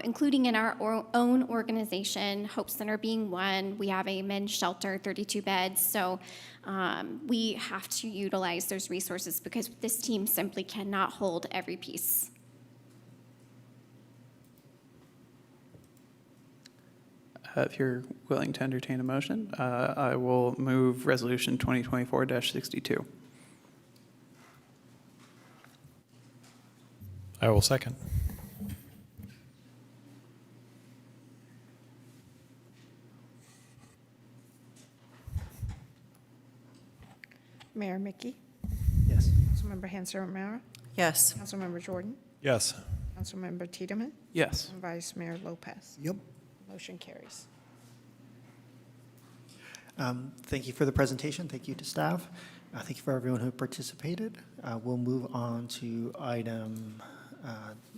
including in our own organization, Hope Center being one. We have a men's shelter, 32 beds. So we have to utilize those resources because this team simply cannot hold every piece. If you're willing to entertain a motion, I will move Resolution 2024-62. I will second. Mayor Mickey? Yes. Councilmember Hanson O'Mara? Yes. Councilmember Jordan? Yes. Councilmember Tiedemann? Yes. And Vice Mayor Lopez? Yep. Motion carries. Thank you for the presentation. Thank you to staff. Thank you for everyone who participated. We'll move on to item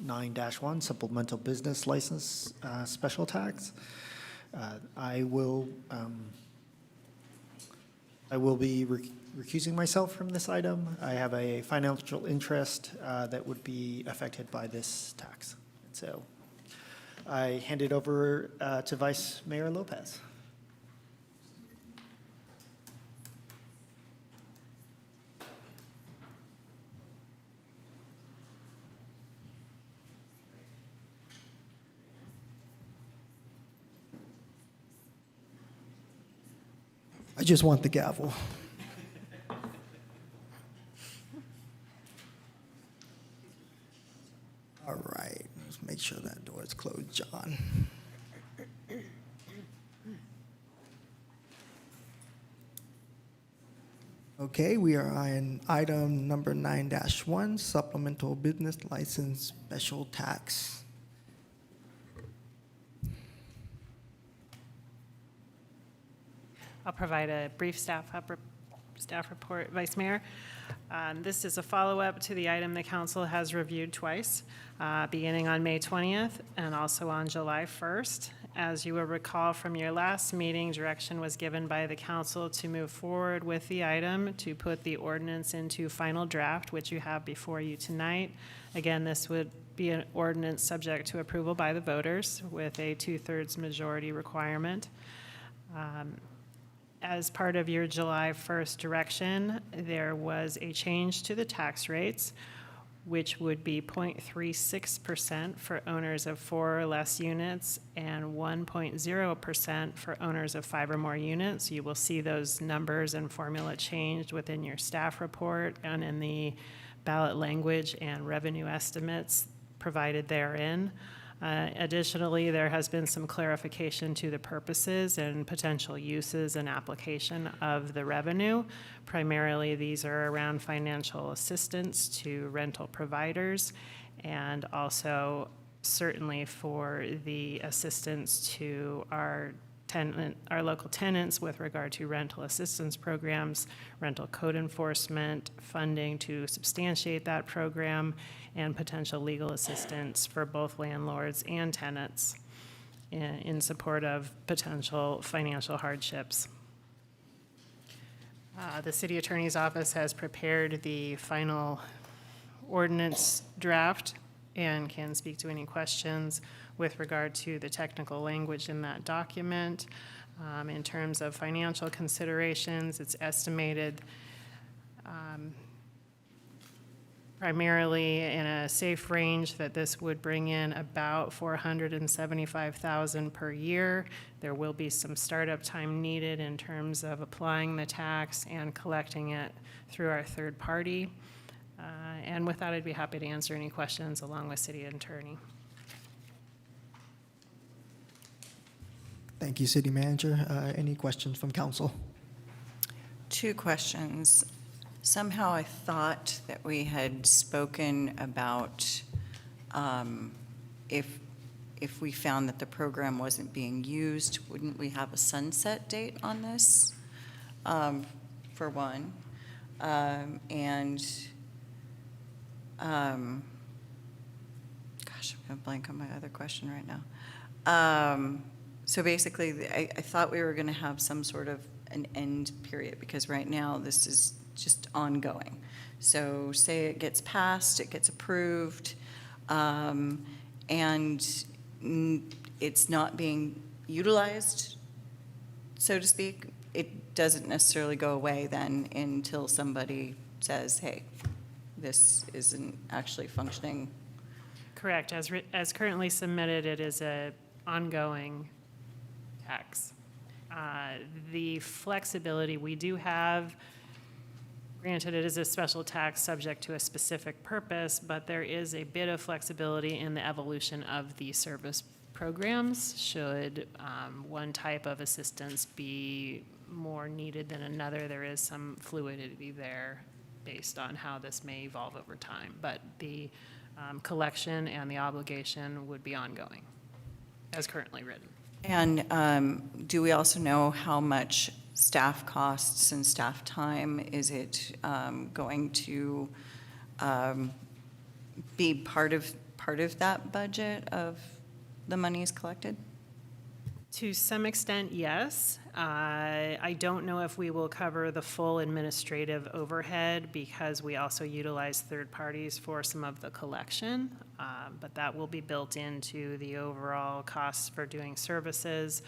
9-1, supplemental business license special tax. I will be recusing myself from this item. I have a financial interest that would be affected by this tax. So I hand it over to Vice Mayor Lopez. I just want the gavel. All right, let's make sure that door is closed, John. Okay, we are on item number 9-1, supplemental business license special tax. I'll provide a brief staff report, Vice Mayor. This is a follow-up to the item the council has reviewed twice, beginning on May 20th and also on July 1st. As you will recall from your last meeting, direction was given by the council to move forward with the item to put the ordinance into final draft, which you have before you tonight. Again, this would be an ordinance subject to approval by the voters with a 2/3 majority requirement. As part of your July 1st direction, there was a change to the tax rates, which would be 0.36% for owners of 4 or less units and 1.0% for owners of 5 or more units. You will see those numbers and formula changed within your staff report and in the ballot language and revenue estimates provided therein. Additionally, there has been some clarification to the purposes and potential uses and application of the revenue. Primarily, these are around financial assistance to rental providers and also certainly for the assistance to our local tenants with regard to rental assistance programs, rental code enforcement, funding to substantiate that program, and potential legal assistance for both landlords and tenants in support of potential financial hardships. The city attorney's office has prepared the final ordinance draft and can speak to any questions with regard to the technical language in that document. In terms of financial considerations, it's estimated primarily in a safe range that this would bring in about $475,000 per year. There will be some startup time needed in terms of applying the tax and collecting it through our third party. And with that, I'd be happy to answer any questions along with city attorney. Thank you, City Manager. Any questions from council? 2 questions. Somehow I thought that we had spoken about if we found that the program wasn't being used, wouldn't we have a sunset date on this, for one? Gosh, I'm gonna blank on my other question right now. So basically, I thought we were gonna have some sort of an end period, because right now, this is just ongoing. So say it gets passed, it gets approved, and it's not being utilized, so to speak, it doesn't necessarily go away then until somebody says, hey, this isn't actually functioning. Correct. As currently submitted, it is a ongoing tax. The flexibility we do have, granted, it is a special tax subject to a specific purpose, but there is a bit of flexibility in the evolution of the service programs. Should one type of assistance be more needed than another, there is some fluidity there based on how this may evolve over time. But the collection and the obligation would be ongoing, as currently written. And do we also know how much staff costs and staff time is it going to be part of that budget of the monies collected? To some extent, yes. I don't know if we will cover the full administrative overhead because we also utilize third parties for some of the collection, but that will be built into the overall costs for doing services.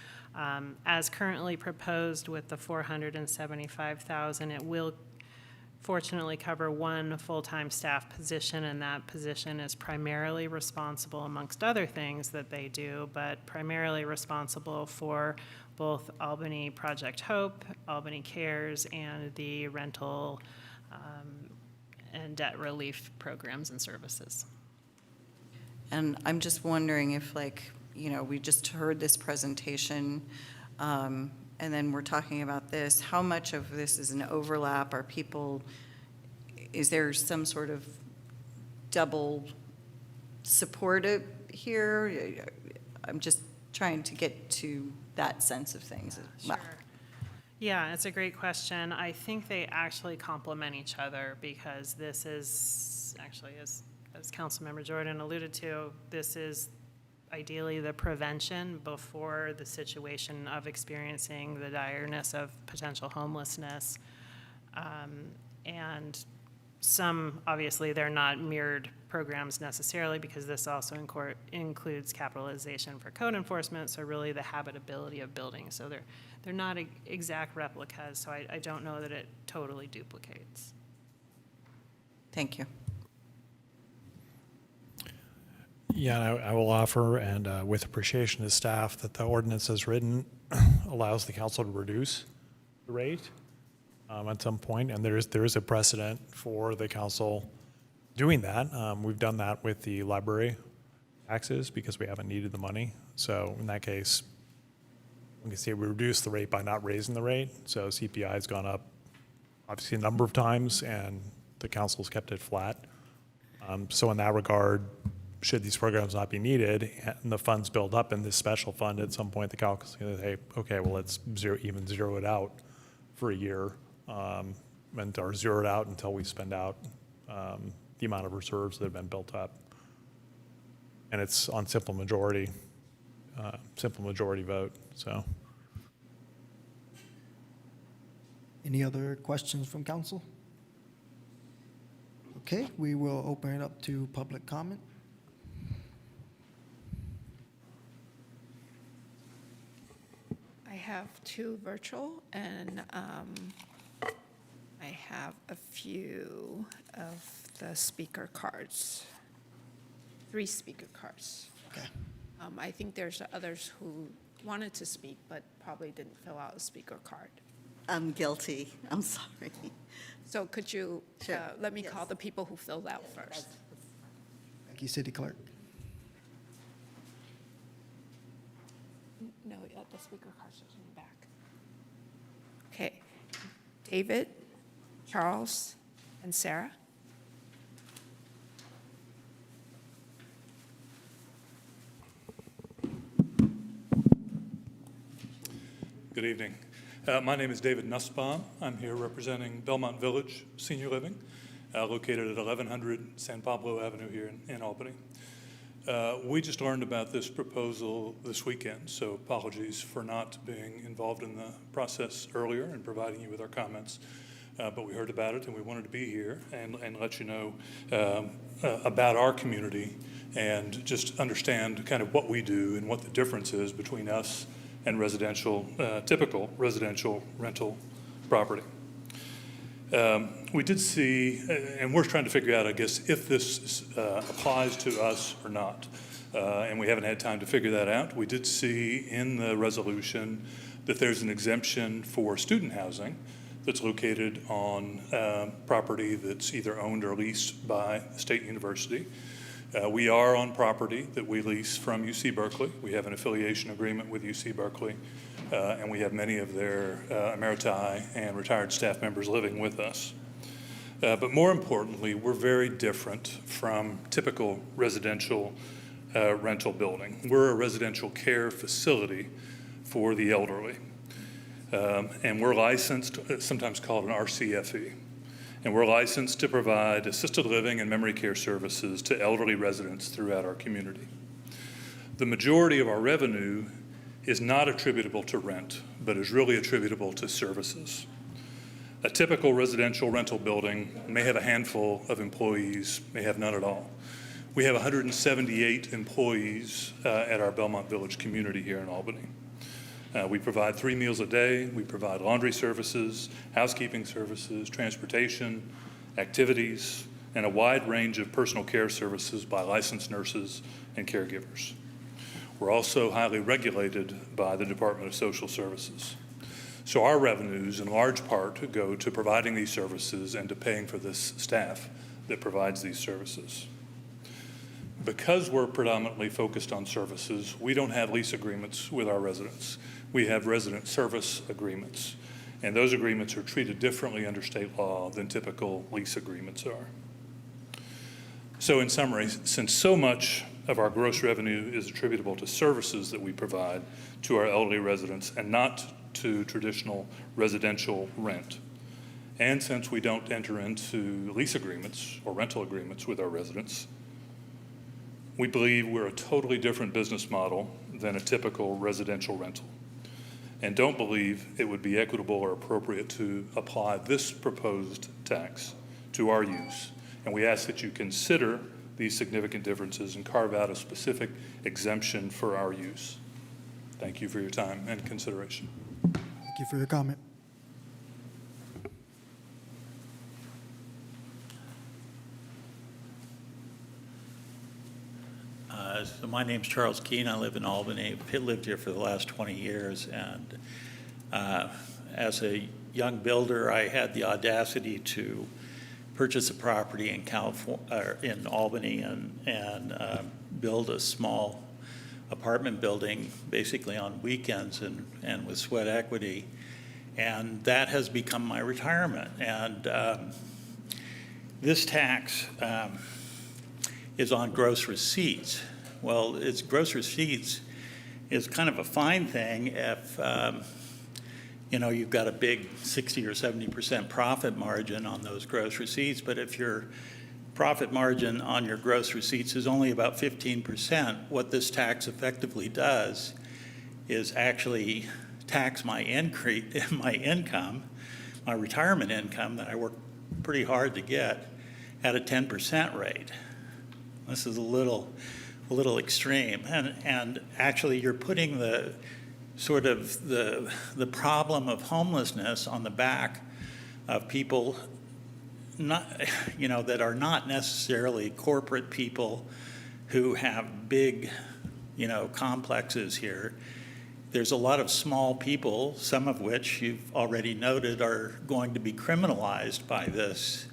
As currently proposed with the $475,000, it will fortunately cover one full-time staff position, and that position is primarily responsible, amongst other things that they do, but primarily responsible for both Albany Project Hope, Albany Cares, and the rental and debt relief programs and services. And I'm just wondering if, like, you know, we just heard this presentation, and then we're talking about this. How much of this is an overlap? Are people, is there some sort of double support here? I'm just trying to get to that sense of things as well. Sure. Yeah, it's a great question. I think they actually complement each other because this is actually, as Councilmember Jordan alluded to, this is ideally the prevention before the situation of experiencing the direness of potential homelessness. And some, obviously, they're not mirrored programs necessarily because this also includes capitalization for code enforcement, so really the habitability of buildings. So they're not exact replicas, so I don't know that it totally duplicates. Thank you. Yeah, I will offer, and with appreciation to staff, that the ordinance as written allows the council to reduce the rate at some point, and there is a precedent for the council doing that. We've done that with the library taxes because we haven't needed the money. So in that case, we can say we reduced the rate by not raising the rate. So CPI has gone up obviously a number of times, and the council's kept it flat. So in that regard, should these programs not be needed and the funds build up in this special fund, at some point the council is going to say, okay, well, let's zero it out for a year, or zero it out until we spend out the amount of reserves that have been built up. And it's on simple majority vote, so. Any other questions from council? Okay, we will open it up to public comment. I have two virtual, and I have a few of the speaker cards, 3 speaker cards. Okay. I think there's others who wanted to speak but probably didn't fill out a speaker card. I'm guilty. I'm sorry. So could you Sure. let me call the people who filled out first? Thank you, City Clerk. No, the speaker cards are in the back. Okay. David, Charles, and Sarah. Good evening. My name is David Nussbaum. I'm here representing Belmont Village Senior Living, located at 1100 San Pablo Avenue here in Albany. We just learned about this proposal this weekend, so apologies for not being involved in the process earlier and providing you with our comments. But we heard about it and we wanted to be here and let you know about our community and just understand kind of what we do and what the difference is between us and residential, typical residential rental property. We did see, and we're trying to figure out, I guess, if this applies to us or not. And we haven't had time to figure that out. We did see in the resolution that there's an exemption for student housing that's located on property that's either owned or leased by the State University. We are on property that we lease from UC Berkeley. We have an affiliation agreement with UC Berkeley, and we have many of their emeriti and retired staff members living with us. But more importantly, we're very different from typical residential rental building. We're a residential care facility for the elderly. And we're licensed, sometimes called an RCFE. And we're licensed to provide assisted living and memory care services to elderly residents throughout our community. The majority of our revenue is not attributable to rent, but is really attributable to services. A typical residential rental building may have a handful of employees, may have none at all. We have 178 employees at our Belmont Village community here in Albany. We provide 3 meals a day. We provide laundry services, housekeeping services, transportation, activities, and a wide range of personal care services by licensed nurses and caregivers. We're also highly regulated by the Department of Social Services. So our revenues in large part go to providing these services and to paying for this staff that provides these services. Because we're predominantly focused on services, we don't have lease agreements with our residents. We have resident service agreements, and those agreements are treated differently under state law than typical lease agreements are. So in summary, since so much of our gross revenue is attributable to services that we provide to our elderly residents and not to traditional residential rent, and since we don't enter into lease agreements or rental agreements with our residents, we believe we're a totally different business model than a typical residential rental, and don't believe it would be equitable or appropriate to apply this proposed tax to our use. And we ask that you consider these significant differences and carve out a specific exemption for our use. Thank you for your time and consideration. Thank you for your comment. So my name's Charles Keene. I live in Albany. I've lived here for the last 20 years. And as a young builder, I had the audacity to purchase a property in in Albany and build a small apartment building basically on weekends and with sweat equity. And that has become my retirement. And this tax is on gross receipts. Well, it's gross receipts is kind of a fine thing if you've got a big 60 or 70% profit margin on those gross receipts. But if your profit margin on your gross receipts is only about 15%, what this tax effectively does is actually tax my income, my retirement income that I work pretty hard to get, at a 10% rate. This is a little extreme, and actually you're putting the sort of the problem of homelessness on the back of people that are not necessarily corporate people who have big complexes here. There's a lot of small people, some of which you've already noted are going to be criminalized by this.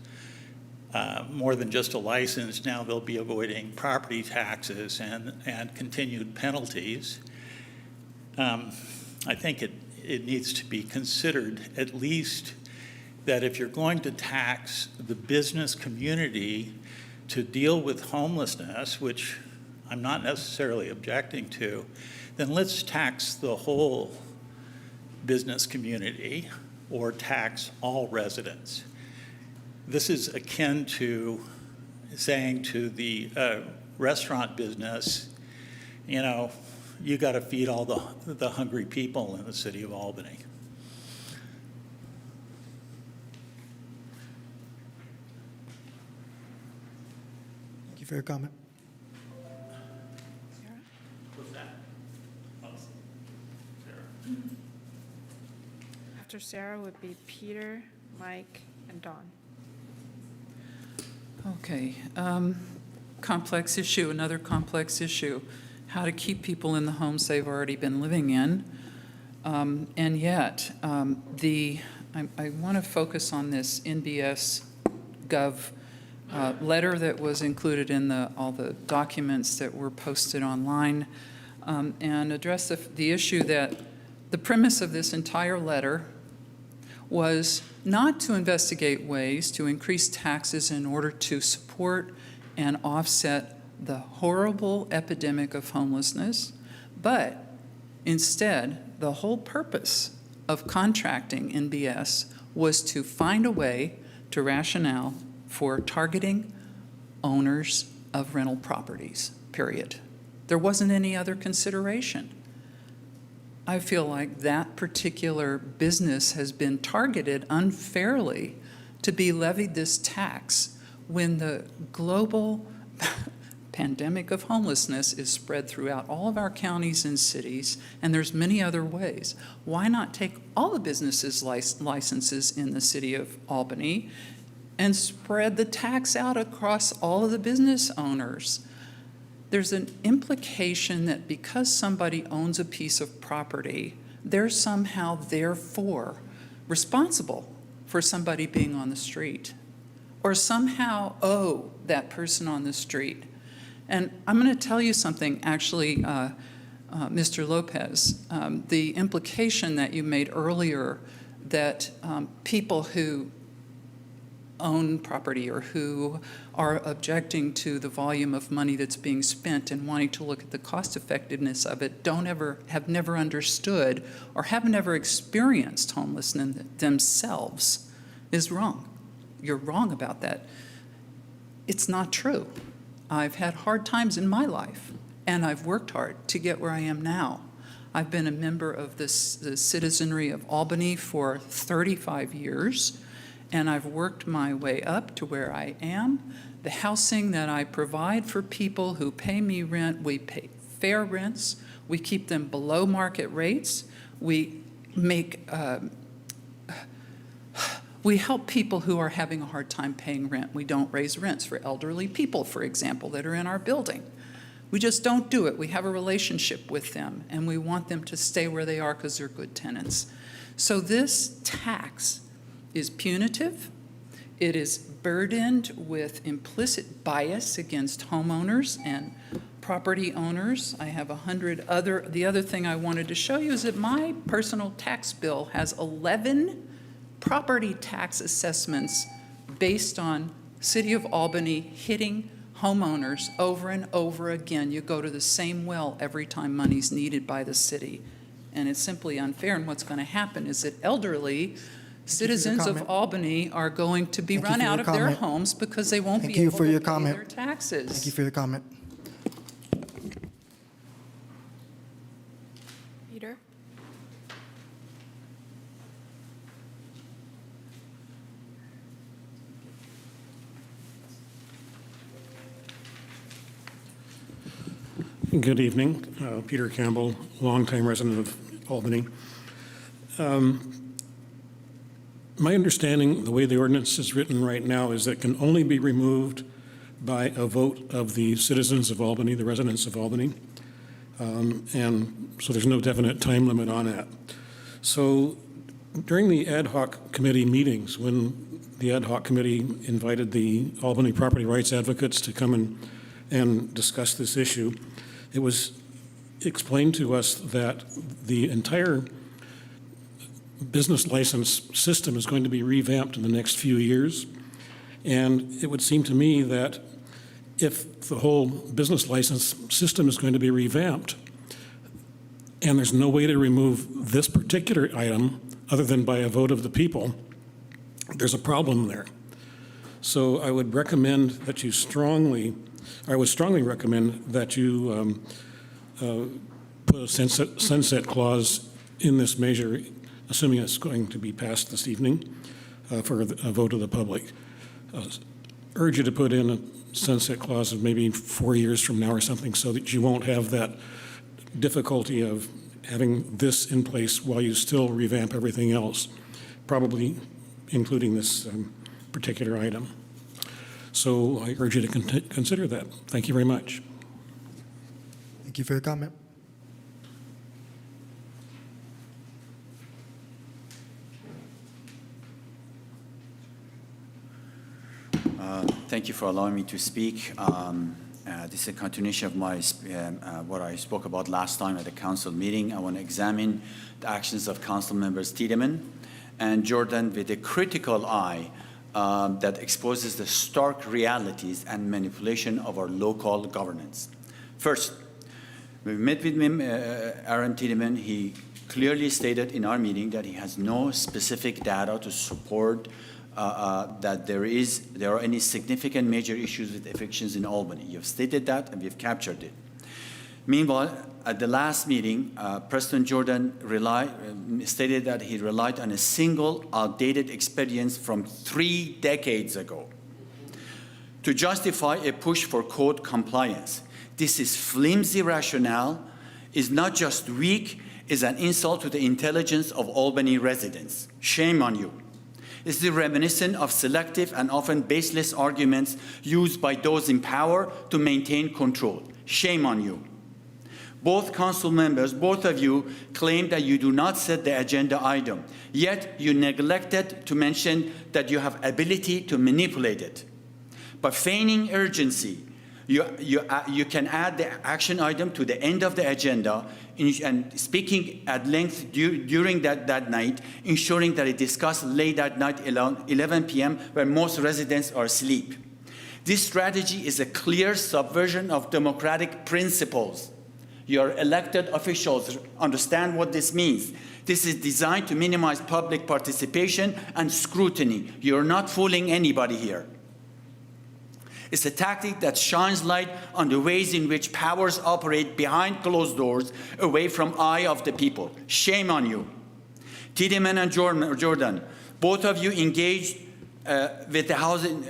More than just a license, now they'll be avoiding property taxes and continued penalties. I think it needs to be considered at least that if you're going to tax the business community to deal with homelessness, which I'm not necessarily objecting to, then let's tax the whole business community or tax all residents. This is akin to saying to the restaurant business, you know, you got to feed all the hungry people in the city of Albany. Thank you for your comment. After Sarah would be Peter, Mike, and Dawn. Okay, complex issue, another complex issue, how to keep people in the homes they've already been living in. And yet, I want to focus on this NBS Gov letter that was included in all the documents that were posted online, and address the issue that the premise of this entire letter was not to investigate ways to increase taxes in order to support and offset the horrible epidemic of homelessness, but instead, the whole purpose of contracting NBS was to find a way to rationale for targeting owners of rental properties, period. There wasn't any other consideration. I feel like that particular business has been targeted unfairly to be levied this tax when the global pandemic of homelessness is spread throughout all of our counties and cities, and there's many other ways. Why not take all the businesses' licenses in the city of Albany and spread the tax out across all of the business owners? There's an implication that because somebody owns a piece of property, they're somehow therefore responsible for somebody being on the street, or somehow owe that person on the street. And I'm going to tell you something, actually, Mr. Lopez, the implication that you made earlier that people who own property or who are objecting to the volume of money that's being spent and wanting to look at the cost effectiveness of it have never understood or have never experienced homelessness themselves is wrong. You're wrong about that. It's not true. I've had hard times in my life, and I've worked hard to get where I am now. I've been a member of the citizenry of Albany for 35 years, and I've worked my way up to where I am. The housing that I provide for people who pay me rent, we pay fair rents. We keep them below market rates. We help people who are having a hard time paying rent. We don't raise rents for elderly people, for example, that are in our building. We just don't do it. We have a relationship with them, and we want them to stay where they are because they're good tenants. So this tax is punitive. It is burdened with implicit bias against homeowners and property owners. I have 100 other. The other thing I wanted to show you is that my personal tax bill has 11 property tax assessments based on City of Albany hitting homeowners over and over again. You go to the same well every time money's needed by the city. And it's simply unfair. And what's going to happen is that elderly citizens of Albany are going to be run out of their homes because they won't be able to pay their taxes. Thank you for your comment. Peter? Good evening. Peter Campbell, longtime resident of Albany. My understanding, the way the ordinance is written right now, is that it can only be removed by a vote of the citizens of Albany, the residents of Albany. And so there's no definite time limit on that. So during the ad hoc committee meetings, when the ad hoc committee invited the Albany property rights advocates to come and discuss this issue, it was explained to us that the entire business license system is going to be revamped in the next few years. And it would seem to me that if the whole business license system is going to be revamped, and there's no way to remove this particular item other than by a vote of the people, there's a problem there. So I would recommend that you I would strongly recommend that you put a sunset clause in this measure, assuming it's going to be passed this evening for a vote of the public. Urge you to put in a sunset clause of maybe 4 years from now or something, so that you won't have that difficulty of having this in place while you still revamp everything else, probably including this particular item. So I urge you to consider that. Thank you very much. Thank you for your comment. Thank you for allowing me to speak. This is a continuation of my what I spoke about last time at the council meeting. I want to examine the actions of council members Tiedemann and Jordan with a critical eye that exposes the stark realities and manipulation of our local governance. First, we met with Aaron Tiedemann. He clearly stated in our meeting that he has no specific data to support that there are any significant major issues with evictions in Albany. You've stated that, and we've captured it. Meanwhile, at the last meeting, President Jordan stated that he relied on a single outdated experience from 3 decades ago to justify a push for code compliance. This is flimsy rationale, is not just weak, is an insult to the intelligence of Albany residents. Shame on you. This is reminiscent of selective and often baseless arguments used by those in power to maintain control. Shame on you. Both council members, both of you, claim that you do not set the agenda item, yet you neglected to mention that you have ability to manipulate it. By feigning urgency, you can add the action item to the end of the agenda and speaking at length during that night, ensuring that it discussed late at night, 11 p.m., where most residents are asleep. This strategy is a clear subversion of democratic principles. Your elected officials understand what this means. This is designed to minimize public participation and scrutiny. You're not fooling anybody here. It's a tactic that shines light on the ways in which powers operate behind closed doors, away from eye of the people. Shame on you. Tiedemann and Jordan, both of you engaged with the housing,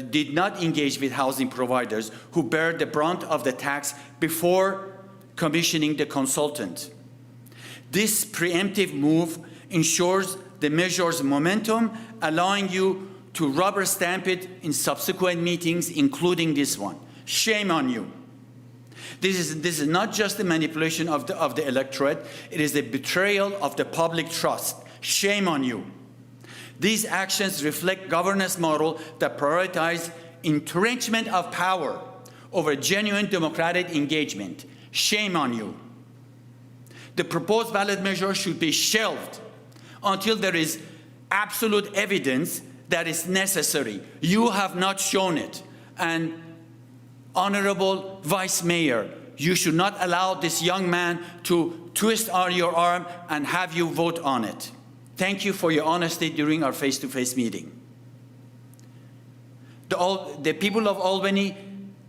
did not engage with housing providers who bear the brunt of the tax before commissioning the consultant. This preemptive move ensures the measure's momentum, allowing you to rubber stamp it in subsequent meetings, including this one. Shame on you. This is not just a manipulation of the electorate, it is a betrayal of the public trust. Shame on you. These actions reflect governance model that prioritize entrenchment of power over genuine democratic engagement. Shame on you. The proposed ballot measure should be shelved until there is absolute evidence that is necessary. You have not shown it. And Honorable Vice Mayor, you should not allow this young man to twist your arm and have you vote on it. Thank you for your honesty during our face-to-face meeting. The people of Albany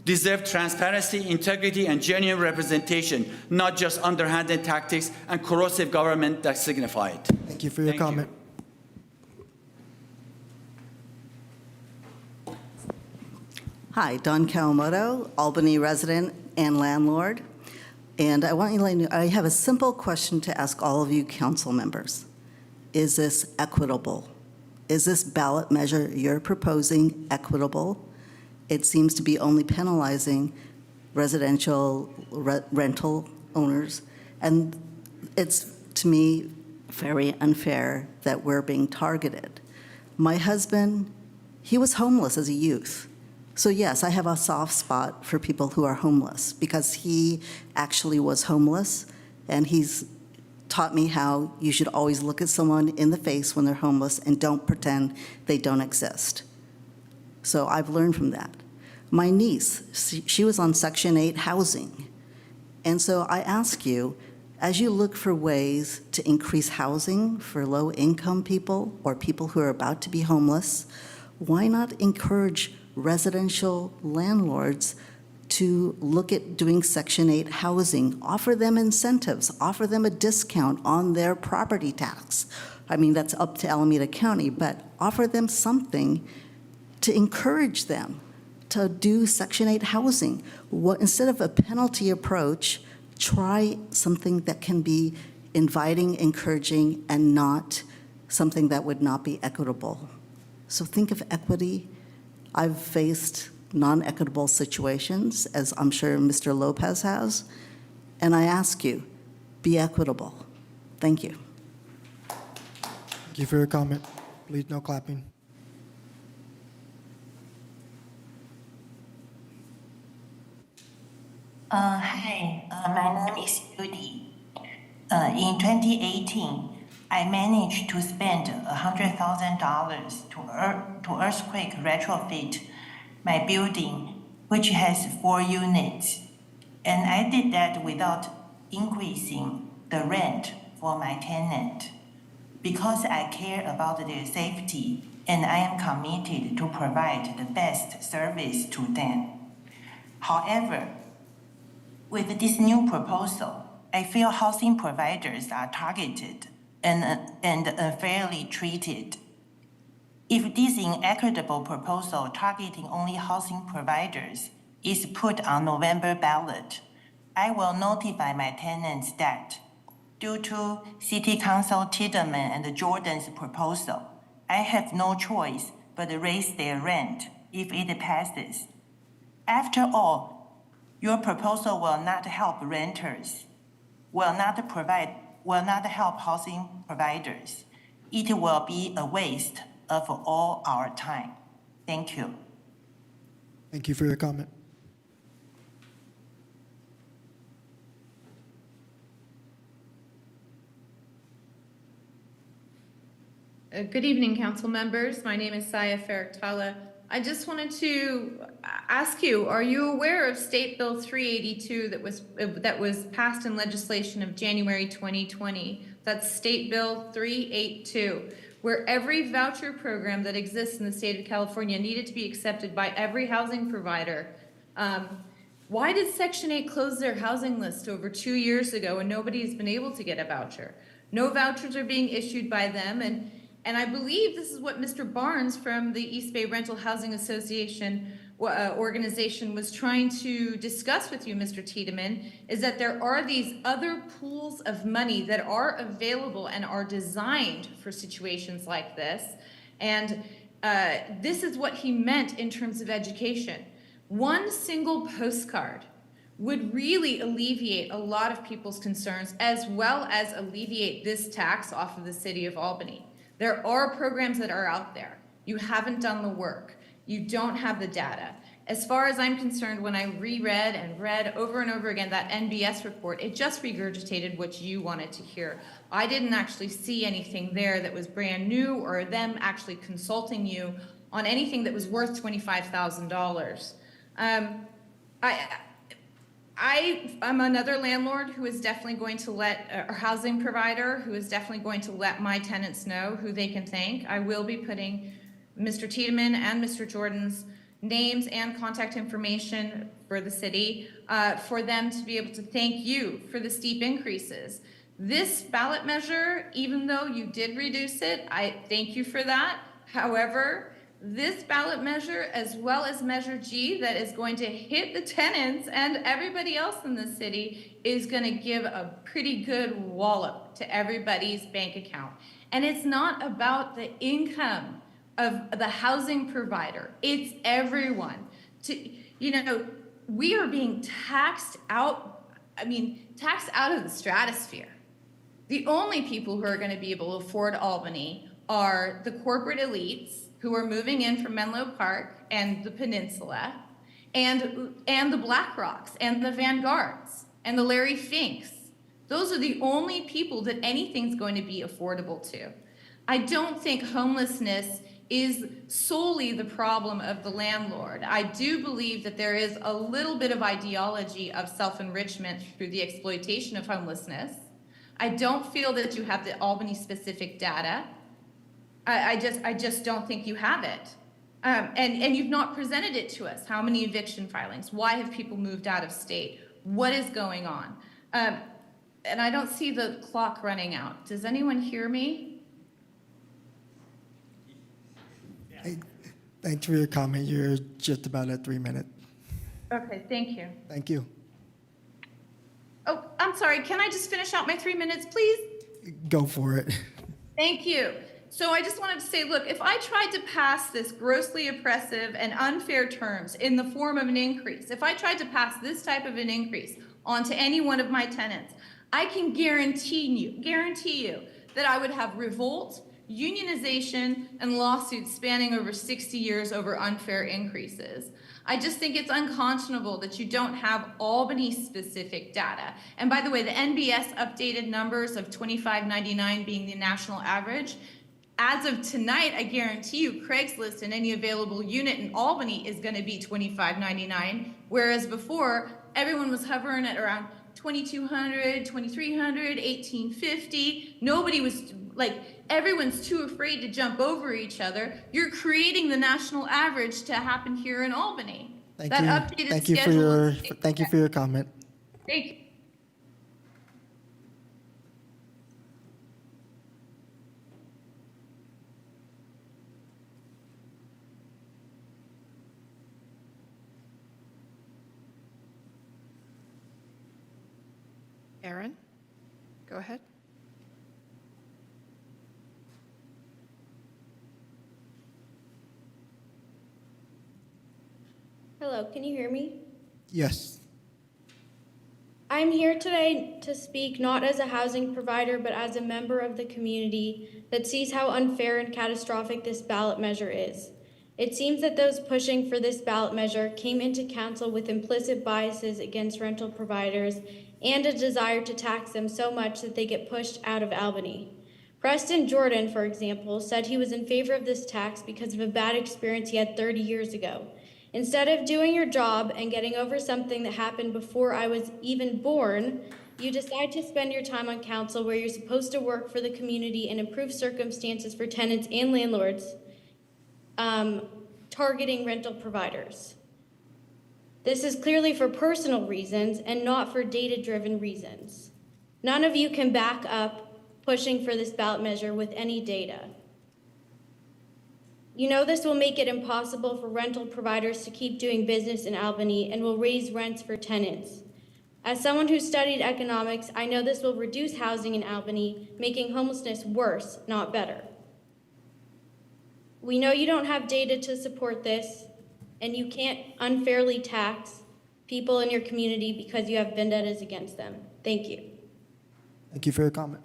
deserve transparency, integrity, and genuine representation, not just underhanded tactics and corrosive government that signify it. Thank you for your comment. Hi, Don Kawamoto, Albany resident and landlord. And I want you to know, I have a simple question to ask all of you council members. Is this equitable? Is this ballot measure you're proposing equitable? It seems to be only penalizing residential rental owners. And it's, to me, very unfair that we're being targeted. My husband, he was homeless as a youth. So yes, I have a soft spot for people who are homeless because he actually was homeless, and he's taught me how you should always look at someone in the face when they're homeless and don't pretend they don't exist. So I've learned from that. My niece, she was on Section 8 housing. And so I ask you, as you look for ways to increase housing for low-income people or people who are about to be homeless, why not encourage residential landlords to look at doing Section 8 housing, offer them incentives, offer them a discount on their property tax? I mean, that's up to Alameda County, but offer them something to encourage them to do Section 8 housing. Instead of a penalty approach, try something that can be inviting, encouraging, and not something that would not be equitable. So think of equity. I've faced non-equitable situations, as I'm sure Mr. Lopez has, and I ask you, be equitable. Thank you. Thank you for your comment. Please, no clapping. Hi, my name is Judy. In 2018, I managed to spend $100,000 to earthquake retrofit my building, which has 4 units. And I did that without increasing the rent for my tenant because I care about their safety and I am committed to provide the best service to them. However, with this new proposal, I feel housing providers are targeted and unfairly treated. If this inequitable proposal targeting only housing providers is put on November ballot, I will notify my tenants that due to City Council Tiedemann and Jordan's proposal, I have no choice but to raise their rent if it passes. After all, your proposal will not help renters, will not help housing providers. It will be a waste of all our time. Thank you. Thank you for your comment. Good evening, council members. My name is Saya Faraktala. I just wanted to ask you, are you aware of State Bill 382 that was passed in legislation of January 2020? That's State Bill 382, where every voucher program that exists in the state of California needed to be accepted by every housing provider. Why did Section 8 close their housing list over 2 years ago and nobody's been able to get a voucher? No vouchers are being issued by them, and I believe this is what Mr. Barnes from the East Bay Rental Housing Association organization was trying to discuss with you, Mr. Tiedemann, is that there are these other pools of money that are available and are designed for situations like this. And this is what he meant in terms of education. One single postcard would really alleviate a lot of people's concerns, as well as alleviate this tax off of the city of Albany. There are programs that are out there. You haven't done the work. You don't have the data. As far as I'm concerned, when I reread and read over and over again that NBS report, it just regurgitated what you wanted to hear. I didn't actually see anything there that was brand new or them actually consulting you on anything that was worth $25,000. I'm another landlord who is definitely going to let, a housing provider who is definitely going to let my tenants know who they can thank. I will be putting Mr. Tiedemann and Mr. Jordan's names and contact information for the city for them to be able to thank you for the steep increases. This ballot measure, even though you did reduce it, I thank you for that. However, this ballot measure, as well as Measure G, that is going to hit the tenants and everybody else in the city, is going to give a pretty good wallop to everybody's bank account. And it's not about the income of the housing provider. It's everyone. We are being taxed out, taxed out of the stratosphere. The only people who are going to be able to afford Albany are the corporate elites who are moving in from Menlo Park and the Peninsula, and the BlackRocks, and the Vanguards, and the Larry Finks. Those are the only people that anything's going to be affordable to. I don't think homelessness is solely the problem of the landlord. I do believe that there is a little bit of ideology of self-enrichment through the exploitation of homelessness. I don't feel that you have the Albany-specific data. I just don't think you have it. And you've not presented it to us. How many eviction filings? Why have people moved out of state? What is going on? And I don't see the clock running out. Does anyone hear me? Hey, thanks for your comment. You're just about at 3 minutes. Okay, thank you. Thank you. Oh, I'm sorry. Can I just finish out my 3 minutes, please? Go for it. Thank you. So I just wanted to say, look, if I tried to pass this grossly oppressive and unfair terms in the form of an increase, if I tried to pass this type of an increase onto any one of my tenants, I can guarantee you that I would have revolt, unionization, and lawsuits spanning over 60 years over unfair increases. I just think it's unconscionable that you don't have Albany-specific data. And by the way, the NBS updated numbers of $25.99 being the national average, as of tonight, I guarantee you Craigslist and any available unit in Albany is going to be $25.99, whereas before, everyone was hovering at around $2,200, $2,300, $1,850. Nobody was, like, everyone's too afraid to jump over each other. You're creating the national average to happen here in Albany. Thank That you. updated Thank you for schedule your is- thank you for your comment. Thank you. Aaron, go ahead. Hello, can you hear me? Yes. I'm here today to speak not as a housing provider, but as a member of the community that sees how unfair and catastrophic this ballot measure is. It seems that those pushing for this ballot measure came into council with implicit biases against rental providers and a desire to tax them so much that they get pushed out of Albany. Preston Jordan, for example, said he was in favor of this tax because of a bad experience he had 30 years ago. Instead of doing your job and getting over something that happened before I was even born, you decide to spend your time on council where you're supposed to work for the community and improve circumstances for tenants and landlords, targeting rental providers. This is clearly for personal reasons and not for data-driven reasons. None of you can back up pushing for this ballot measure with any data. You know this will make it impossible for rental providers to keep doing business in Albany and will raise rents for tenants. As someone who studied economics, I know this will reduce housing in Albany, making homelessness worse, not better. We know you don't have data to support this, and you can't unfairly tax people in your community because you have vendettas against them. Thank you. Thank you for your comment.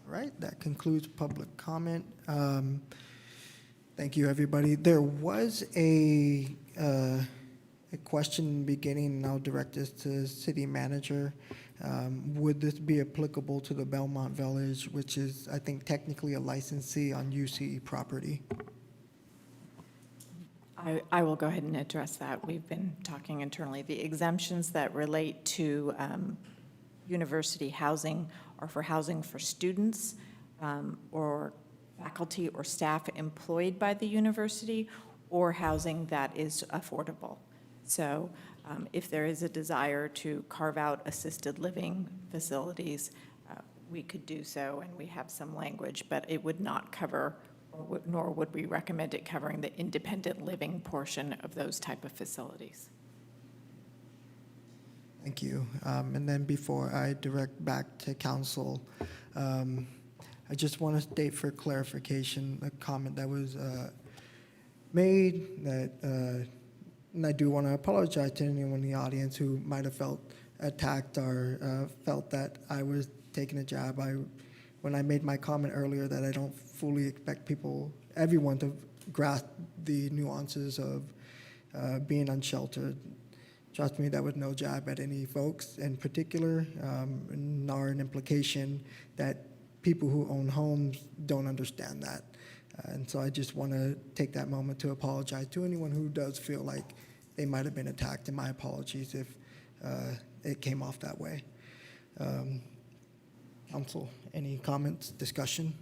All right, that concludes public comment. Thank you, everybody. There was a question in the beginning, and I'll direct this to the city manager. Would this be applicable to the Belmont Village, which is, I think, technically a licensee on UCE property? I will go ahead and address that. We've been talking internally. The exemptions that relate to university housing are for housing for students or faculty or staff employed by the university, or housing that is affordable. So if there is a desire to carve out assisted living facilities, we could do so, and we have some language, but it would not cover, nor would we recommend it covering the independent living portion of those type of facilities. Thank you. And then before I direct back to council, I just want to state for clarification a comment that was made that, and I do want to apologize to anyone in the audience who might have felt attacked or felt that I was taking a jab. When I made my comment earlier that I don't fully expect everyone to grasp the nuances of being unsheltered. Trust me, that was no jab at any folks in particular, nor an implication that people who own homes don't understand that. And so I just want to take that moment to apologize to anyone who does feel like they might have been attacked, and my apologies it came off that way. Council, any comments, discussion?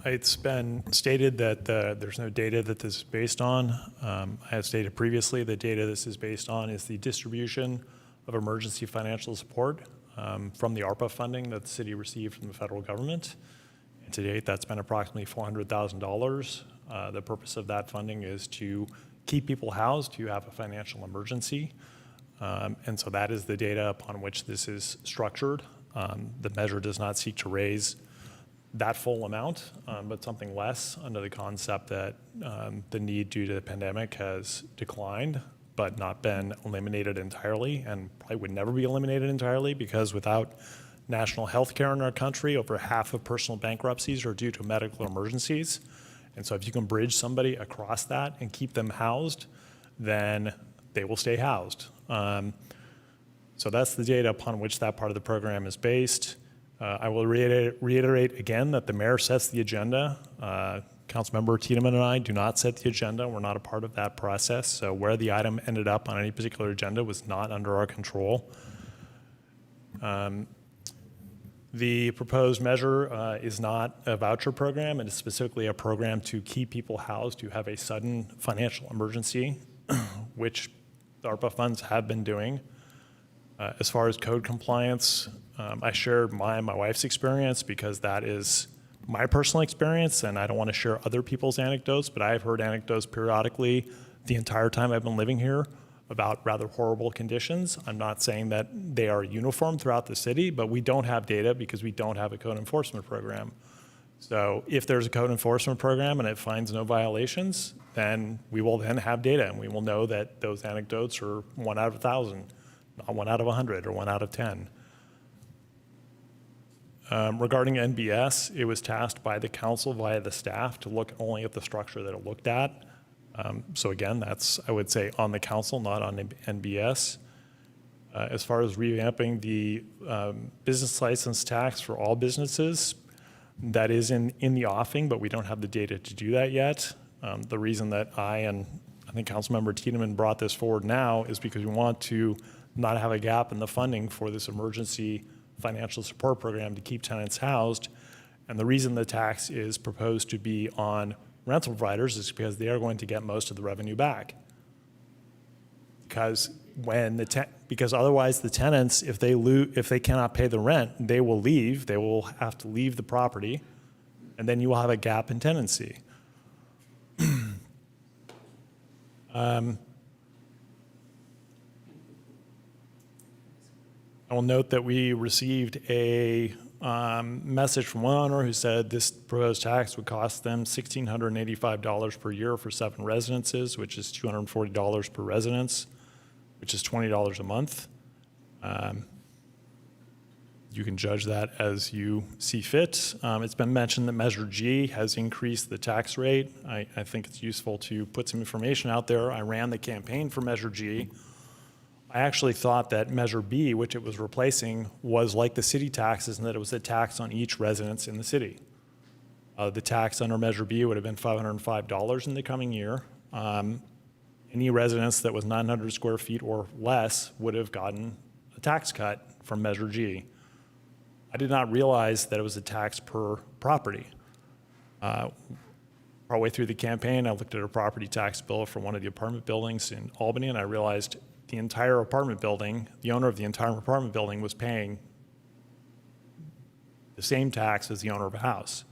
It's been stated that there's no data that this is based on. I have stated previously the data this is based on is the distribution of emergency financial support from the ARPA funding that the city received from the federal government. And to date, that's been approximately $400,000. The purpose of that funding is to keep people housed who have a financial emergency. And so that is the data upon which this is structured. The measure does not seek to raise that full amount, but something less under the concept that the need due to the pandemic has declined, but not been eliminated entirely, and probably would never be eliminated entirely, because without national health care in our country, over half of personal bankruptcies are due to medical emergencies. And so if you can bridge somebody across that and keep them housed, then they will stay housed. So that's the data upon which that part of the program is based. I will reiterate again that the mayor sets the agenda. Councilmember Tiedemann and I do not set the agenda. We're not a part of that process. So where the item ended up on any particular agenda was not under our control. The proposed measure is not a voucher program. It is specifically a program to keep people housed who have a sudden financial emergency, which the ARPA funds have been doing. As far as code compliance, I shared my wife's experience because that is my personal experience, and I don't want to share other people's anecdotes, but I've heard anecdotes periodically the entire time I've been living here about rather horrible conditions. I'm not saying that they are uniform throughout the city, but we don't have data because we don't have a code enforcement program. So if there's a code enforcement program and it finds no violations, then we will then have data, and we will know that those anecdotes are 1 out of 1,000, not 1 out of 100 or 1 out of 10. Regarding NBS, it was tasked by the council via the staff to look only at the structure that it looked at. So again, that's, I would say, on the council, not on NBS. As far as revamping the business license tax for all businesses, that is in the offing, but we don't have the data to do that yet. The reason that I think Councilmember Tiedemann brought this forward now is because we want to not have a gap in the funding for this emergency financial support program to keep tenants housed. And the reason the tax is proposed to be on rental providers is because they are going to get most of the revenue back. Because otherwise the tenants, if they cannot pay the rent, they will leave. They will have to leave the property, and then you will have a gap in tenancy. I will note that we received a message from one owner who said this proposed tax would cost them $1,685 per year for 7 residences, which is $240 per residence, which is $20 a month. You can judge that as you see fit. It's been mentioned that Measure G has increased the tax rate. I think it's useful to put some information out there. I ran the campaign for Measure G. I actually thought that Measure B, which it was replacing, was like the city taxes and that it was a tax on each residence in the city. The tax under Measure B would have been $505 in the coming year. Any residence that was 900 square feet or less would have gotten a tax cut from Measure G. I did not realize that it was a tax per property. Partway through the campaign, I looked at a property tax bill for one of the apartment buildings in Albany, and I realized the entire apartment building, the owner of the entire apartment building was paying the same tax as the owner of a house,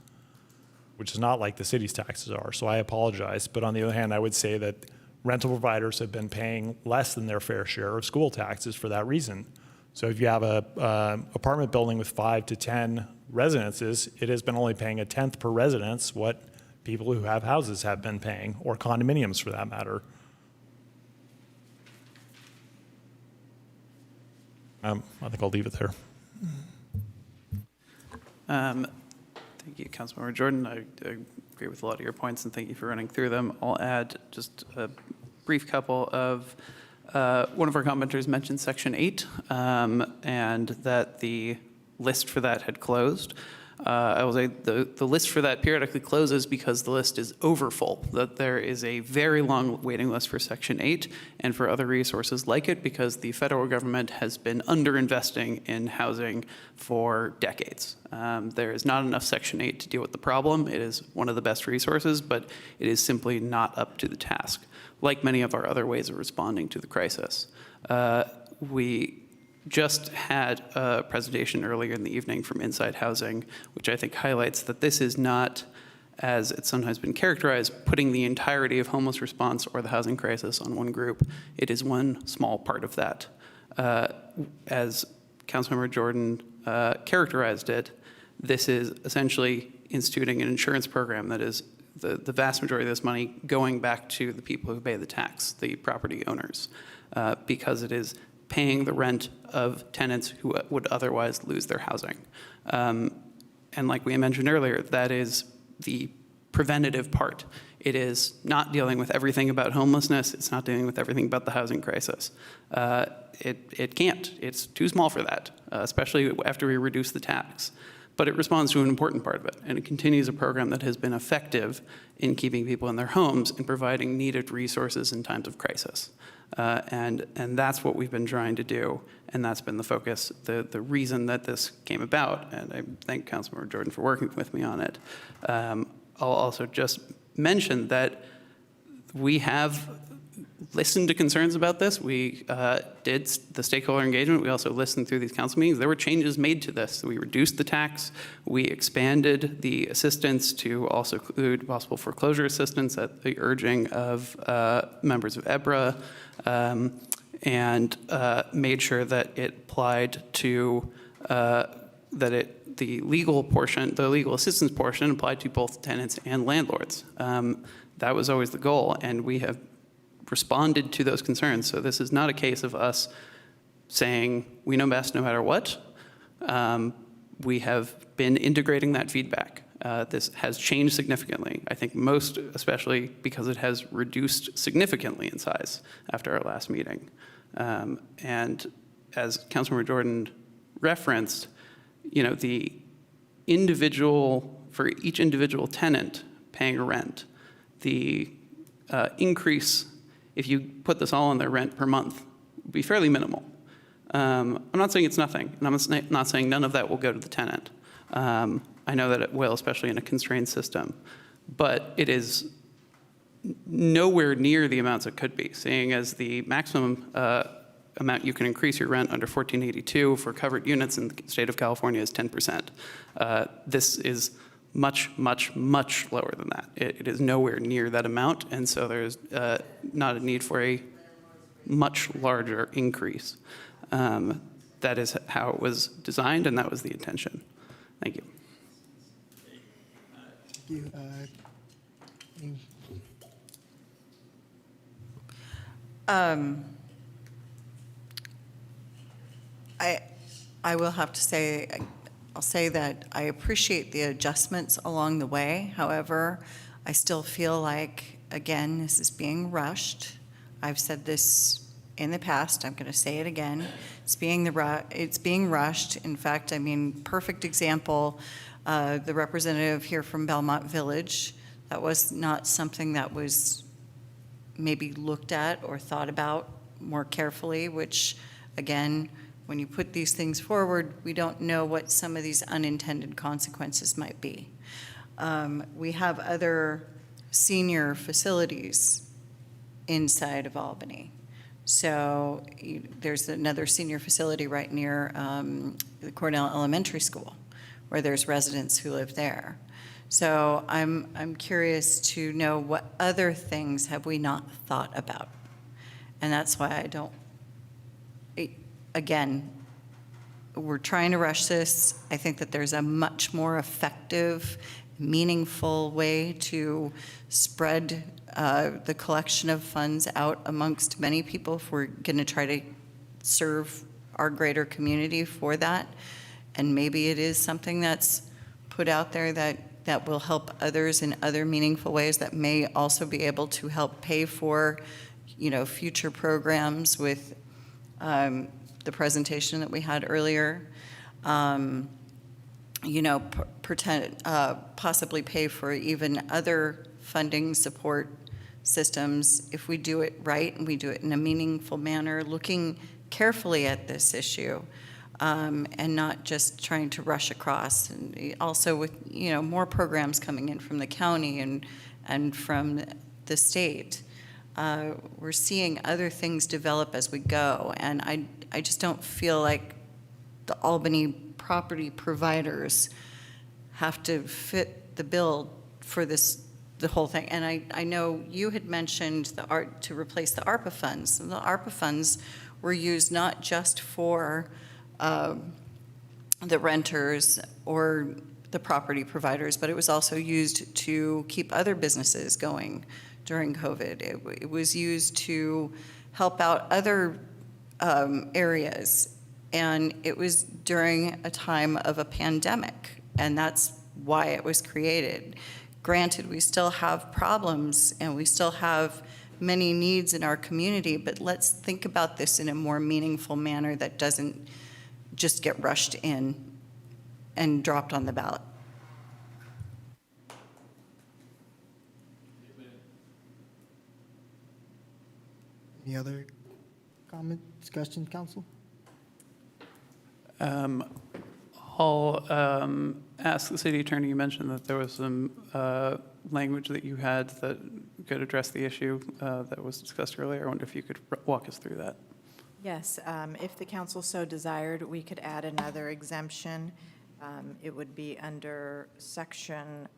which is not like the city's taxes are. So I apologize. But on the other hand, I would say that rental providers have been paying less than their fair share of school taxes for that reason. So if you have a apartment building with 5 to 10 residences, it has been only paying 1/10 per residence what people who have houses have been paying, or condominiums for that matter. I think I'll leave it there. Thank you, Councilmember Jordan. I agree with a lot of your points, and thank you for running through them. I'll add just a brief couple of, one of our commenters mentioned Section 8, and that the list for that had closed. I will say the list for that periodically closes because the list is overfull, that there is a very long waiting list for Section 8 and for other resources like it because the federal government has been underinvesting in housing for decades. There is not enough Section 8 to deal with the problem. It is one of the best resources, but it is simply not up to the task, like many of our other ways of responding to the crisis. We just had a presentation earlier in the evening from Inside Housing, which I think highlights that this is not, as it's sometimes been characterized, putting the entirety of homeless response or the housing crisis on one group. It is one small part of that. As Councilmember Jordan characterized it, this is essentially instituting an insurance program that is the vast majority of this money going back to the people who pay the tax, the property owners, because it is paying the rent of tenants who would otherwise lose their housing. And like we mentioned earlier, that is the preventative part. It is not dealing with everything about homelessness. It's not dealing with everything about the housing crisis. It can't. It's too small for that, especially after we reduce the tax. But it responds to an important part of it, and it continues a program that has been effective in keeping people in their homes and providing needed resources in times of crisis. And that's what we've been trying to do, and that's been the focus, the reason that this came about, and I thank Councilmember Jordan for working with me on it. I'll also just mention that we have listened to concerns about this. We did the stakeholder engagement. We also listened through these council meetings. There were changes made to this. We reduced the tax. We expanded the assistance to also include possible foreclosure assistance at the urging of members of EBRA, and made sure that it applied to the legal portion, the legal assistance portion applied to both tenants and landlords. That was always the goal, and we have responded to those concerns. So this is not a case of us saying we know best no matter what. We have been integrating that feedback. This has changed significantly. I think most especially because it has reduced significantly in size after our last meeting. And as Councilmember Jordan referenced, the individual, for each individual tenant paying a rent, the increase, if you put this all on their rent per month, would be fairly minimal. I'm not saying it's nothing, and I'm not saying none of that will go to the tenant. I know that it will, especially in a constrained system, but it is nowhere near the amounts it could be, seeing as the maximum amount you can increase your rent under 1482 for covered units in the state of California is 10%. This is much, much, much lower than that. It is nowhere near that amount, and so there's not a need for a much larger increase. That is how it was designed, and that was the intention. Thank you. Thank you. I will have to say, I'll say that I appreciate the adjustments along the way. However, I still feel like, again, this is being rushed. I've said this in the past. I'm going to say it again. It's being rushed. In fact, I mean, perfect example, the representative here from Belmont Village, that was not something that was maybe looked at or thought about more carefully, which, again, when you put these things forward, we don't know what some of these unintended consequences might be. We have other senior facilities inside of Albany. So there's another senior facility right near the Cornell Elementary School, where there's residents who live there. So I'm curious to know what other things have we not thought about? And that's why I don't, again, we're trying to rush this. I think that there's a much more effective, meaningful way to spread the collection of funds out amongst many people if we're going to try to serve our greater community for that. And maybe it is something that's put out there that will help others in other meaningful ways that may also be able to help pay for, future programs with the presentation that we had earlier. possibly pay for even other funding support systems if we do it right and we do it in a meaningful manner, looking carefully at this issue, and not just trying to rush across. And also with, more programs coming in from the county and from the state, we're seeing other things develop as we go. And I just don't feel like the Albany property providers have to fit the bill for the whole thing. And I know you had mentioned to replace the ARPA funds. And the ARPA funds were used not just for the renters or the property providers, but it was also used to keep other businesses going during COVID. It was used to help out other areas. And it was during a time of a pandemic, and that's why it was created. Granted, we still have problems and we still have many needs in our community, but let's think about this in a more meaningful manner that doesn't just get rushed in and dropped on the ballot. Any other comment, discussion, council? I'll ask the city attorney, you mentioned that there was some language that you had that could address the issue that was discussed earlier. I wonder if you could walk us through that. Yes, if the council so desired, we could add another exemption. It would be under section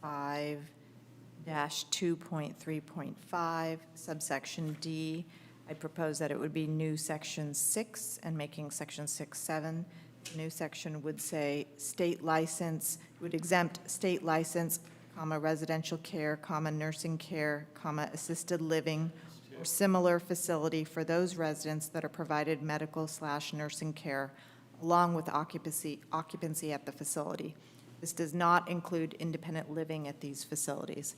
5-2.3.5, subsection D. I propose that it would be new section 6 and making section 6(7). The new section would say state license, would exempt state license, residential care, nursing care, assisted living, or similar facility for those residents that are provided medical/nursing care, along with occupancy at the facility. This does not include independent living at these facilities.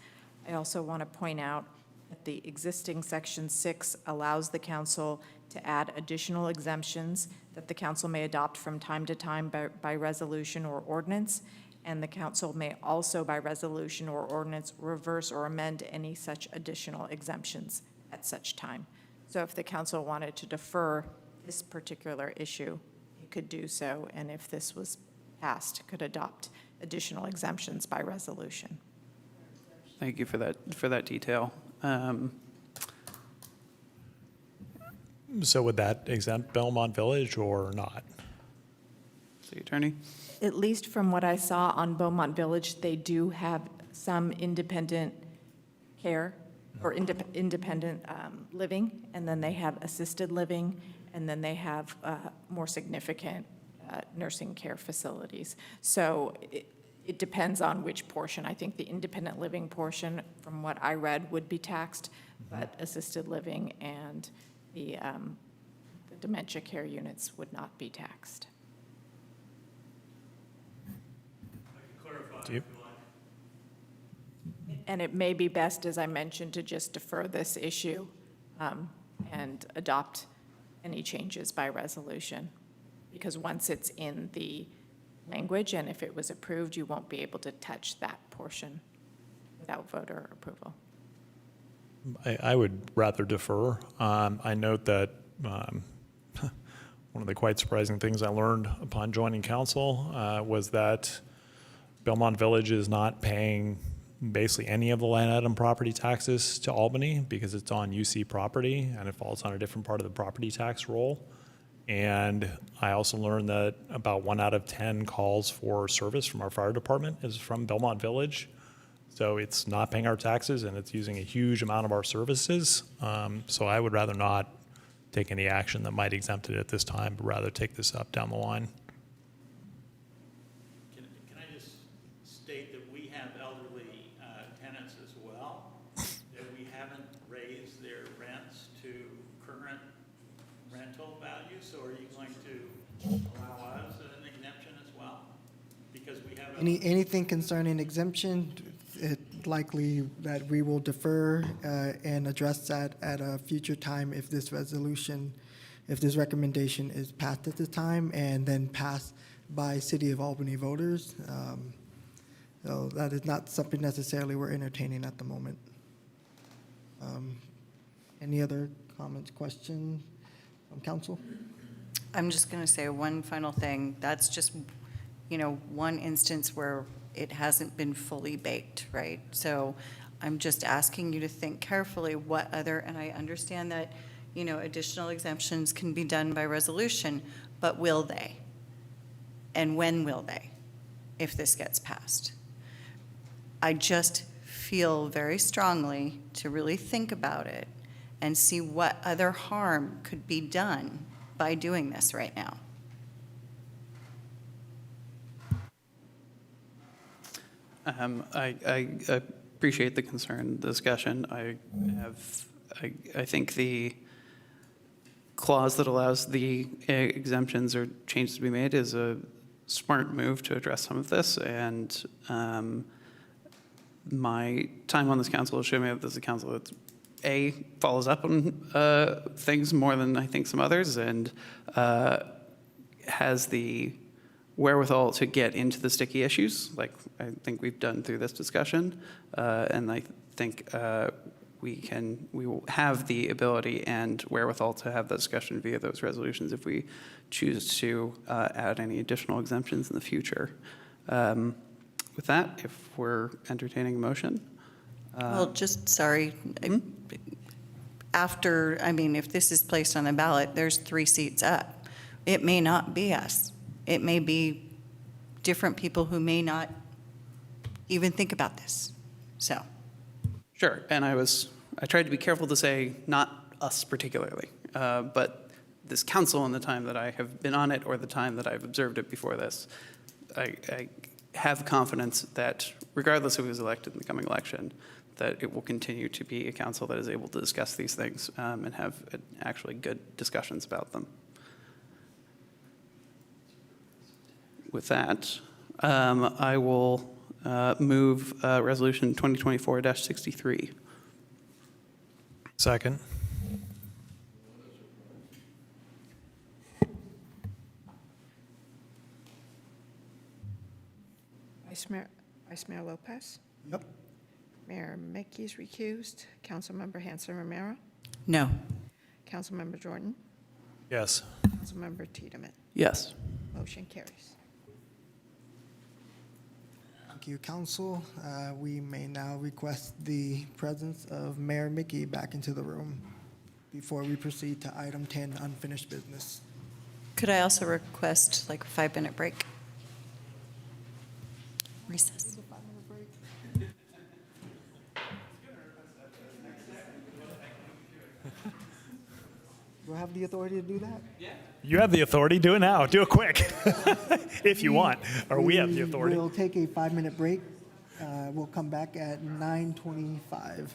I also want to point out that the existing section 6 allows the council to add additional exemptions that the council may adopt from time to time by resolution or ordinance, and the council may also by resolution or ordinance reverse or amend any such additional exemptions at such time. So if the council wanted to defer this particular issue, it could do so, and if this was passed, could adopt additional exemptions by resolution. Thank you for that detail. So would that exempt Belmont Village or not? City attorney? At least from what I saw on Beaumont Village, they do have some independent care or independent living, and then they have assisted living, and then they have more significant nursing care facilities. So it depends on which portion. I think the independent living portion, from what I read, would be taxed, but assisted living and the dementia care units would not be taxed. And it may be best, as I mentioned, to just defer this issue and adopt any changes by resolution. Because once it's in the language and if it was approved, you won't be able to touch that portion without voter approval. I would rather defer. I note that one of the quite surprising things I learned upon joining council was that Belmont Village is not paying basically any of the land item property taxes to Albany because it's on UC property and it falls on a different part of the property tax roll. And I also learned that about 1 out of 10 calls for service from our fire department is from Belmont Village. So it's not paying our taxes and it's using a huge amount of our services. So I would rather not take any action that might exempt it at this time, but rather take this up down the line. Can I just state that we have elderly tenants as well, that we haven't raised their rents to current rental values, so are you going to allow us an exemption as well? Because we have Anything concerning exemption, it likely that we will defer and address that at a future time if this recommendation is passed at the time, and then pass by City of Albany voters. So that is not something necessarily we're entertaining at the moment. Any other comments, questions from council? I'm just going to say one final thing. That's just, one instance where it hasn't been fully baked, right? So I'm just asking you to think carefully what other, and I understand that, additional exemptions can be done by resolution, but will they? And when will they, if this gets passed? I just feel very strongly to really think about it and see what other harm could be done by doing this right now. I appreciate the concern, the discussion. I think the clause that allows the exemptions or changes to be made is a smart move to address some of this. And my time on this council has shown me that this is a council that follows up on things more than I think some others, and has the wherewithal to get into the sticky issues, like I think we've done through this discussion. And I think we will have the ability and wherewithal to have that discussion via those resolutions if we choose to add any additional exemptions in the future. With that, if we're entertaining a motion. Well, sorry. If this is placed on the ballot, there's 3 seats up. It may not be us. It may be different people who may not even think about this. So. Sure, and I tried to be careful to say not us particularly, but this council in the time that I have been on it or the time that I've observed it before this, I have confidence that regardless of who's elected in the coming election, that it will continue to be a council that is able to discuss these things and have actually good discussions about them. With that, I will move Resolution 2024-63. Second. Vice Mayor Lopez? Yep. Mayor Mickey's recused. Councilmember Hanson Romero? No. Councilmember Jordan? Yes. Councilmember Tiedemann? Yes. Motion carries. Thank you, council. We may now request the presence of Mayor Mickey back into the room before we proceed to item 10, unfinished business. Could I also request like a 5-minute break? Recess. Do I have the authority to do that? You have the authority. Do it now. Do it quick, if you want. Or we have the authority. We'll take a 5-minute break. We'll come back at 9:25.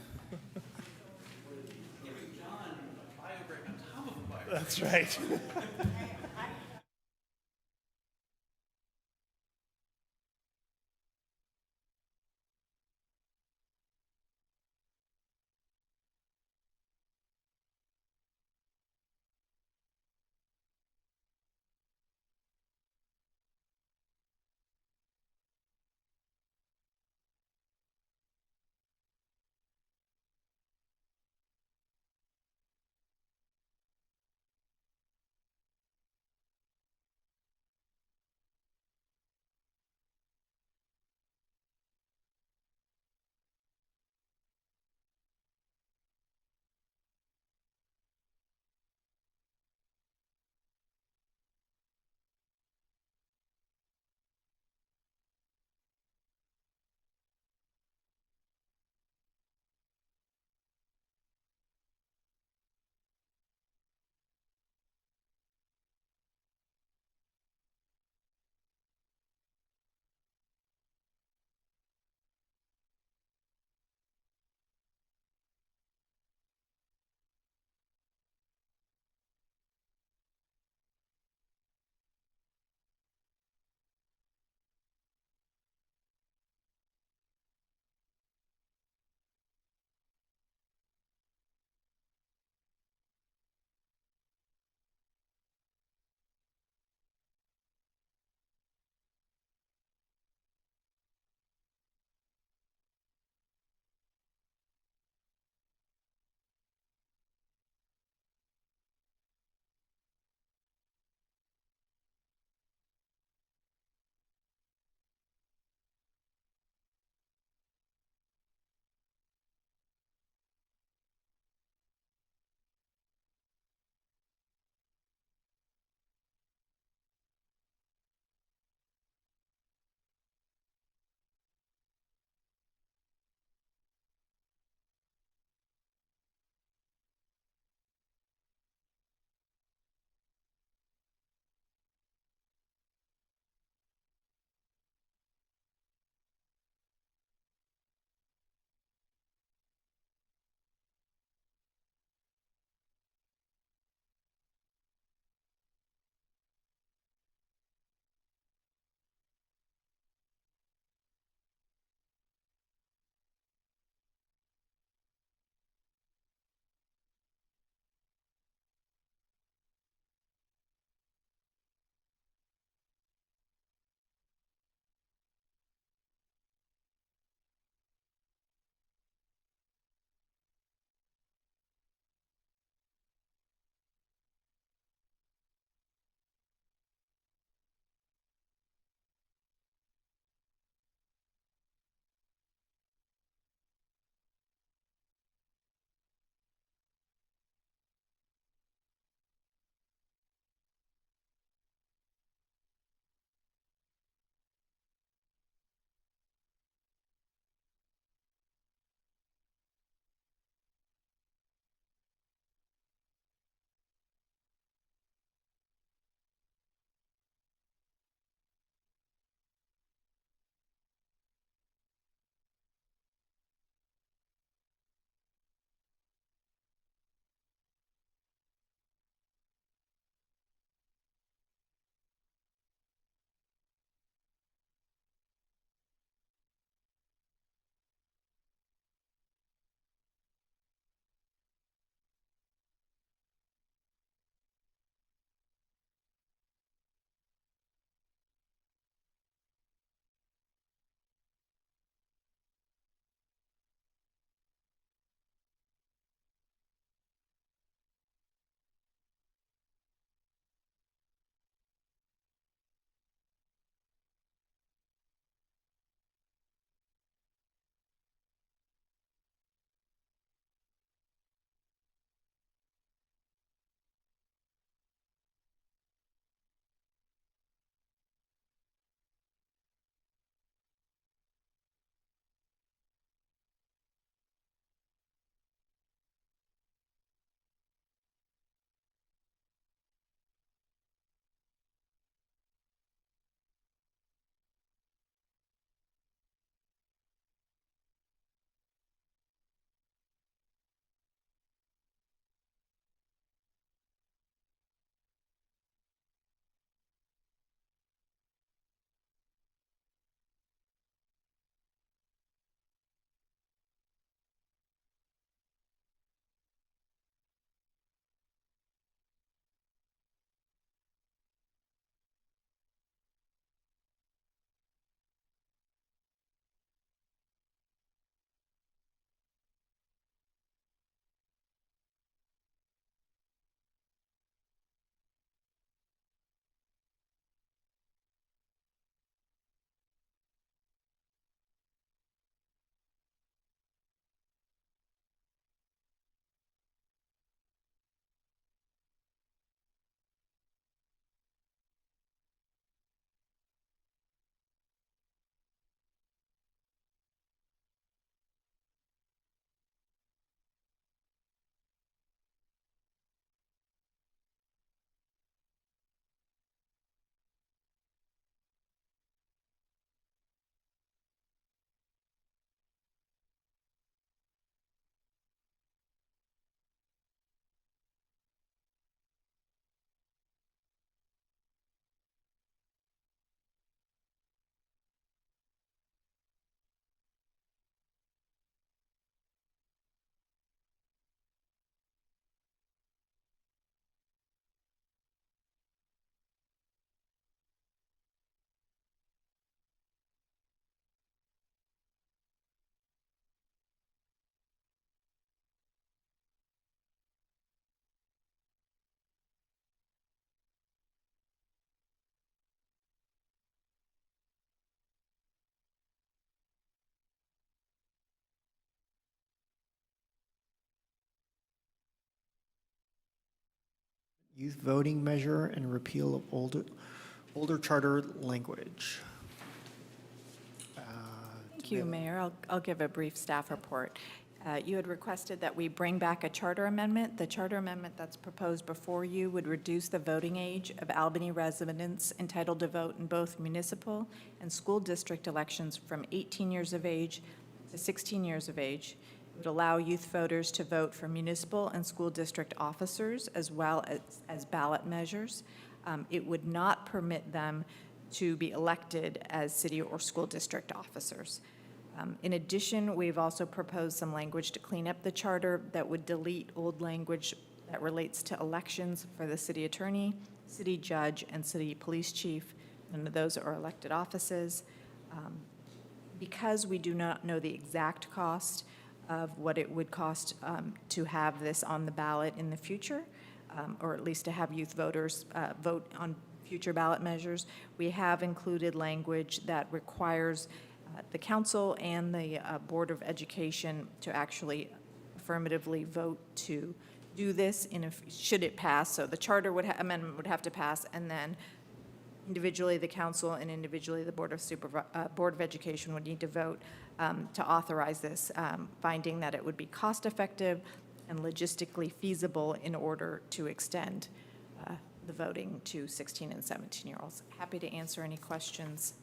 That's right. youth voting measure and repeal of older charter language. Thank you, Mayor. I'll give a brief staff report. You had requested that we bring back a charter amendment. The charter amendment that's proposed before you would reduce the voting age of Albany residents entitled to vote in both municipal and school district elections from 18 years of age to 16 years of age. It would allow youth voters to vote for municipal and school district officers as well as ballot measures. It would not permit them to be elected as city or school district officers. In addition, we've also proposed some language to clean up the charter that would delete old language that relates to elections for the city attorney, city judge, and city police chief. None of those are elected offices. Because we do not know the exact cost of what it would cost to have this on the ballot in the future, or at least to have youth voters vote on future ballot measures, we have included language that requires the council and the Board of Education to actually affirmatively vote to do this should it pass. So the charter amendment would have to pass, and then individually the council and individually the Board of Education would need to vote to authorize this, finding that it would be cost-effective and logistically feasible in order to extend the voting to 16 and 17-year-olds. Happy to answer any questions.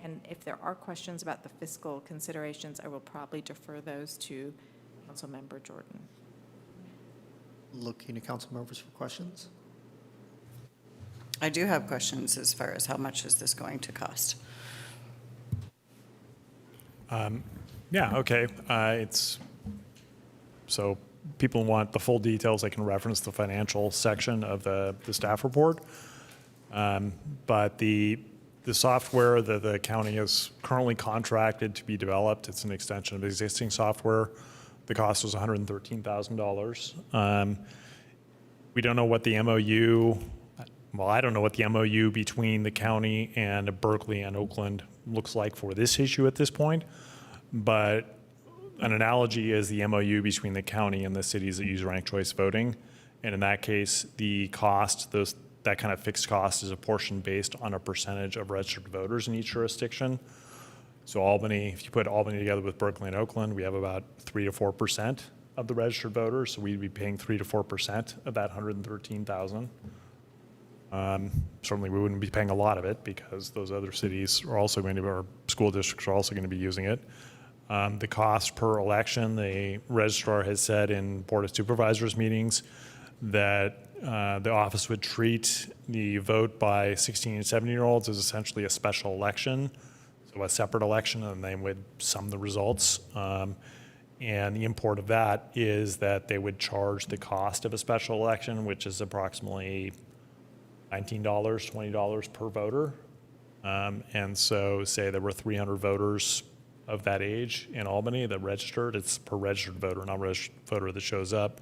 And if there are questions about the fiscal considerations, I will probably defer those to Councilmember Jordan. Looking to council members for questions. I do have questions as far as how much is this going to cost? Yeah, okay. So people want the full details, they can reference the financial section of the staff report. But the software that the county is currently contracted to be developed, it's an extension of existing software. The cost was $113,000. We don't know what the MOU, well, I don't know what the MOU between the county and Berkeley and Oakland looks like for this issue at this point. But an analogy is the MOU between the county and the cities that use ranked choice voting. And in that case, the cost, that kind of fixed cost is a portion based on a percentage of registered voters in each jurisdiction. So Albany, if you put Albany together with Berkeley and Oakland, we have about 3 to 4% of the registered voters. So we'd be paying 3 to 4% of that $113,000. Certainly we wouldn't be paying a lot of it because those other cities are also going to, or school districts are also going to be using it. The cost per election, the registrar has said in Board of Supervisors meetings that the office would treat the vote by 16 and 17-year-olds as essentially a special election, so a separate election, and they would sum the results. And the import of that is that they would charge the cost of a special election, which is approximately $19, $20 per voter. And so say there were 300 voters of that age in Albany that registered, it's per registered voter, not registered voter that shows up.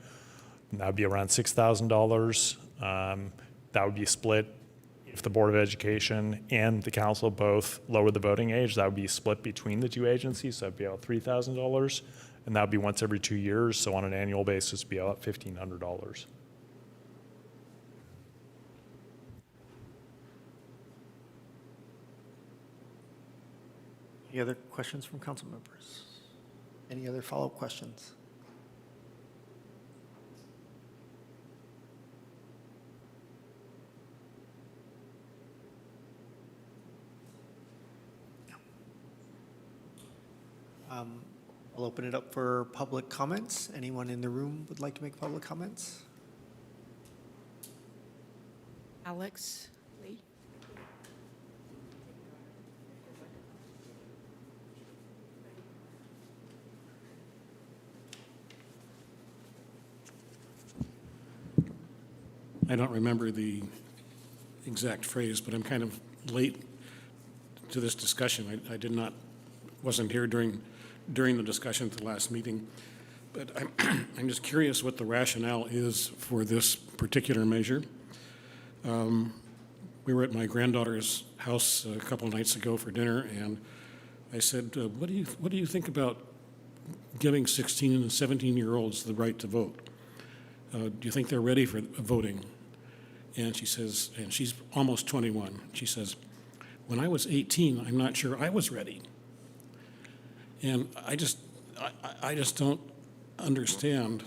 And that would be around $6,000. That would be split if the Board of Education and the council both lower the voting age. That would be split between the two agencies. So that'd be about $3,000, and that would be once every 2 years. So on an annual basis, it'd be about $1,500. Any other questions from council members? Any other follow-up questions? I'll open it up for public comments. Anyone in the room would like to make public comments? Alex Lee. I don't remember the exact phrase, but I'm kind of late to this discussion. I wasn't here during the discussion at the last meeting. But I'm just curious what the rationale is for this particular measure. We were at my granddaughter's house a couple of nights ago for dinner, and I said, what do you think about giving 16 and 17-year-olds the right to vote? do you think they're ready for voting? And she says, and she's almost 21. She says, when I was 18, I'm not sure I was ready. And I just don't understand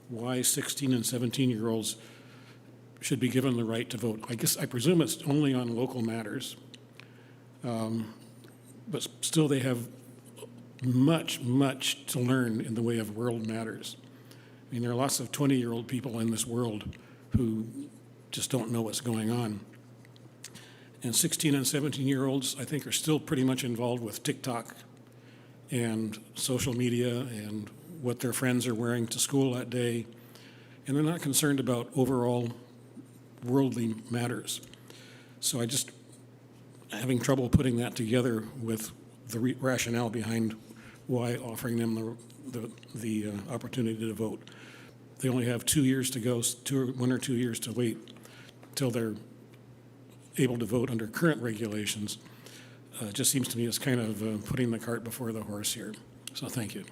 why 16 and 17-year-olds should be given the right to vote. I presume it's only on local matters. But still they have much, much to learn in the way of world matters. I mean, there are lots of 20-year-old people in this world who just don't know what's going on. And 16 and 17-year-olds, I think, are still pretty much involved with TikTok and social media and what their friends are wearing to school that day. And they're not concerned about overall worldly matters. So having trouble putting that together with the rationale behind why offering them the opportunity to vote. They only have 2 years to go, 1 or 2 years to wait till they're able to vote under current regulations. It just seems to me it's kind of putting the cart before the horse here. So thank you.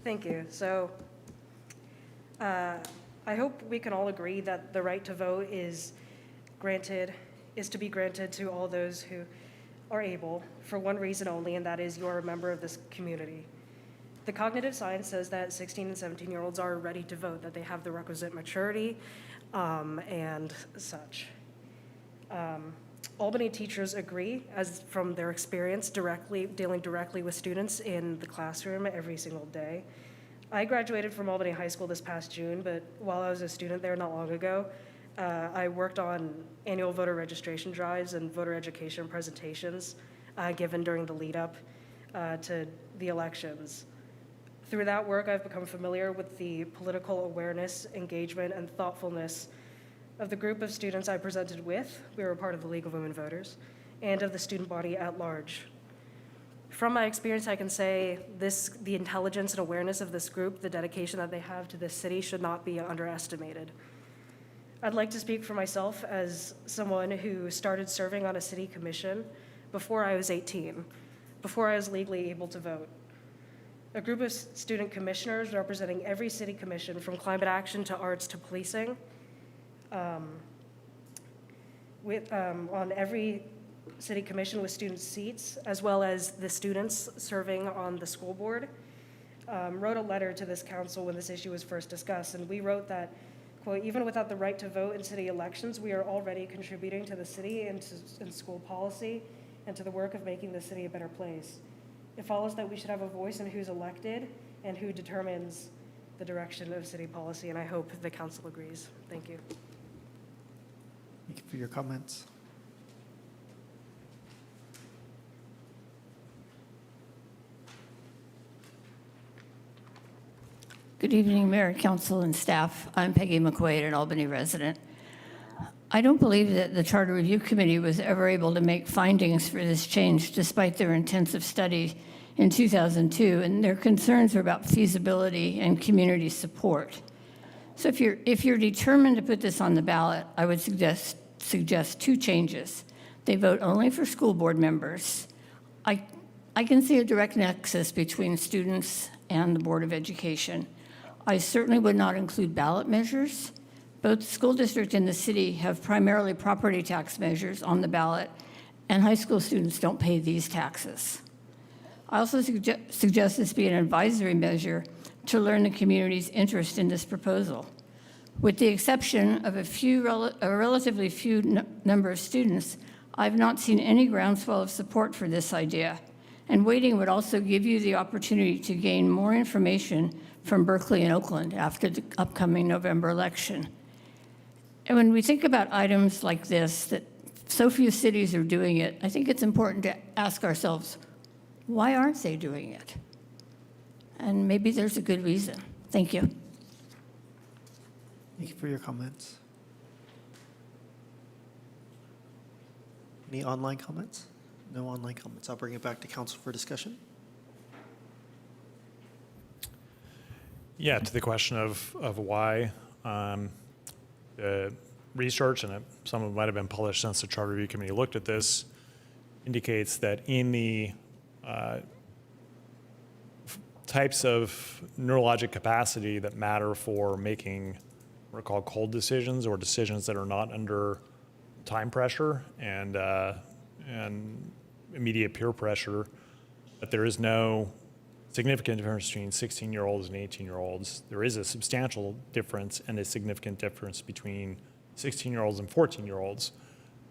Thank you. So I hope we can all agree that the right to vote is to be granted to all those who are able for one reason only, and that is you're a member of this community. The cognitive science says that 16 and 17-year-olds are ready to vote, that they have the requisite maturity and such. Albany teachers agree, as from their experience dealing directly with students in the classroom every single day. I graduated from Albany High School this past June, but while I was a student there not long ago, I worked on annual voter registration drives and voter education presentations given during the lead up to the elections. Through that work, I've become familiar with the political awareness, engagement, and thoughtfulness of the group of students I presented with. We were a part of the League of Women Voters, and of the student body at large. From my experience, I can say the intelligence and awareness of this group, the dedication that they have to this city should not be underestimated. I'd like to speak for myself as someone who started serving on a city commission before I was 18, before I was legally able to vote. A group of student commissioners representing every city commission, from climate action to arts to policing, on every city commission with student seats, as well as the students serving on the school board, wrote a letter to this council when this issue was first discussed, and we wrote that, quote, even without the right to vote in city elections, we are already contributing to the city and school policy and to the work of making the city a better place. It follows that we should have a voice in who's elected and who determines the direction of city policy, and I hope the council agrees. Thank you. Thank you for your comments. Good evening, Mayor, Council, and staff. I'm Peggy McQuaid, an Albany resident. I don't believe that the Charter Review Committee was ever able to make findings for this change despite their intensive study in 2002, and their concerns are about feasibility and community support. So if you're determined to put this on the ballot, I would suggest 2 changes. They vote only for school board members. I can see a direct nexus between students and the Board of Education. I certainly would not include ballot measures. Both the school district and the city have primarily property tax measures on the ballot, and high school students don't pay these taxes. I also suggest this be an advisory measure to learn the community's interest in this proposal. With the exception of a relatively few number of students, I've not seen any groundswell of support for this idea, and waiting would also give you the opportunity to gain more information from Berkeley and Oakland after the upcoming November election. And when we think about items like this, that so few cities are doing it, I think it's important to ask ourselves, why aren't they doing it? And maybe there's a good reason. Thank you. Thank you for your comments. Any online comments? No online comments. I'll bring it back to council for discussion. Yeah, to the question of why the research, and some of it might have been published since the Charter Review Committee looked at this, indicates that in the types of neurologic capacity that matter for making what are called cold decisions, or decisions that are not under time pressure and immediate peer pressure, that there is no significant difference between 16-year-olds and 18-year-olds. There is a substantial difference and a significant difference between 16-year-olds and 14-year-olds.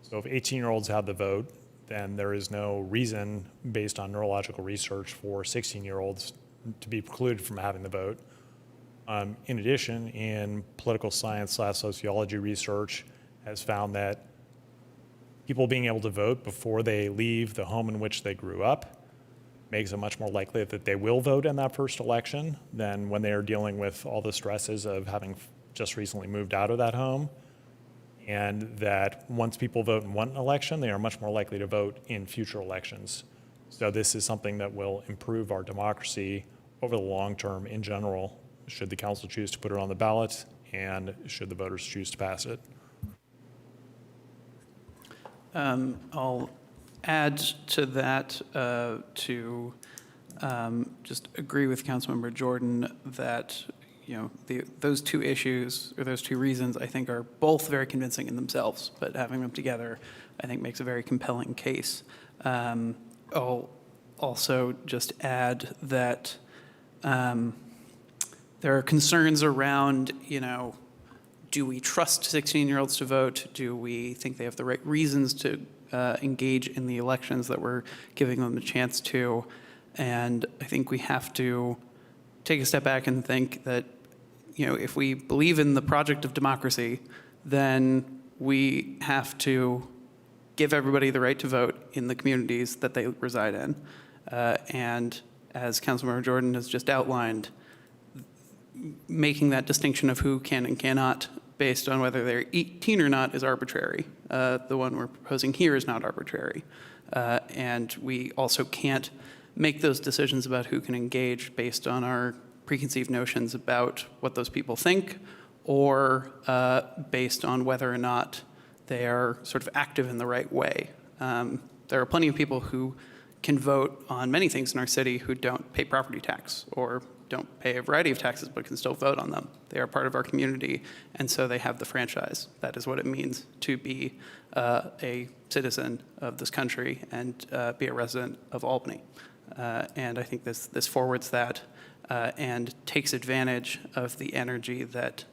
So if 18-year-olds have the vote, then there is no reason, based on neurological research, for 16-year-olds to be precluded from having the vote. In addition, in political science/sociology research has found that people being able to vote before they leave the home in which they grew up makes it much more likely that they will vote in that first election than when they are dealing with all the stresses of having just recently moved out of that home. And that once people vote in one election, they are much more likely to vote in future elections. So this is something that will improve our democracy over the long term in general, should the council choose to put it on the ballot and should the voters choose to pass it. I'll add to that to just agree with Councilmember Jordan that those two issues, or those two reasons, I think are both very convincing in themselves, but having them together I think makes a very compelling case. I'll also just add that there are concerns around, do we trust 16-year-olds to vote? Do we think they have the right reasons to engage in the elections that we're giving them the chance to? And I think we have to take a step back and think that, if we believe in the project of democracy, then we have to give everybody the right to vote in the communities that they reside in. And as Councilmember Jordan has just outlined, making that distinction of who can and cannot based on whether they're 18 or not is arbitrary. The one we're proposing here is not arbitrary. And we also can't make those decisions about who can engage based on our preconceived notions about what those people think, or based on whether or not they are sort of active in the right way. There are plenty of people who can vote on many things in our city who don't pay property tax or don't pay a variety of taxes but can still vote on them. They are part of our community, and so they have the franchise. That is what it means to be a citizen of this country and be a resident of Albany. And I think this forwards that and takes advantage of the energy that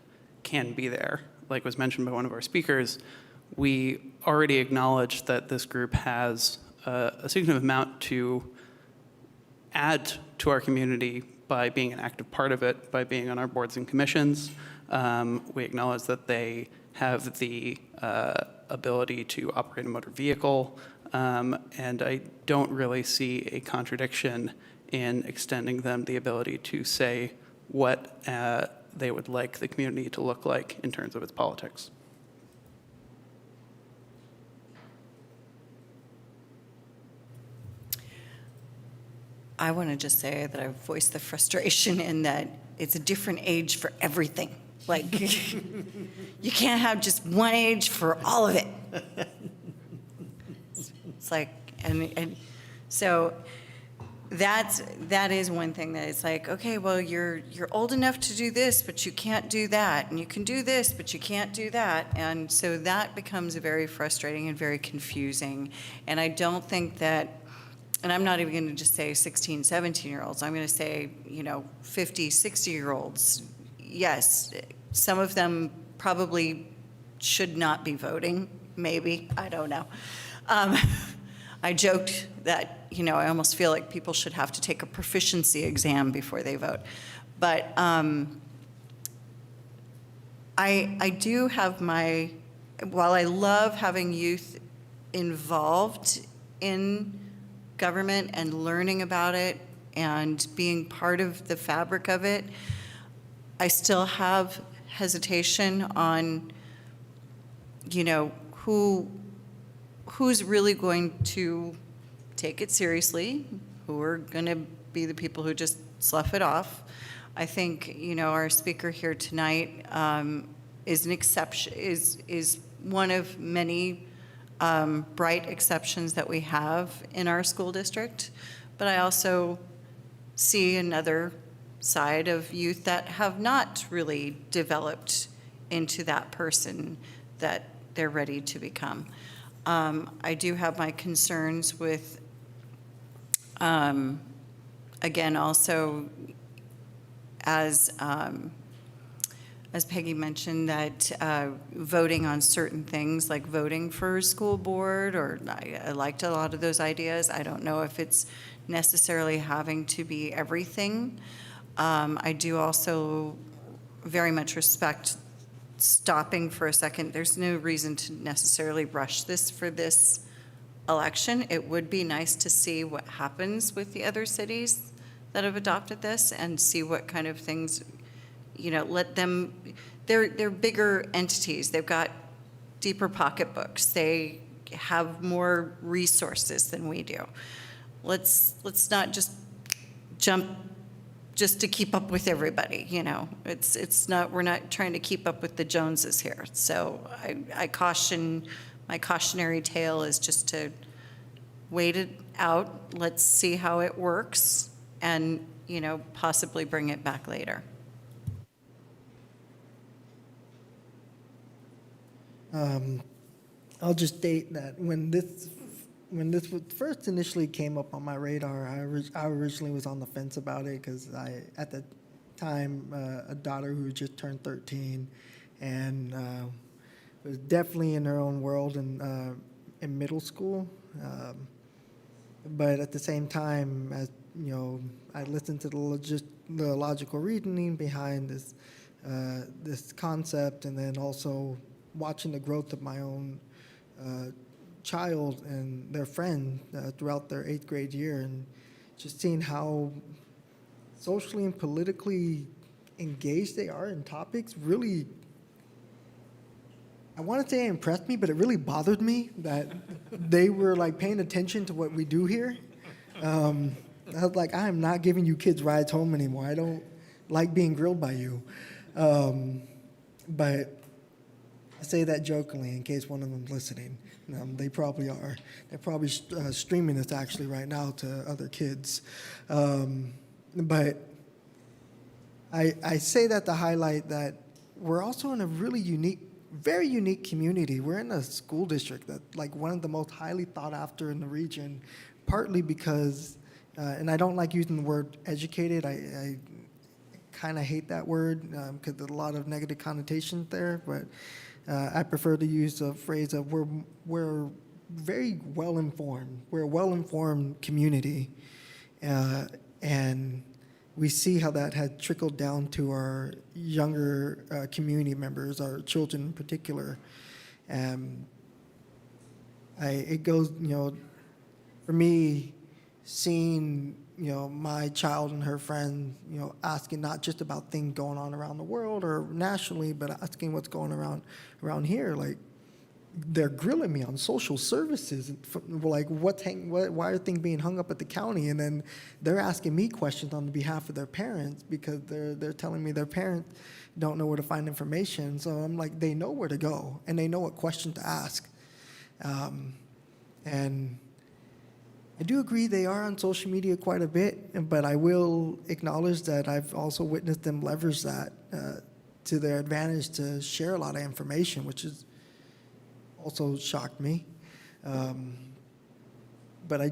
can be there. Like was mentioned by one of our speakers, we already acknowledge that this group has a significant amount to add to our community by being an active part of it, by being on our boards and commissions. We acknowledge that they have the ability to operate a motor vehicle, and I don't really see a contradiction in extending them the ability to say what they would like the community to look like in terms of its politics. I want to just say that I voice the frustration in that it's a different age for everything. Like, you can't have just one age for all of it. It's like, and so that is one thing that it's like, okay, well, you're old enough to do this, but you can't do that, and you can do this, but you can't do that, and so that becomes very frustrating and very confusing. And I don't think that, and I'm not even going to just say 16, 17-year-olds. I'm going to say, 50, 60-year-olds. Yes, some of them probably should not be voting, maybe. I don't know. I joked that, I almost feel like people should have to take a proficiency exam before they vote. But I do have while I love having youth involved in government and learning about it and being part of the fabric of it, I still have hesitation on, who's really going to take it seriously, who are going to be the people who just slough it off. I think, our speaker here tonight is an exception, is one of many bright exceptions that we have in our school district. But I also see another side of youth that have not really developed into that person that they're ready to become. I do have my concerns with, again, also as Peggy mentioned, that voting on certain things, like voting for a school board, or I liked a lot of those ideas. I don't know if it's necessarily having to be everything. I do also very much respect stopping for a second. There's no reason to necessarily rush this for this election. It would be nice to see what happens with the other cities that have adopted this and see what kind of things, let them, they're bigger entities. They've got deeper pocketbooks. They have more resources than we do. Let's not just jump just to keep up with everybody, It's not, we're not trying to keep up with the Joneses here. So I caution, my cautionary tale is just to wait it out. Let's see how it works and, possibly bring it back later. I'll just state that when this first initially came up on my radar, I originally was on the fence about it because at the time, a daughter who just turned 13 and was definitely in her own world in middle school. But at the same time, as I listened to the logical reasoning behind this concept, and then also watching the growth of my own child and their friend throughout their 8th grade year, and just seeing how socially and politically engaged they are in topics really, I want to say it impressed me, but it really bothered me that they were like paying attention to what we do here. I was like, I am not giving you kids rides home anymore. I don't like being grilled by you. But I say that jokingly in case one of them's listening. They probably are. They're probably streaming this actually right now to other kids. But I say that to highlight that we're also in a really unique, very unique community. We're in a school district that's like one of the most highly thought after in the region, partly because, and I don't like using the word educated. I kind of hate that word because there's a lot of negative connotations there, but I prefer to use the phrase of we're very well informed. We're a well informed community, and we see how that had trickled down to our younger community members, our children in particular. It goes, for me, seeing my child and her friend, asking not just about things going on around the world or nationally, but asking what's going around here. Like, they're grilling me on social services, like why are things being hung up at the county? And then they're asking me questions on behalf of their parents because they're telling me their parents don't know where to find information. So I'm like, they know where to go and they know what question to ask. And I do agree they are on social media quite a bit, but I will acknowledge that I've also witnessed them leverage that to their advantage to share a lot of information, which is also shocked me. But I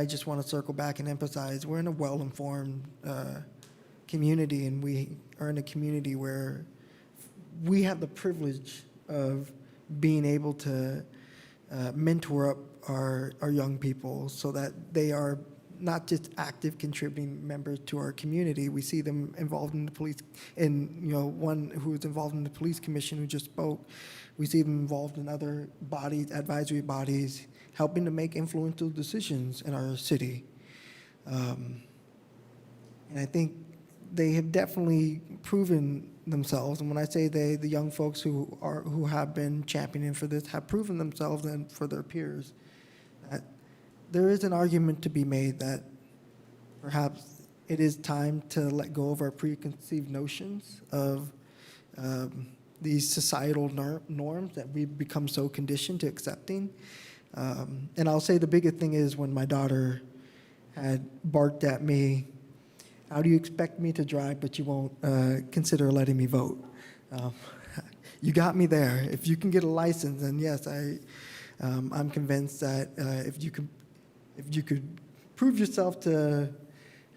just want to circle back and emphasize we're in a well-informed community, and we are in a community where we have the privilege of being able to mentor up our young people so that they are not just active contributing members to our community. We see them involved in the police, and one who is involved in the police commission who just spoke. We see them involved in other bodies, advisory bodies, helping to make influential decisions in our city. And I think they have definitely proven themselves. And when I say they, the young folks who have been championing for this have proven themselves and for their peers. There is an argument to be made that perhaps it is time to let go of our preconceived notions of these societal norms that we've become so conditioned to accepting. And I'll say the biggest thing is when my daughter had barked at me, "How do you expect me to drive, but you won't consider letting me vote?" You got me there. If you can get a license, then yes, I'm convinced that if you could prove yourself to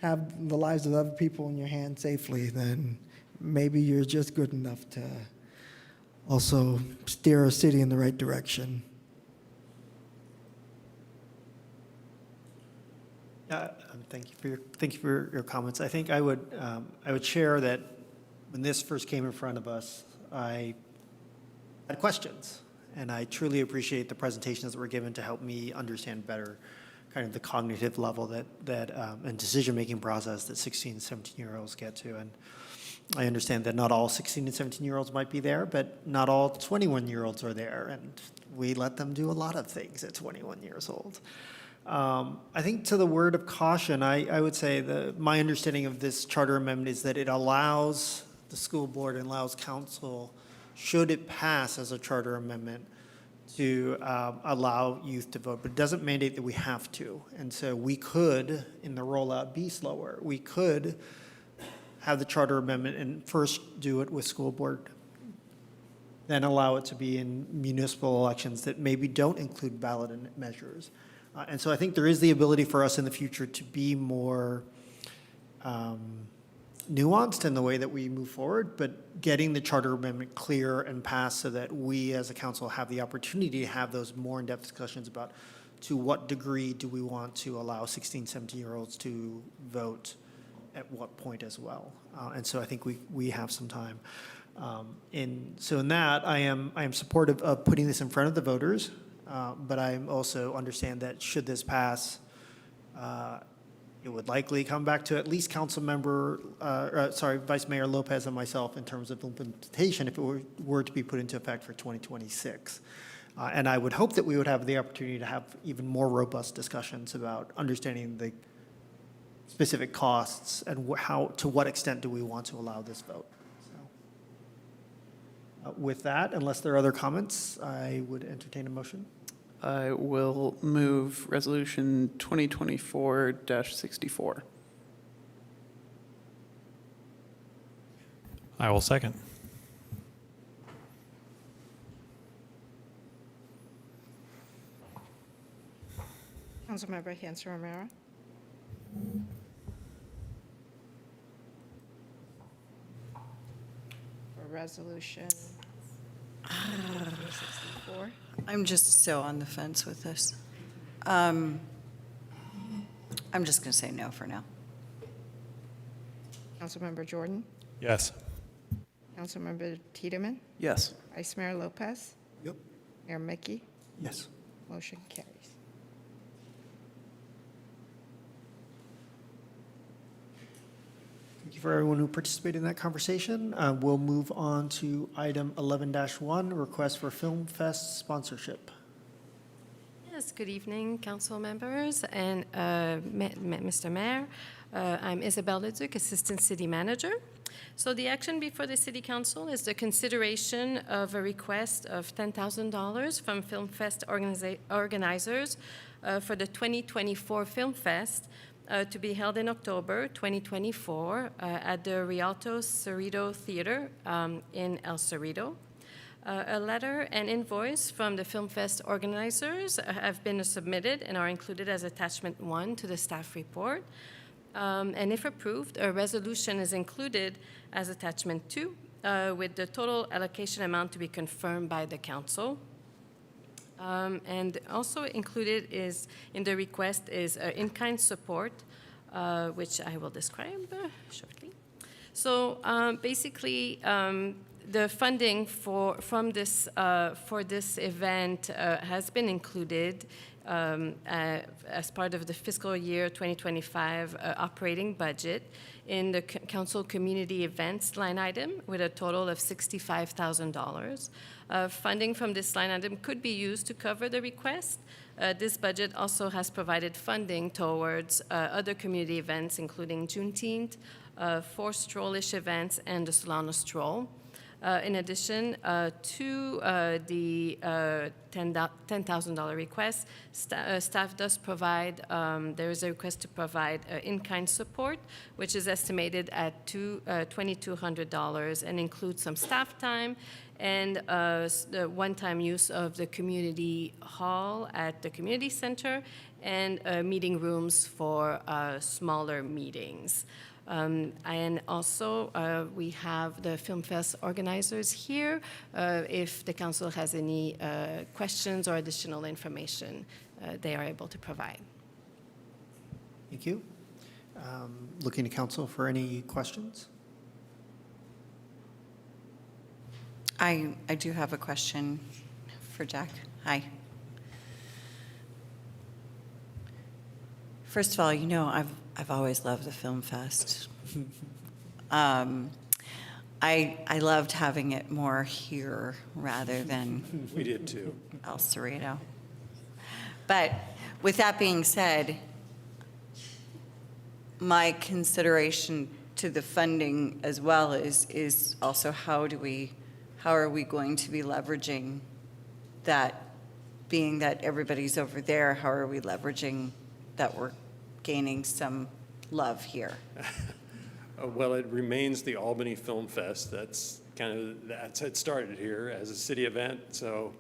have the lives of other people in your hands safely, then maybe you're just good enough to also steer a city in the right direction. Thank you for your comments. I think I would share that when this first came in front of us, I had questions, and I truly appreciate the presentations that were given to help me understand better kind of the cognitive level that and decision-making process that 16 and 17-year-olds get to. And I understand that not all 16 and 17-year-olds might be there, but not all 21-year-olds are there, and we let them do a lot of things at 21 years old. I think to the word of caution, I would say my understanding of this charter amendment is that it allows the school board and allows council, should it pass as a charter amendment, to allow youth to vote, but it doesn't mandate that we have to. And so we could, in the rollout, be slower. We could have the charter amendment and first do it with school board, then allow it to be in municipal elections that maybe don't include ballot measures. And so I think there is the ability for us in the future to be more nuanced in the way that we move forward, but getting the charter amendment clear and passed so that we as a council have the opportunity to have those more in-depth discussions about to what degree do we want to allow 16, 17-year-olds to vote at what point as well. And so I think we have some time. So in that, I am supportive of putting this in front of the voters, but I also understand that should this pass, it would likely come back to at least Vice Mayor Lopez and myself in terms of implementation if it were to be put into effect for 2026. And I would hope that we would have the opportunity to have even more robust discussions about understanding the specific costs and to what extent do we want to allow this vote. So, with that, unless there are other comments, I would entertain a motion. I will move Resolution 2024-64. I will second. Councilmember Hanson Romero. For Resolution 64. I'm just so on the fence with this. I'm just going to say no for now. Councilmember Jordan. Yes. Councilmember Tiedemann. Yes. Vice Mayor Lopez. Yep. Mayor Mickey. Yes. Motion carries. Thank you for everyone who participated in that conversation. We'll move on to item 11-1, request for Film Fest sponsorship. Yes, good evening, council members and Mr. Mayor. I'm Isabelle Leduc, Assistant City Manager. So the action before the City Council is the consideration of a request of $10,000 from Film Fest organizers for the 2024 Film Fest to be held in October 2024 at the Rialto Cerrito Theater in El Cerrito. A letter and invoice from the Film Fest organizers have been submitted and are included as attachment 1 to the staff report. And if approved, a resolution is included as attachment 2 with the total allocation amount to be confirmed by the council. And also included is in the request is in-kind support, which I will describe shortly. So basically, the funding for this event has been included as part of the fiscal year 2025 operating budget in the council community events line item with a total of $65,000. Funding from this line item could be used to cover the request. This budget also has provided funding towards other community events, including Juneteenth, 4 Strollish events, and the Solano Stroll. In addition to the $10,000 request, staff does provide, there is a request to provide in-kind support, which is estimated at $2,200 and includes some staff time and the one-time use of the community hall at the community center and meeting rooms for smaller meetings. And also, we have the Film Fest organizers here. If the council has any questions or additional information, they are able to provide. Thank you. Looking to council for any questions? I do have a question for Jack. Hi. First of all, you know, I've always loved the Film Fest. I loved having it more here rather than We did too. El Cerrito. But with that being said, my consideration to the funding as well is also how are we going to be leveraging that, being that everybody's over there, how are we leveraging that we're gaining some love here? Well, it remains the Albany Film Fest. That's it started here as a city event, so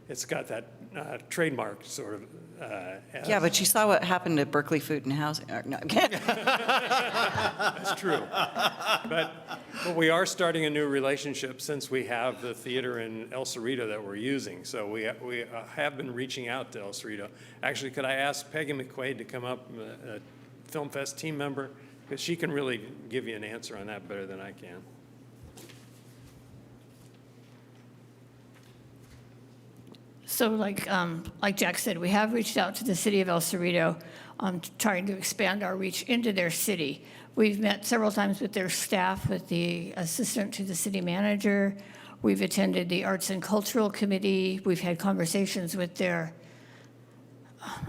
it's got that trademark sort of. Yeah, but you saw what happened to Berkeley Food and Housing. No, I'm kidding. That's true. But we are starting a new relationship since we have the theater in El Cerrito that we're using. So we have been reaching out to El Cerrito. Actually, could I ask Peggy McQuaid to come up, a Film Fest team member? Because she can really give you an answer on that better than I can. So like Jack said, we have reached out to the city of El Cerrito trying to expand our reach into their city. We've met several times with their staff, with the assistant to the city manager. We've attended the Arts and Cultural Committee. We've had conversations with their,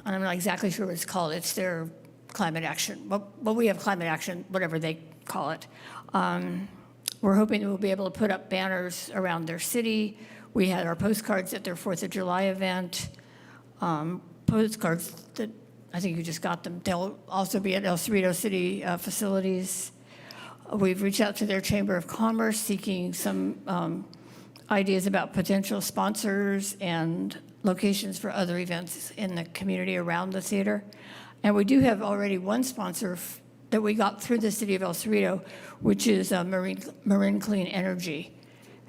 I'm not exactly sure what it's called. It's their climate action. But we have climate action, whatever they call it. We're hoping that we'll be able to put up banners around their city. We had our postcards at their 4th of July event. Postcards that I think you just got them. They'll also be at El Cerrito City facilities. We've reached out to their Chamber of Commerce seeking some ideas about potential sponsors and locations for other events in the community around the theater. And we do have already one sponsor that we got through the city of El Cerrito, which is Marin Clean Energy,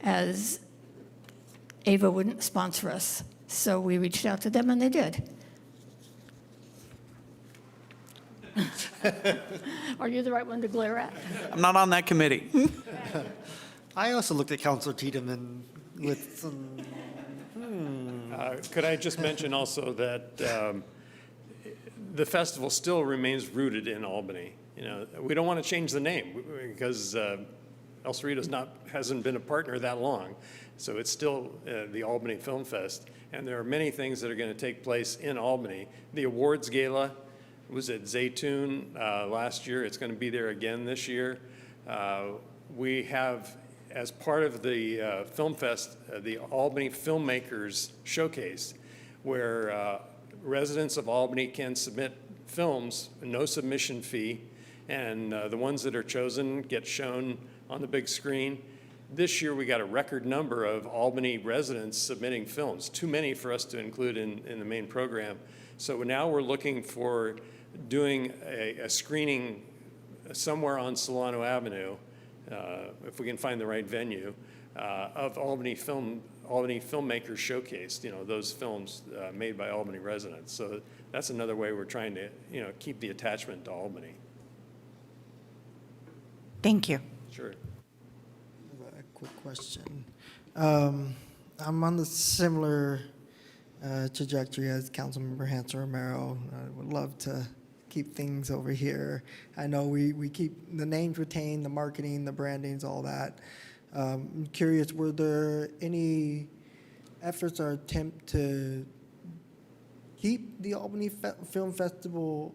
as Ava wouldn't sponsor us. So we reached out to them and they did. Are you the right one to glare at? I'm not on that committee. I also looked at Councilor Tiedemann with some. Could I just mention also that the festival still remains rooted in Albany. You know, we don't want to change the name because El Cerrito's hasn't been a partner that long. So it's still the Albany Film Fest. And there are many things that are going to take place in Albany. The awards gala was at Zaytoon last year. It's going to be there again this year. We have, as part of the Film Fest, the Albany Filmmakers Showcase, where residents of Albany can submit films, no submission fee, and the ones that are chosen get shown on the big screen. This year, we got a record number of Albany residents submitting films, too many for us to include in the main program. So now we're looking for doing a screening somewhere on Solano Avenue, if we can find the right venue, of Albany Filmmakers Showcase, you know, those films made by Albany residents. So that's another way we're trying to, you know, keep the attachment to Albany. Thank you. Sure. A quick question. I'm on the similar trajectory as Councilmember Hanson Romero. I would love to keep things over here. I know we keep the names retained, the marketing, the brandings, all that. I'm curious, were there any efforts or attempt to keep the Albany Film Festival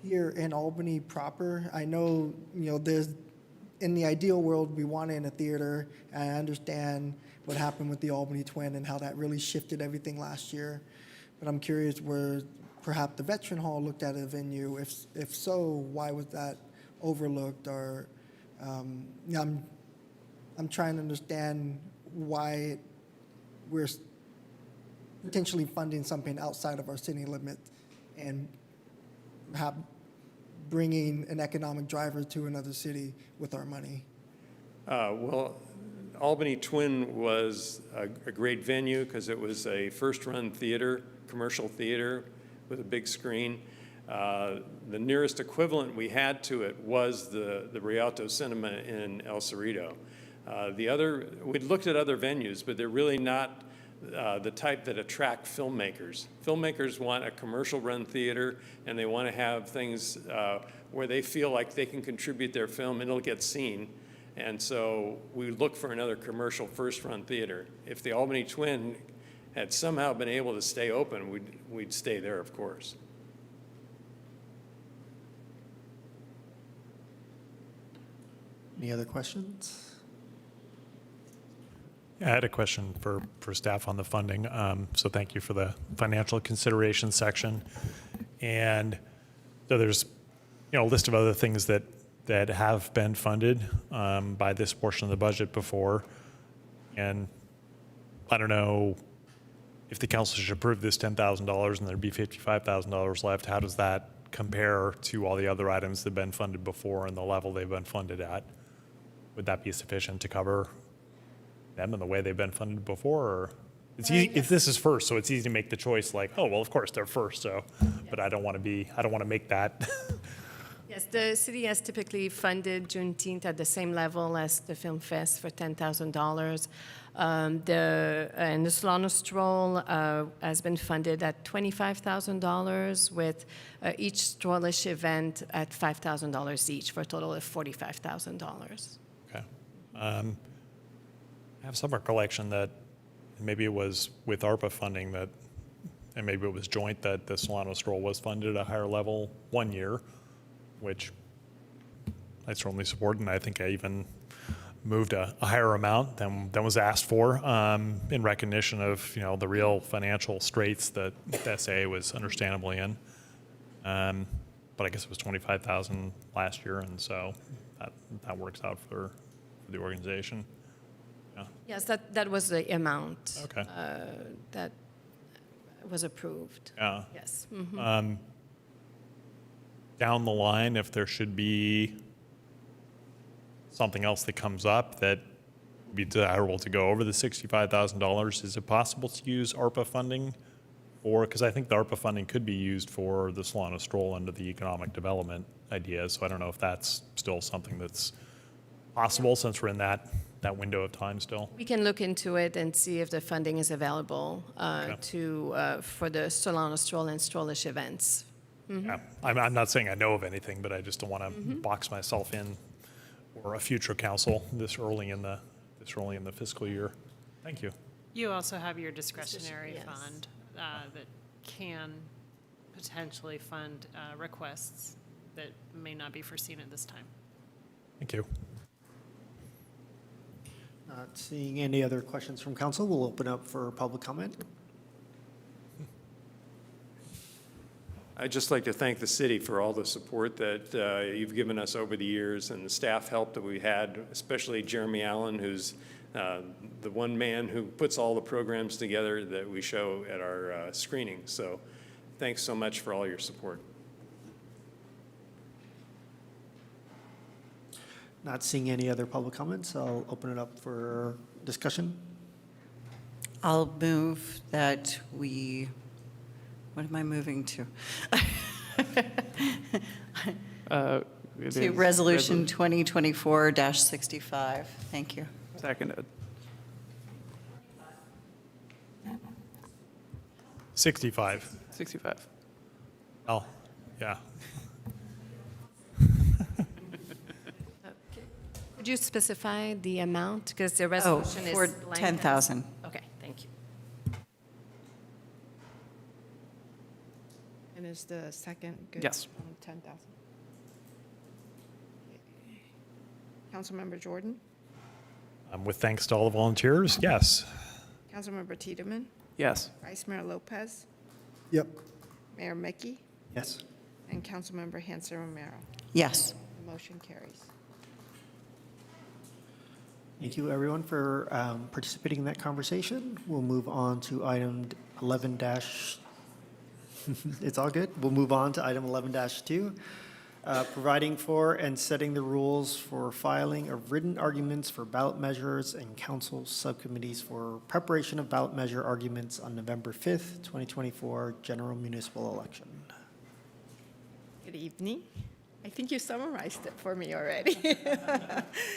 here in Albany proper? I know, you know, there's in the ideal world, we want it in a theater. And I understand what happened with the Albany Twin and how that really shifted everything last year. But I'm curious where perhaps the Veteran Hall looked at a venue. If so, why was that overlooked? Or yeah, I'm trying to understand why we're potentially funding something outside of our city limits and perhaps bringing an economic driver to another city with our money. Well, Albany Twin was a great venue because it was a first-run theater, commercial theater with a big screen. The nearest equivalent we had to it was the Rialto Cinema in El Cerrito. We'd looked at other venues, but they're really not the type that attract filmmakers. Filmmakers want a commercial-run theater, and they want to have things where they feel like they can contribute their film and it'll get seen. And so we look for another commercial first-run theater. If the Albany Twin had somehow been able to stay open, we'd stay there, of course. Any other questions? I had a question for staff on the funding. So thank you for the financial consideration section. And so there's, a list of other things that have been funded by this portion of the budget before. And I don't know if the council should approve this $10,000 and there'd be $55,000 left. How does that compare to all the other items that have been funded before and the level they've been funded at? Would that be sufficient to cover them in the way they've been funded before? Or it's easy if this is first, so it's easy to make the choice like, oh, well, of course they're first. So, but I don't want to make that. Yes, the city has typically funded Juneteenth at the same level as the Film Fest for $10,000. And the Solano Stroll has been funded at $25,000 with each strollish event at $5,000 each for a total of $45,000. Okay. I have some recollection that maybe it was with ARPA funding that, and maybe it was joint, that the Solano Stroll was funded at a higher level one year, which I certainly support, and I think I even moved a higher amount than was asked for in recognition of the real financial straits that the SAA was understandably in. But I guess it was $25,000 last year, and so that works out for the organization. Yeah. Yes, that was the amount. Okay. That was approved. Yeah. Yes. Mm-hmm. Down the line, if there should be something else that comes up that would be desirable to go over the $65,000, is it possible to use ARPA funding? Or, because I think the ARPA funding could be used for the Solano Stroll under the economic development idea, so I don't know if that's still something that's possible since we're in that window of time still. We can look into it and see if the funding is available for the Solano Stroll and Strollish events. Mm-hmm. Yeah, I'm not saying I know of anything, but I just don't want to box myself in or a future council this early in the fiscal year. Thank you. You also have your discretionary Yes. fund that can potentially fund requests that may not be foreseen at this time. Thank you. Not seeing any other questions from council, we'll open up for public comment. I'd just like to thank the city for all the support that you've given us over the years and the staff help that we had, especially Jeremy Allen, who's the one man who puts all the programs together that we show at our screening. So thanks so much for all your support. Not seeing any other public comments, I'll open it up for discussion. I'll move that we, what am I moving to? To Resolution 2024-65. Thank you. Seconded. 65. 65. Oh, yeah. Could you specify the amount? Because the resolution for is blank. 10,000. Okay, thank you. And is the second good? Yes. On 10,000. Councilmember Jordan, With thanks to all the volunteers, yes. Councilmember Tiedemann, Yes. Vice Mayor Lopez, Yep. Mayor Mickey, Yes. and Councilmember Hanson Romero. Yes. The motion carries. Thank you, everyone, for participating in that conversation. We'll move on to item 11 dash, it's all good. We'll move on to item 11-2, providing for and setting the rules for filing of written arguments for ballot measures and council subcommittees for preparation of ballot measure arguments on November 5th, 2024 general municipal election. Good evening. I think you summarized it for me already.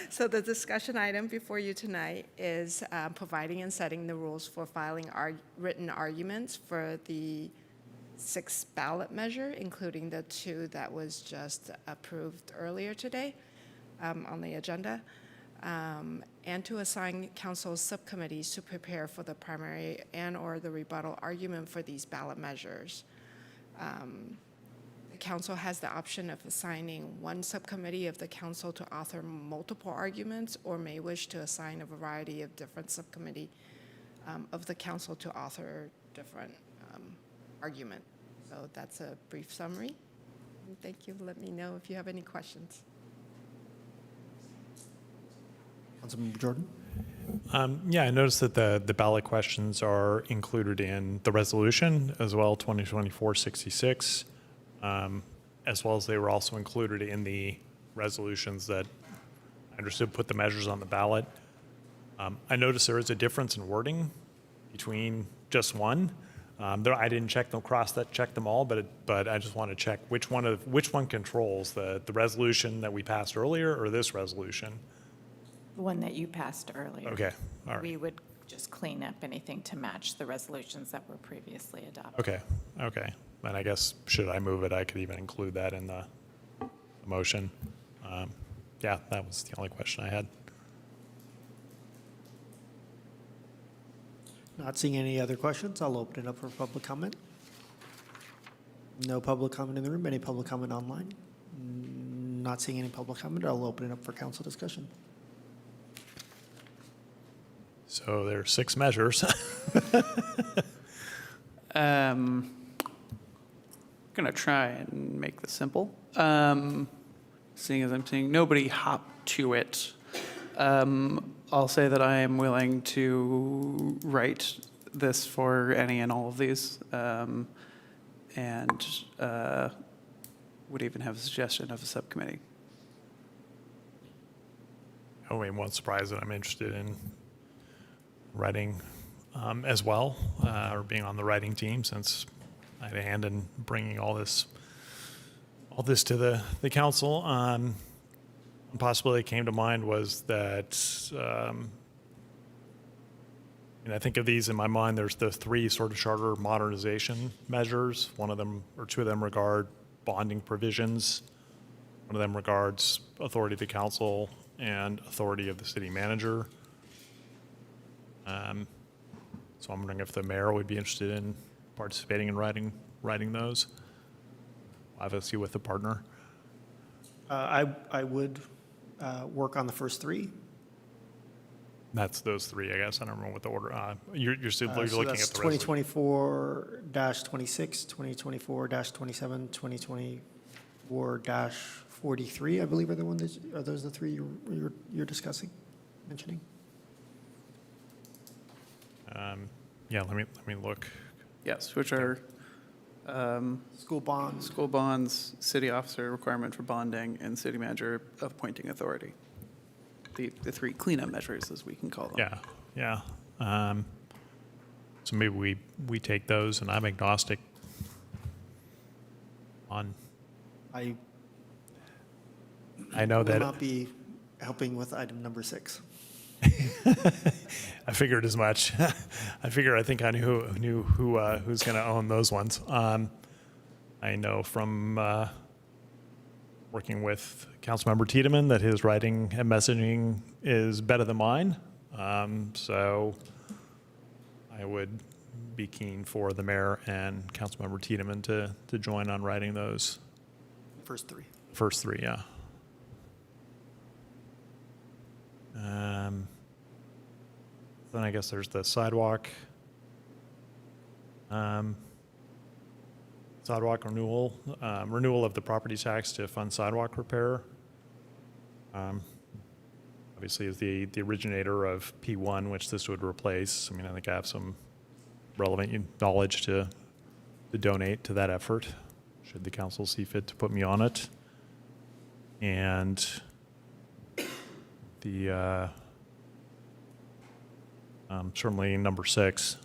So the discussion item before you tonight is providing and setting the rules for filing written arguments for the 6th ballot measure, including the 2 that was just approved earlier today on the agenda, and to assign council subcommittees to prepare for the primary and/or the rebuttal argument for these ballot measures. The council has the option of assigning one subcommittee of the council to author multiple arguments, or may wish to assign a variety of different subcommittee of the council to author different argument. So that's a brief summary. And thank you. Let me know if you have any questions. Councilmember Jordan? Yeah, I noticed that the ballot questions are included in the resolution as well, 2024-66, as well as they were also included in the resolutions that I understood put the measures on the ballot. I noticed there is a difference in wording between just one. I didn't check them, check them all, but I just want to check which one controls the resolution that we passed earlier or this resolution. The one that you passed earlier. Okay, all right. We would just clean up anything to match the resolutions that were previously adopted. Okay. And I guess, should I move it, I could even include that in the motion. Yeah, that was the only question I had. Not seeing any other questions, I'll open it up for public comment. No public comment in the room. Any public comment online? Not seeing any public comment, I'll open it up for council discussion. So there are 6 measures. Going to try and make this simple. Seeing as I'm seeing nobody hop to it, I'll say that I am willing to write this for any and all of these, and would even have a suggestion of a subcommittee. Oh, I won't surprise that I'm interested in writing as well, or being on the writing team, since I had a hand in bringing all this to the council. One possibility that came to mind was that, and I think of these in my mind, there's the 3 sort of charter modernization measures. One of them or 2 of them regard bonding provisions. One of them regards authority of the council and authority of the city manager. So I'm wondering if the mayor would be interested in participating in writing those, obviously with a partner. I would work on the first 3. That's those 3, I guess. I don't remember what the order. You're still So looking that's at the resolution. 2024-26, 2024-27, 2024-43, I believe are the ones. Are those the 3 you're discussing, mentioning? Yeah, let me look. Yes, which are school bonds, city officer requirement for bonding, and city manager appointing authority. The 3 cleanup measures, as we can call them. Yeah. So maybe we take those, and I'm agnostic on. I know that. Will not be helping with item number 6. I figured as much. I think I knew who's going to own those ones. I know from working with Councilmember Tiedemann that his writing and messaging is better than mine. So I would be keen for the mayor and Councilmember Tiedemann to join on writing those. First 3. First 3, yeah. Then I guess there's the sidewalk. Sidewalk renewal, renewal of the property tax to fund sidewalk repair. Obviously, is the originator of P1, which this would replace. I mean, I think I have some relevant knowledge to donate to that effort, should the council see fit to put me on it. And the certainly number 6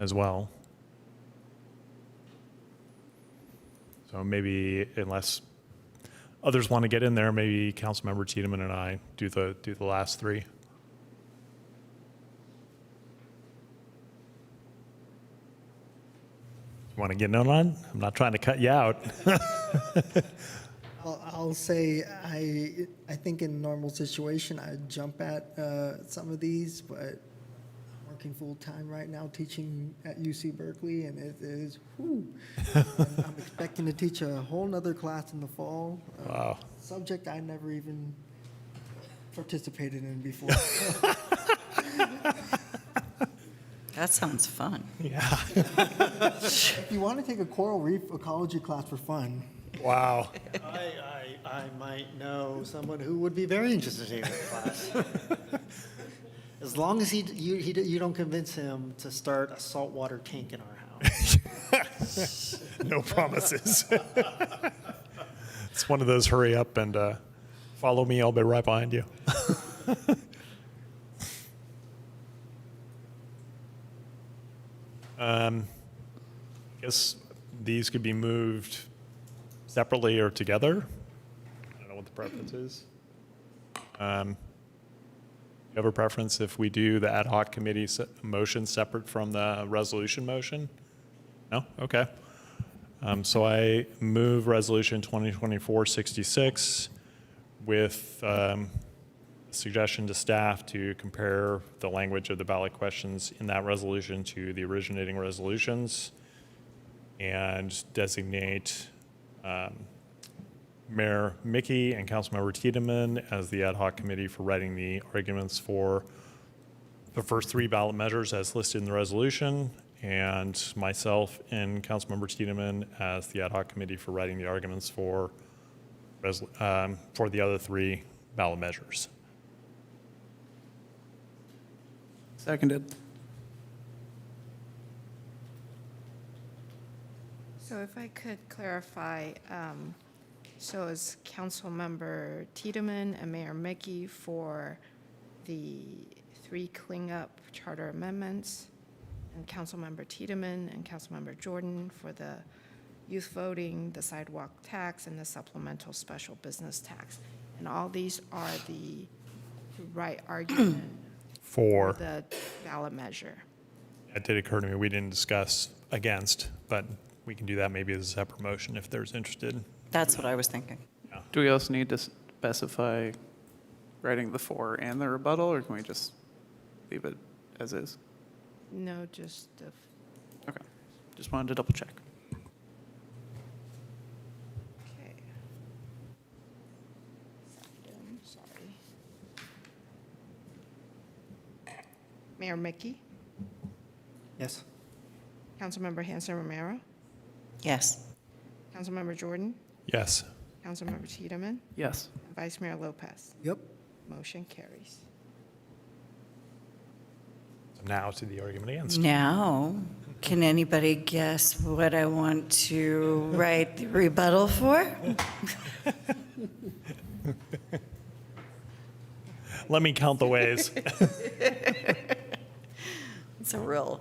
as well. So maybe, unless others want to get in there, maybe Councilmember Tiedemann and I do the last 3. You want to get in on? I'm not trying to cut you out. I'll say I think in a normal situation I'd jump at some of these, but I'm working full time right now teaching at UC Berkeley, and it is whew. I'm expecting to teach a whole nother class in the fall. Wow. Subject I never even participated in before. That sounds fun. Yeah. If you want to take a coral reef ecology class for fun. Wow. I might know someone who would be very interested in taking the class. As long as you don't convince him to start a saltwater tank in our house. No promises. It's one of those hurry up and follow me, I'll be right behind you. I guess these could be moved separately or together. I don't know what the preference is. You have a preference if we do the ad hoc committee motion separate from the resolution motion? No? Okay. So I move resolution 2024-66 with suggestion to staff to compare the language of the ballot questions in that resolution to the originating resolutions and designate Mayor Mickey and Councilmember Tiedemann as the ad hoc committee for writing the arguments for the first 3 ballot measures as listed in the resolution, and myself and Councilmember Tiedemann as the ad hoc committee for writing the arguments for the other 3 ballot measures. Seconded. So if I could clarify, so is Councilmember Tiedemann and Mayor Mickey for the 3 cleanup charter amendments, and Councilmember Tiedemann and Councilmember Jordan for the youth voting, the sidewalk tax, and the supplemental special business tax. And all these are the right argument For the ballot measure. it did occur to me we didn't discuss against, but we can do that maybe as a separate motion if there's interested. That's what I was thinking. Do we also need to specify writing the for and the rebuttal, or can we just leave it as is? No, just the, Okay, just wanted to double check. okay. Second, sorry. Mayor Mickey, Yes. Councilmember Hanson Romero, Yes. Councilmember Jordan, Yes. Councilmember Tiedemann, Yes. and Vice Mayor Lopez. Yep. Motion carries. So now to the argument against. Now, can anybody guess what I want to write the rebuttal for? Let me count the ways. It's a real.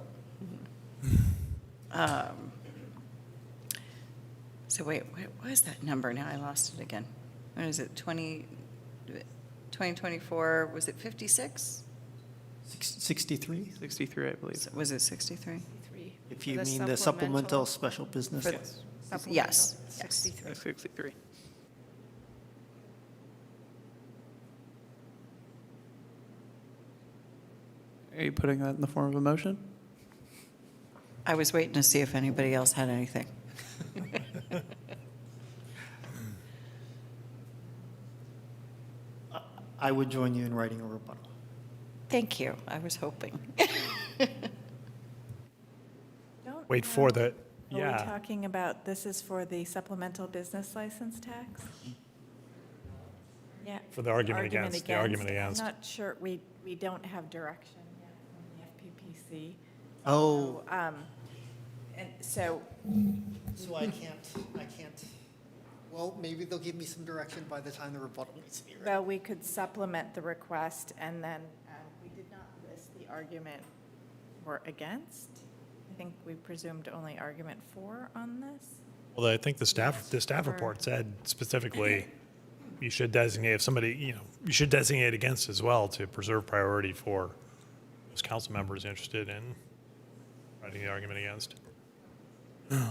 So wait, what is that number now? I lost it again. What is it, 2024, was it 56? 63? 63, I believe. Was it 63? If you mean the supplemental special business. For- Yes. Yes. 63. 63. Are you putting that in the form of a motion? I was waiting to see if anybody else had anything. I would join you in writing a rebuttal. Thank you. I was hoping. Don't Wait know. for the, Are we yeah. talking about, this is for the supplemental business license tax? Yeah. For the argument against, the argument against. I'm not sure, we don't have direction yet from the FPPC. Oh. And so, So I can't, well, maybe they'll give me some direction by the time the rebuttal needs to be ready. well, we could supplement the request, and then we did not list the argument for against. I think we presumed only argument for on this. Well, I think the staff report said specifically, you should designate, if somebody, you should designate against as well to preserve priority for those council members interested in writing the argument against. Yeah,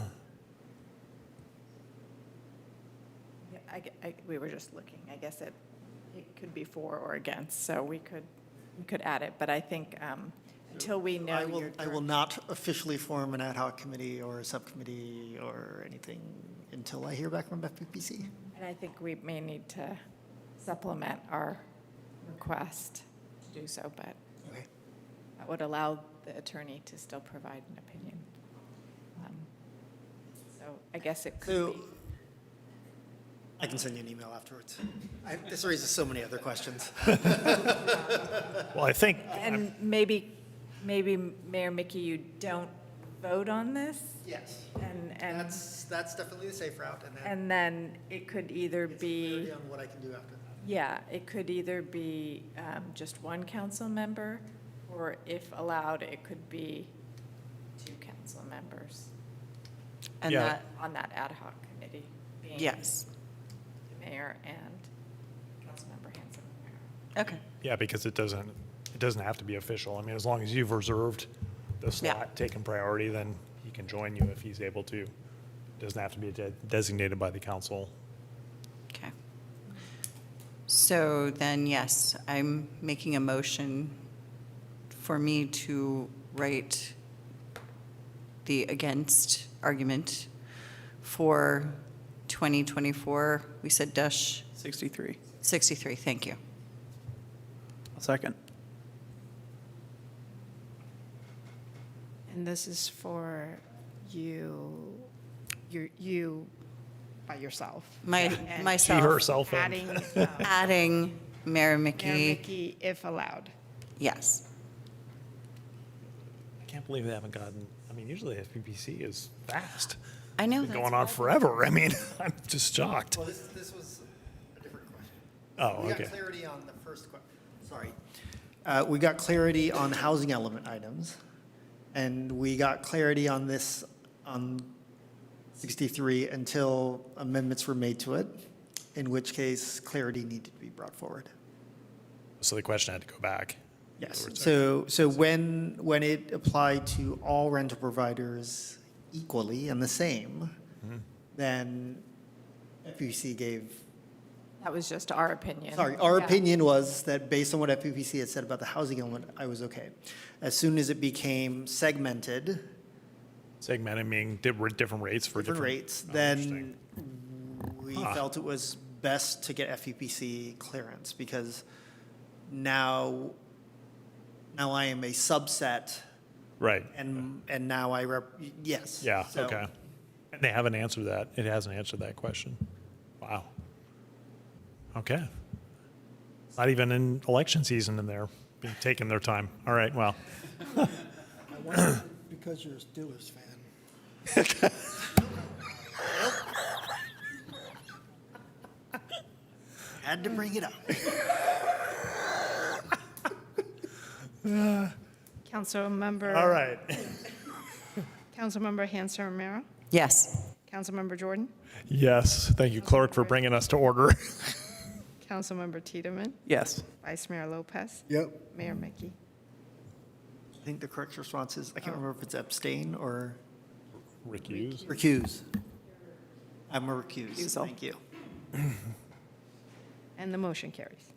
we were just looking. I guess it could be for or against, so we could add it. But I think until we know I will not officially form an ad hoc committee or a subcommittee or anything until I hear back from FPPC. And I think we may need to supplement our request to do so, but Okay. that would allow the attorney to still provide an opinion. So I guess it could be. I can send you an email afterwards. This raises so many other questions. Well, I think. And maybe Mayor Mickey, you don't vote on this? Yes. And That's definitely the safe route. and then it could either be, Clarity on what I can do after that. yeah, it could either be just one council member, or if allowed, it could be 2 council members. And Yeah. that, On that ad hoc committee. Being yes. the mayor and Councilmember Hanson. Okay. Yeah, because it doesn't have to be official. I mean, as long as you've reserved the slot, taken priority, then he can join you if he's able to. Doesn't have to be designated by the council. Okay. So then, yes, I'm making a motion for me to write the against argument for 2024, we said dash 63. 63, thank you. I'll second. And this is for you by yourself. And Myself. She, herself, and- Adding Adding Mayor Mayor Mickey, Mickey if allowed. yes. I can't believe they haven't gotten, I mean, usually FPPC is fast. I know. It's been that's going on why- forever. I mean, I'm just shocked. Well, this was a different question. Oh, We okay. got clarity on the first question. Sorry. We got clarity on housing element items, and we got clarity on this, on 63 until amendments were made to it, in which case clarity needed to be brought forward. So the question had to go back. Yes, so when it applied to all rental providers equally and the same, then FPPC gave, That was just our opinion. sorry, our Yeah. opinion was that based on what FPPC had said about the housing element, I was okay. As soon as it became segmented, Segmented meaning different rates for different different. rates, Oh, then interesting. we Huh. felt it was best to get FPPC clearance, because now I am a subset, Right. and now yes. Yeah, So- okay. And they haven't answered that. It hasn't answered that question. Wow. Okay. Not even in election season and they're taking their time. All right, well. I wonder, because you're a Steelers fan. Had to bring it up. Councilmember. All right. Councilmember Hanson Romero. Yes. Councilmember Jordan. Yes, thank you, clerk, for bringing us to order. Councilmember Tiedemann. Yes. Vice Mayor Lopez. Yep. Mayor Mickey. I think the correct response is, I can't remember if it's abstain or Recuse. recuse. I'm a recuse, Recusal. thank you. And the motion carries.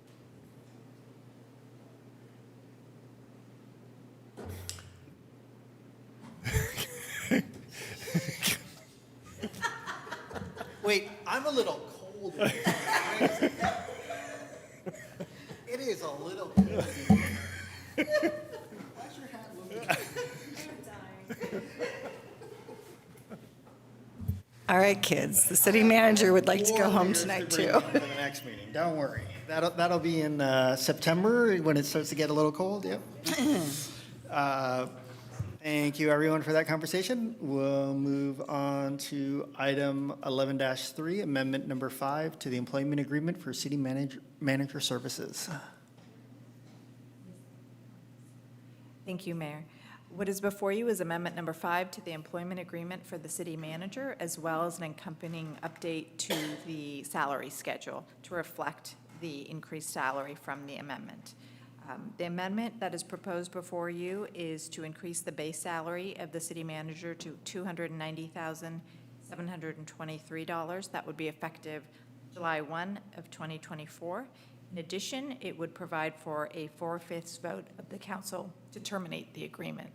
Wait, I'm a little cold. All right, kids, the city manager would like to go home tonight, too. For the next meeting, don't worry. That'll be in September when it starts to get a little cold, yep. Thank you, everyone, for that conversation. We'll move on to item 11-3, amendment number 5 to the employment agreement for city manager services. Thank you, Mayor. What is before you is amendment number 5 to the employment agreement for the city manager, as well as an accompanying update to the salary schedule to reflect the increased salary from the amendment. The amendment that is proposed before you is to increase the base salary of the city manager to $290,723. That would be effective July 1 of 2024. In addition, it would provide for a 4/5 vote of the council to terminate the agreement.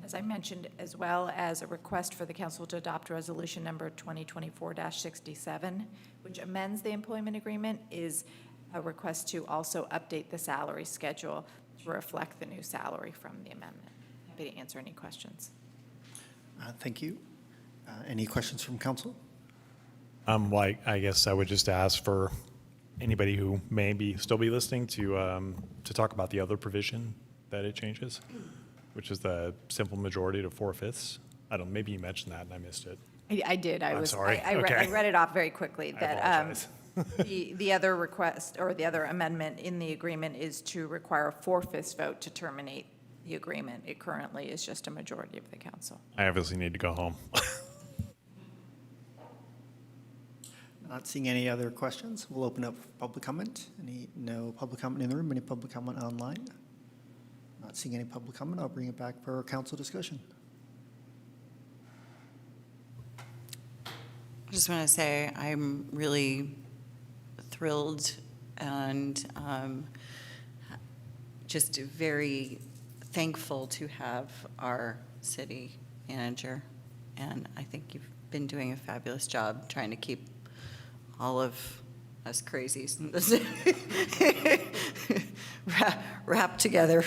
As I mentioned, as well as a request for the council to adopt resolution number 2024-67, which amends the employment agreement, is a request to also update the salary schedule to reflect the new salary from the amendment. Happy to answer any questions. Thank you. Any questions from council? Like, I guess I would just ask for anybody who may still be listening to talk about the other provision that it changes, which is the simple majority to 4/5. I don't, maybe you mentioned that and I missed it. I did. I'm sorry. I read it off very quickly. I That apologize. the other request or the other amendment in the agreement is to require a 4/5 vote to terminate the agreement. It currently is just a majority of the council. I obviously need to go home. Not seeing any other questions. We'll open up public comment. No public comment in the room? Any public comment online? Not seeing any public comment. I'll bring it back for council discussion. I just want to say I'm really thrilled and just very thankful to have our city manager. And I think you've been doing a fabulous job trying to keep all of us crazies wrapped together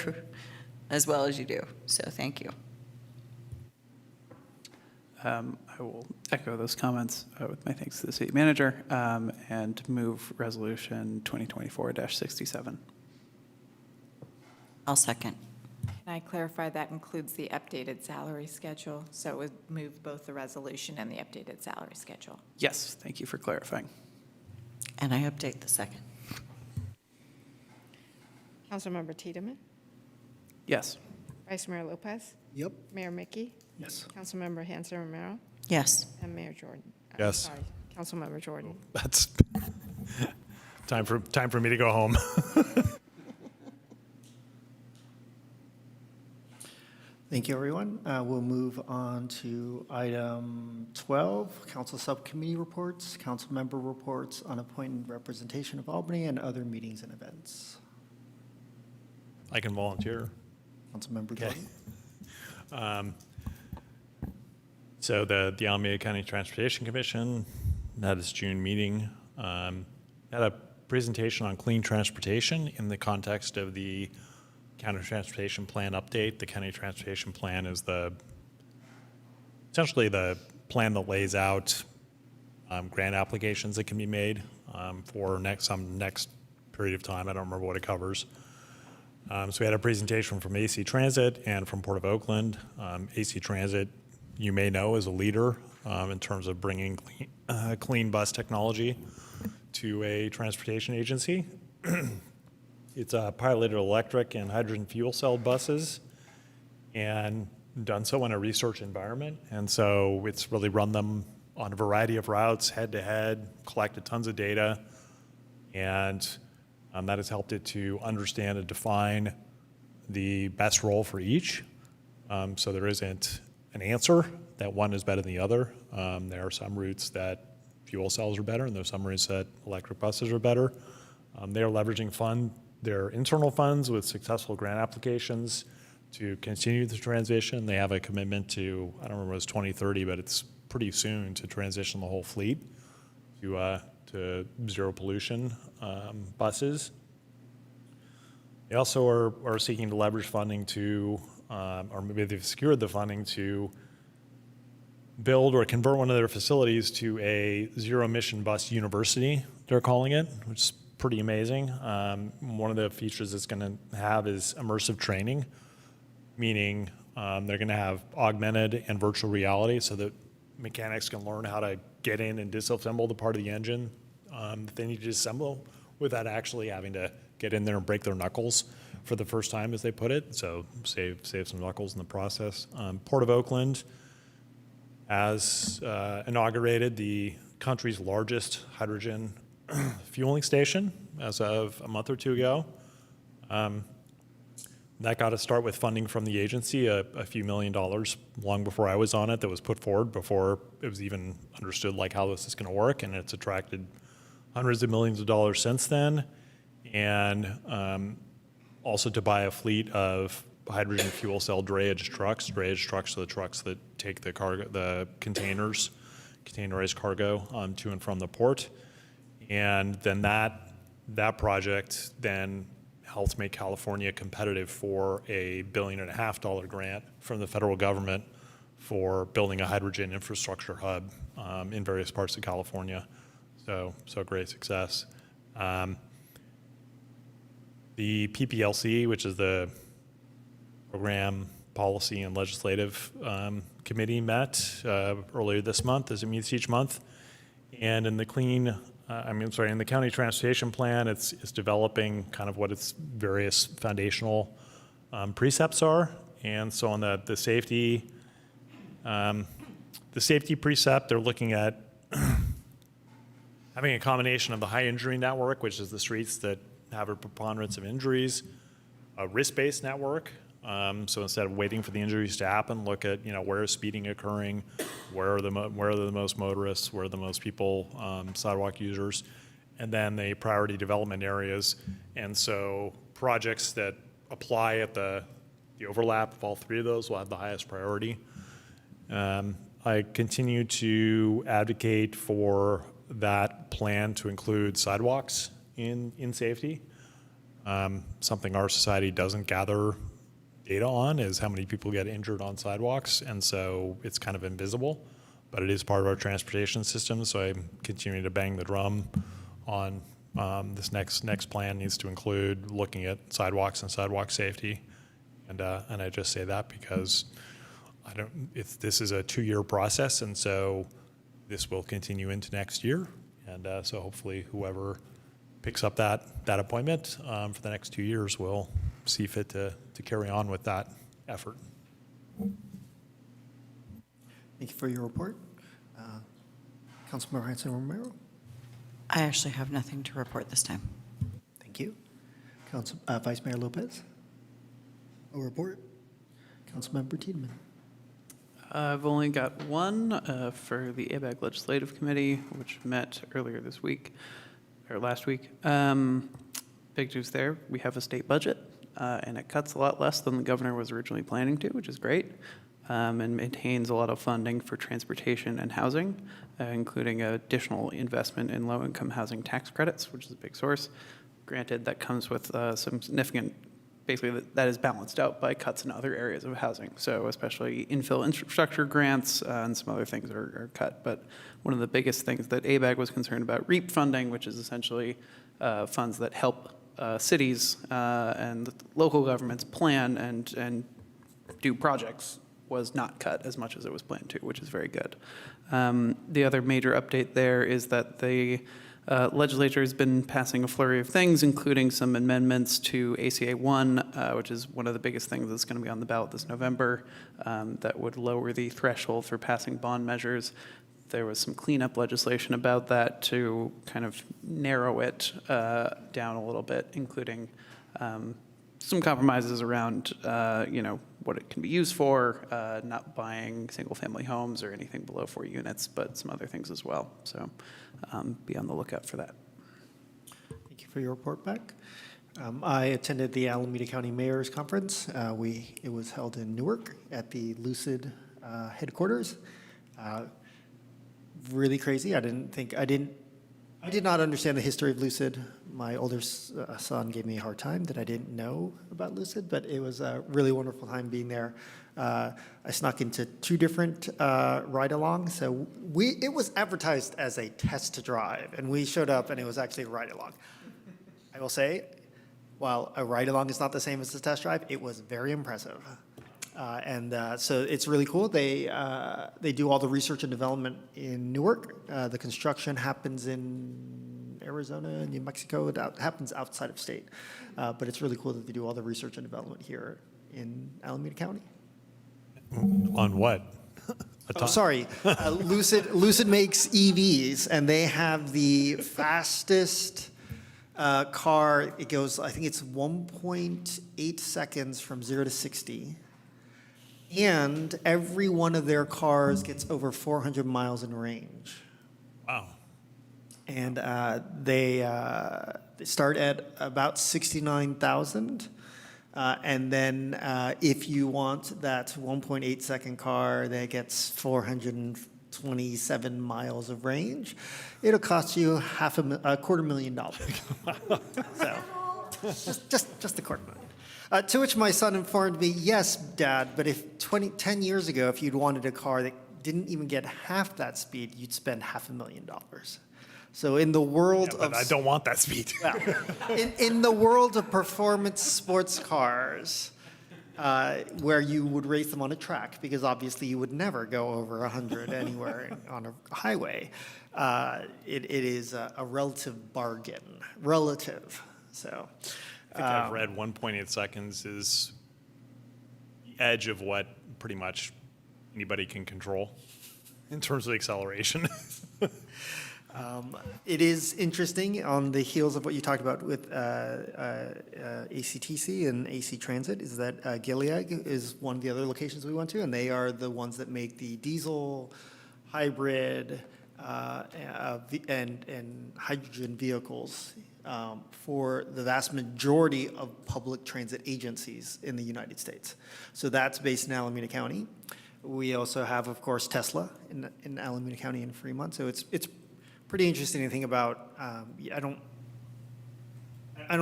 as well as you do. So thank you. I will echo those comments with my thanks to the city manager and move resolution 2024-67. I'll second. Can I clarify that includes the updated salary schedule? So it would move both the resolution and the updated salary schedule. Yes, thank you for clarifying. And I update the second. Councilmember Tiedemann, Yes. Vice Mayor Lopez, Yep. Mayor Mickey, Yes. Councilmember Hanson Romero, Yes. and Mayor Jordan. Yes. Sorry, Councilmember Jordan. That's time for me to go home. Thank you, everyone. We'll move on to item 12, council subcommittee reports, council member reports on appointed representation of Albany and other meetings and events. I can volunteer. Councilmember Okay. Jordan. So the Alameda County Transportation Commission had its June meeting, had a presentation on clean transportation in the context of the County Transportation Plan update. The County Transportation Plan is essentially the plan that lays out grant applications that can be made for some next period of time. I don't remember what it covers. So we had a presentation from AC Transit and from Port of Oakland. AC Transit, you may know, is a leader in terms of bringing clean bus technology to a transportation agency. It's piloted electric and hydrogen fuel cell buses and done so in a research environment. And so it's really run them on a variety of routes, head-to-head, collected tons of data, and that has helped it to understand and define the best role for each. So there isn't an answer that one is better than the other. There are some routes that fuel cells are better, and there's some routes that electric buses are better. They are leveraging their internal funds with successful grant applications to continue the transition. They have a commitment to, I don't remember if it's 2030, but it's pretty soon to transition the whole fleet to zero pollution buses. They also are seeking to leverage funding to, or maybe they've secured the funding to build or convert one of their facilities to a zero-emission bus university, they're calling it, which is pretty amazing. One of the features it's going to have is immersive training, meaning they're going to have augmented and virtual reality so that mechanics can learn how to get in and disassemble the part of the engine that they need to disassemble without actually having to get in there and break their knuckles for the first time, as they put it. So save some knuckles in the process. Port of Oakland has inaugurated the country's largest hydrogen fueling station as of a month or two ago. That got to start with funding from the agency, a few $1 million long before I was on it, that was put forward before it was even understood like how this is going to work, and it's attracted hundreds of millions of dollars since then, and also to buy a fleet of hydrogen fuel cell drayage trucks are the trucks that take the cargo, the containerized cargo to and from the port, and then that project then helped make California competitive for a $1.5 billion grant from the federal government for building a hydrogen infrastructure hub in various parts of California. So great success. The PPLC, which is the Program Policy and Legislative Committee, met earlier this month, as it meets each month. And in the in the county transportation plan, it's developing kind of what its various foundational precepts are. And so on the safety precept, they're looking at having a combination of the high injury network, which is the streets that have a preponderance of injuries, a risk-based network. So instead of waiting for the injuries to happen, look at where is speeding occurring, where are the most motorists, where are the most people, sidewalk users, and then the priority development areas. And so projects that apply at the overlap of all three of those will have the highest priority. I continue to advocate for that plan to include sidewalks in safety. Something our society doesn't gather data on is how many people get injured on sidewalks, and so it's kind of invisible, but it is part of our transportation system, so I'm continuing to bang the drum on this next plan needs to include looking at sidewalks and sidewalk safety, and I just say that because this is a 2-year process, and so this will continue into next year, and so hopefully whoever picks up that appointment for the next 2 years will see fit to carry on with that effort. Thank you for your report. Councilmember Hanson Romero. I actually have nothing to report this time. Thank you. Vice Mayor Lopez. No report. Councilmember Tiedemann. I've only got one for the ABAG Legislative Committee, which met earlier this week, or last week. Big news there, we have a state budget, and it cuts a lot less than the governor was originally planning to, which is great, and maintains a lot of funding for transportation and housing, including additional investment in low-income housing tax credits, which is a big source. Granted, that comes with some significant, basically that is balanced out by cuts in other areas of housing. So especially infill infrastructure grants and some other things are cut. But one of the biggest things that ABAG was concerned about, REAP funding, which is essentially funds that help cities and local governments plan and do projects, was not cut as much as it was planned to, which is very good. The other major update there is that the legislature has been passing a flurry of things, including some amendments to ACA 1, which is one of the biggest things that's going to be on the ballot this November, that would lower the threshold for passing bond measures. There was some cleanup legislation about that to kind of narrow it down a little bit, including some compromises around, what it can be used for, not buying single-family homes or anything below 4 units, but some other things as well. So be on the lookout for that. Thank you for your report back. I attended the Alameda County Mayor's Conference. It was held in Newark at the Lucid headquarters. Really crazy. I I did not understand the history of Lucid. My older son gave me a hard time that I didn't know about Lucid, but it was a really wonderful time being there. I snuck into 2 different ride-alongs. So it was advertised as a test drive, and we showed up, and it was actually a ride-along. I will say, while a ride-along is not the same as a test drive, it was very impressive. So it's really cool. They do all the research and development in Newark. The construction happens in Arizona, New Mexico. It happens outside of state. But it's really cool that they do all the research and development here in Alameda County. On what? Oh, sorry. Lucid makes EVs, and they have the fastest car. It goes, I think it's 1.8 seconds from 0 to 60. And every one of their cars gets over 400 miles in range. Wow. And they start at about 69,000. And then if you want that 1.8 second car that gets 427 miles of range, it'll cost you $250,000. So just a $250,000. To which my son informed me, yes, Dad, but if 10 years ago, if you'd wanted a car that didn't even get half that speed, you'd spend $500,000. So in the world but I don't want that speed. Well, in the world of performance sports cars, where you would race them on a track, because obviously you would never go over 100 anywhere on a highway, it is a relative bargain. Relative. So. I think I've read 1.8 seconds is the edge of what pretty much anybody can control in terms of acceleration. It is interesting on the heels of what you talked about with ACTC and AC Transit is that Gilead is one of the other locations we went to, and they are the ones that make the diesel, hybrid, and hydrogen vehicles for the vast majority of public transit agencies in the United States. So that's based in Alameda County. We also have, of course, Tesla in Alameda County and Fremont. So it's pretty interesting to think about. I don't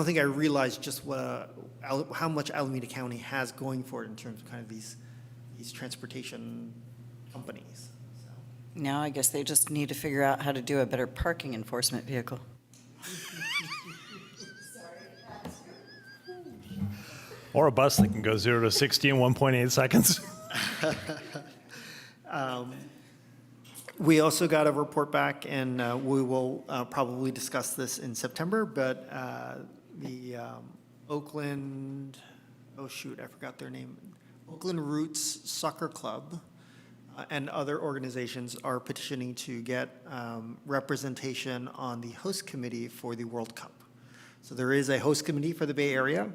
think I realized just how much Alameda County has going for it in terms of kind of these transportation companies. So. Now I guess they just need to figure out how to do a better parking enforcement vehicle. Or a bus that can go 0 to 60 in 1.8 seconds. We also got a report back, and we will probably discuss this in September, but the Oakland, I forgot their name, Oakland Roots Soccer Club and other organizations are petitioning to get representation on the host committee for the World Cup. So there is a host committee for the Bay Area.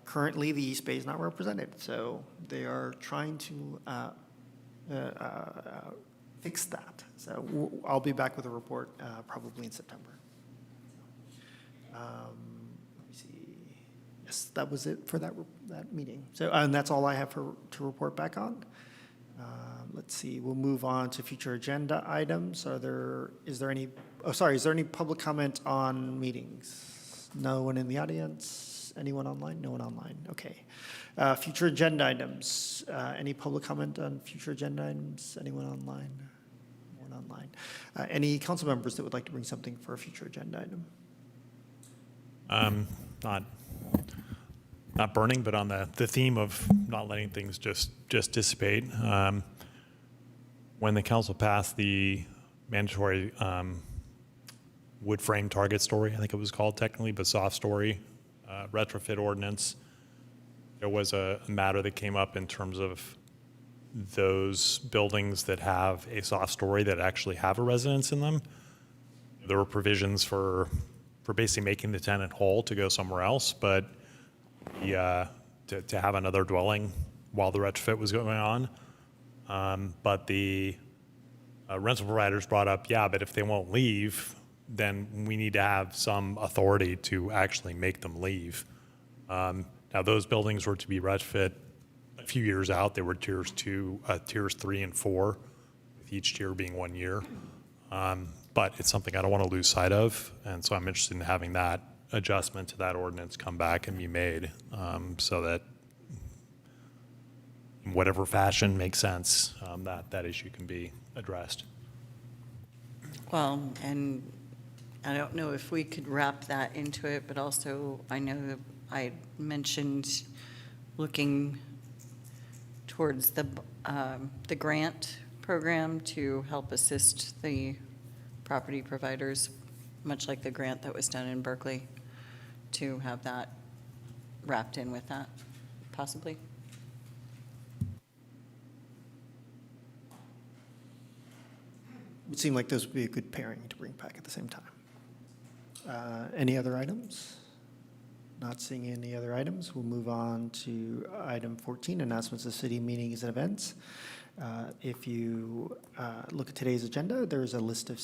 Currently, the East Bay is not represented, so they are trying to fix that. So I'll be back with a report probably in September. Let me see. Yes, that was it for that meeting. So, and that's all I have to report back on. Let's see. We'll move on to future agenda items. Is there any public comment on meetings? No one in the audience? Anyone online? No one online. Okay. Future agenda items. Any public comment on future agenda items? Anyone online? No one online. Any council members that would like to bring something for a future agenda item? Not burning, but on the theme of not letting things just dissipate. When the council passed the mandatory wood frame target story, I think it was called technically, but soft story, retrofit ordinance, there was a matter that came up in terms of those buildings that have a soft story that actually have a residence in them. There were provisions for basically making the tenant whole to go somewhere else, but to have another dwelling while the retrofit was going on. But the rental providers brought up, but if they won't leave, then we need to have some authority to actually make them leave. Now, those buildings were to be retrofit a few years out. They were tiers 3 and 4, with each tier being 1 year. But it's something I don't want to lose sight of, and so I'm interested in having that adjustment to that ordinance come back and be made, so that in whatever fashion makes sense, that issue can be addressed. Well, and I don't know if we could wrap that into it, but also I know that I mentioned looking towards the grant program to help assist the property providers, much like the grant that was done in Berkeley, to have that wrapped in with that, possibly. Would seem like those would be a good pairing to bring back at the same time. Any other items? Not seeing any other items, we'll move on to item 14, announcements of city meetings and events. If you look at today's agenda, there's a list of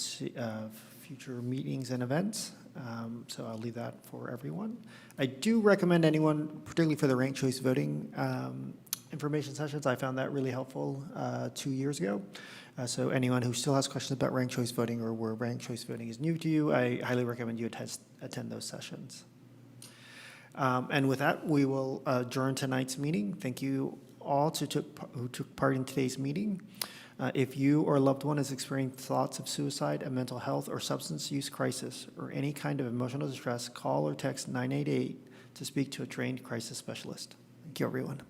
future meetings and events, so I'll leave that for everyone. I do recommend anyone, particularly for the ranked choice voting information sessions, I found that really helpful 2 years ago. So anyone who still has questions about ranked choice voting or where ranked choice voting is new to you, I highly recommend you attend those sessions. And with that, we will adjourn tonight's meeting. Thank you all who took part in today's meeting. If you or a loved one has experienced thoughts of suicide, a mental health or substance use crisis, or any kind of emotional distress, call or text 988 to speak to a trained crisis specialist. Thank you, everyone.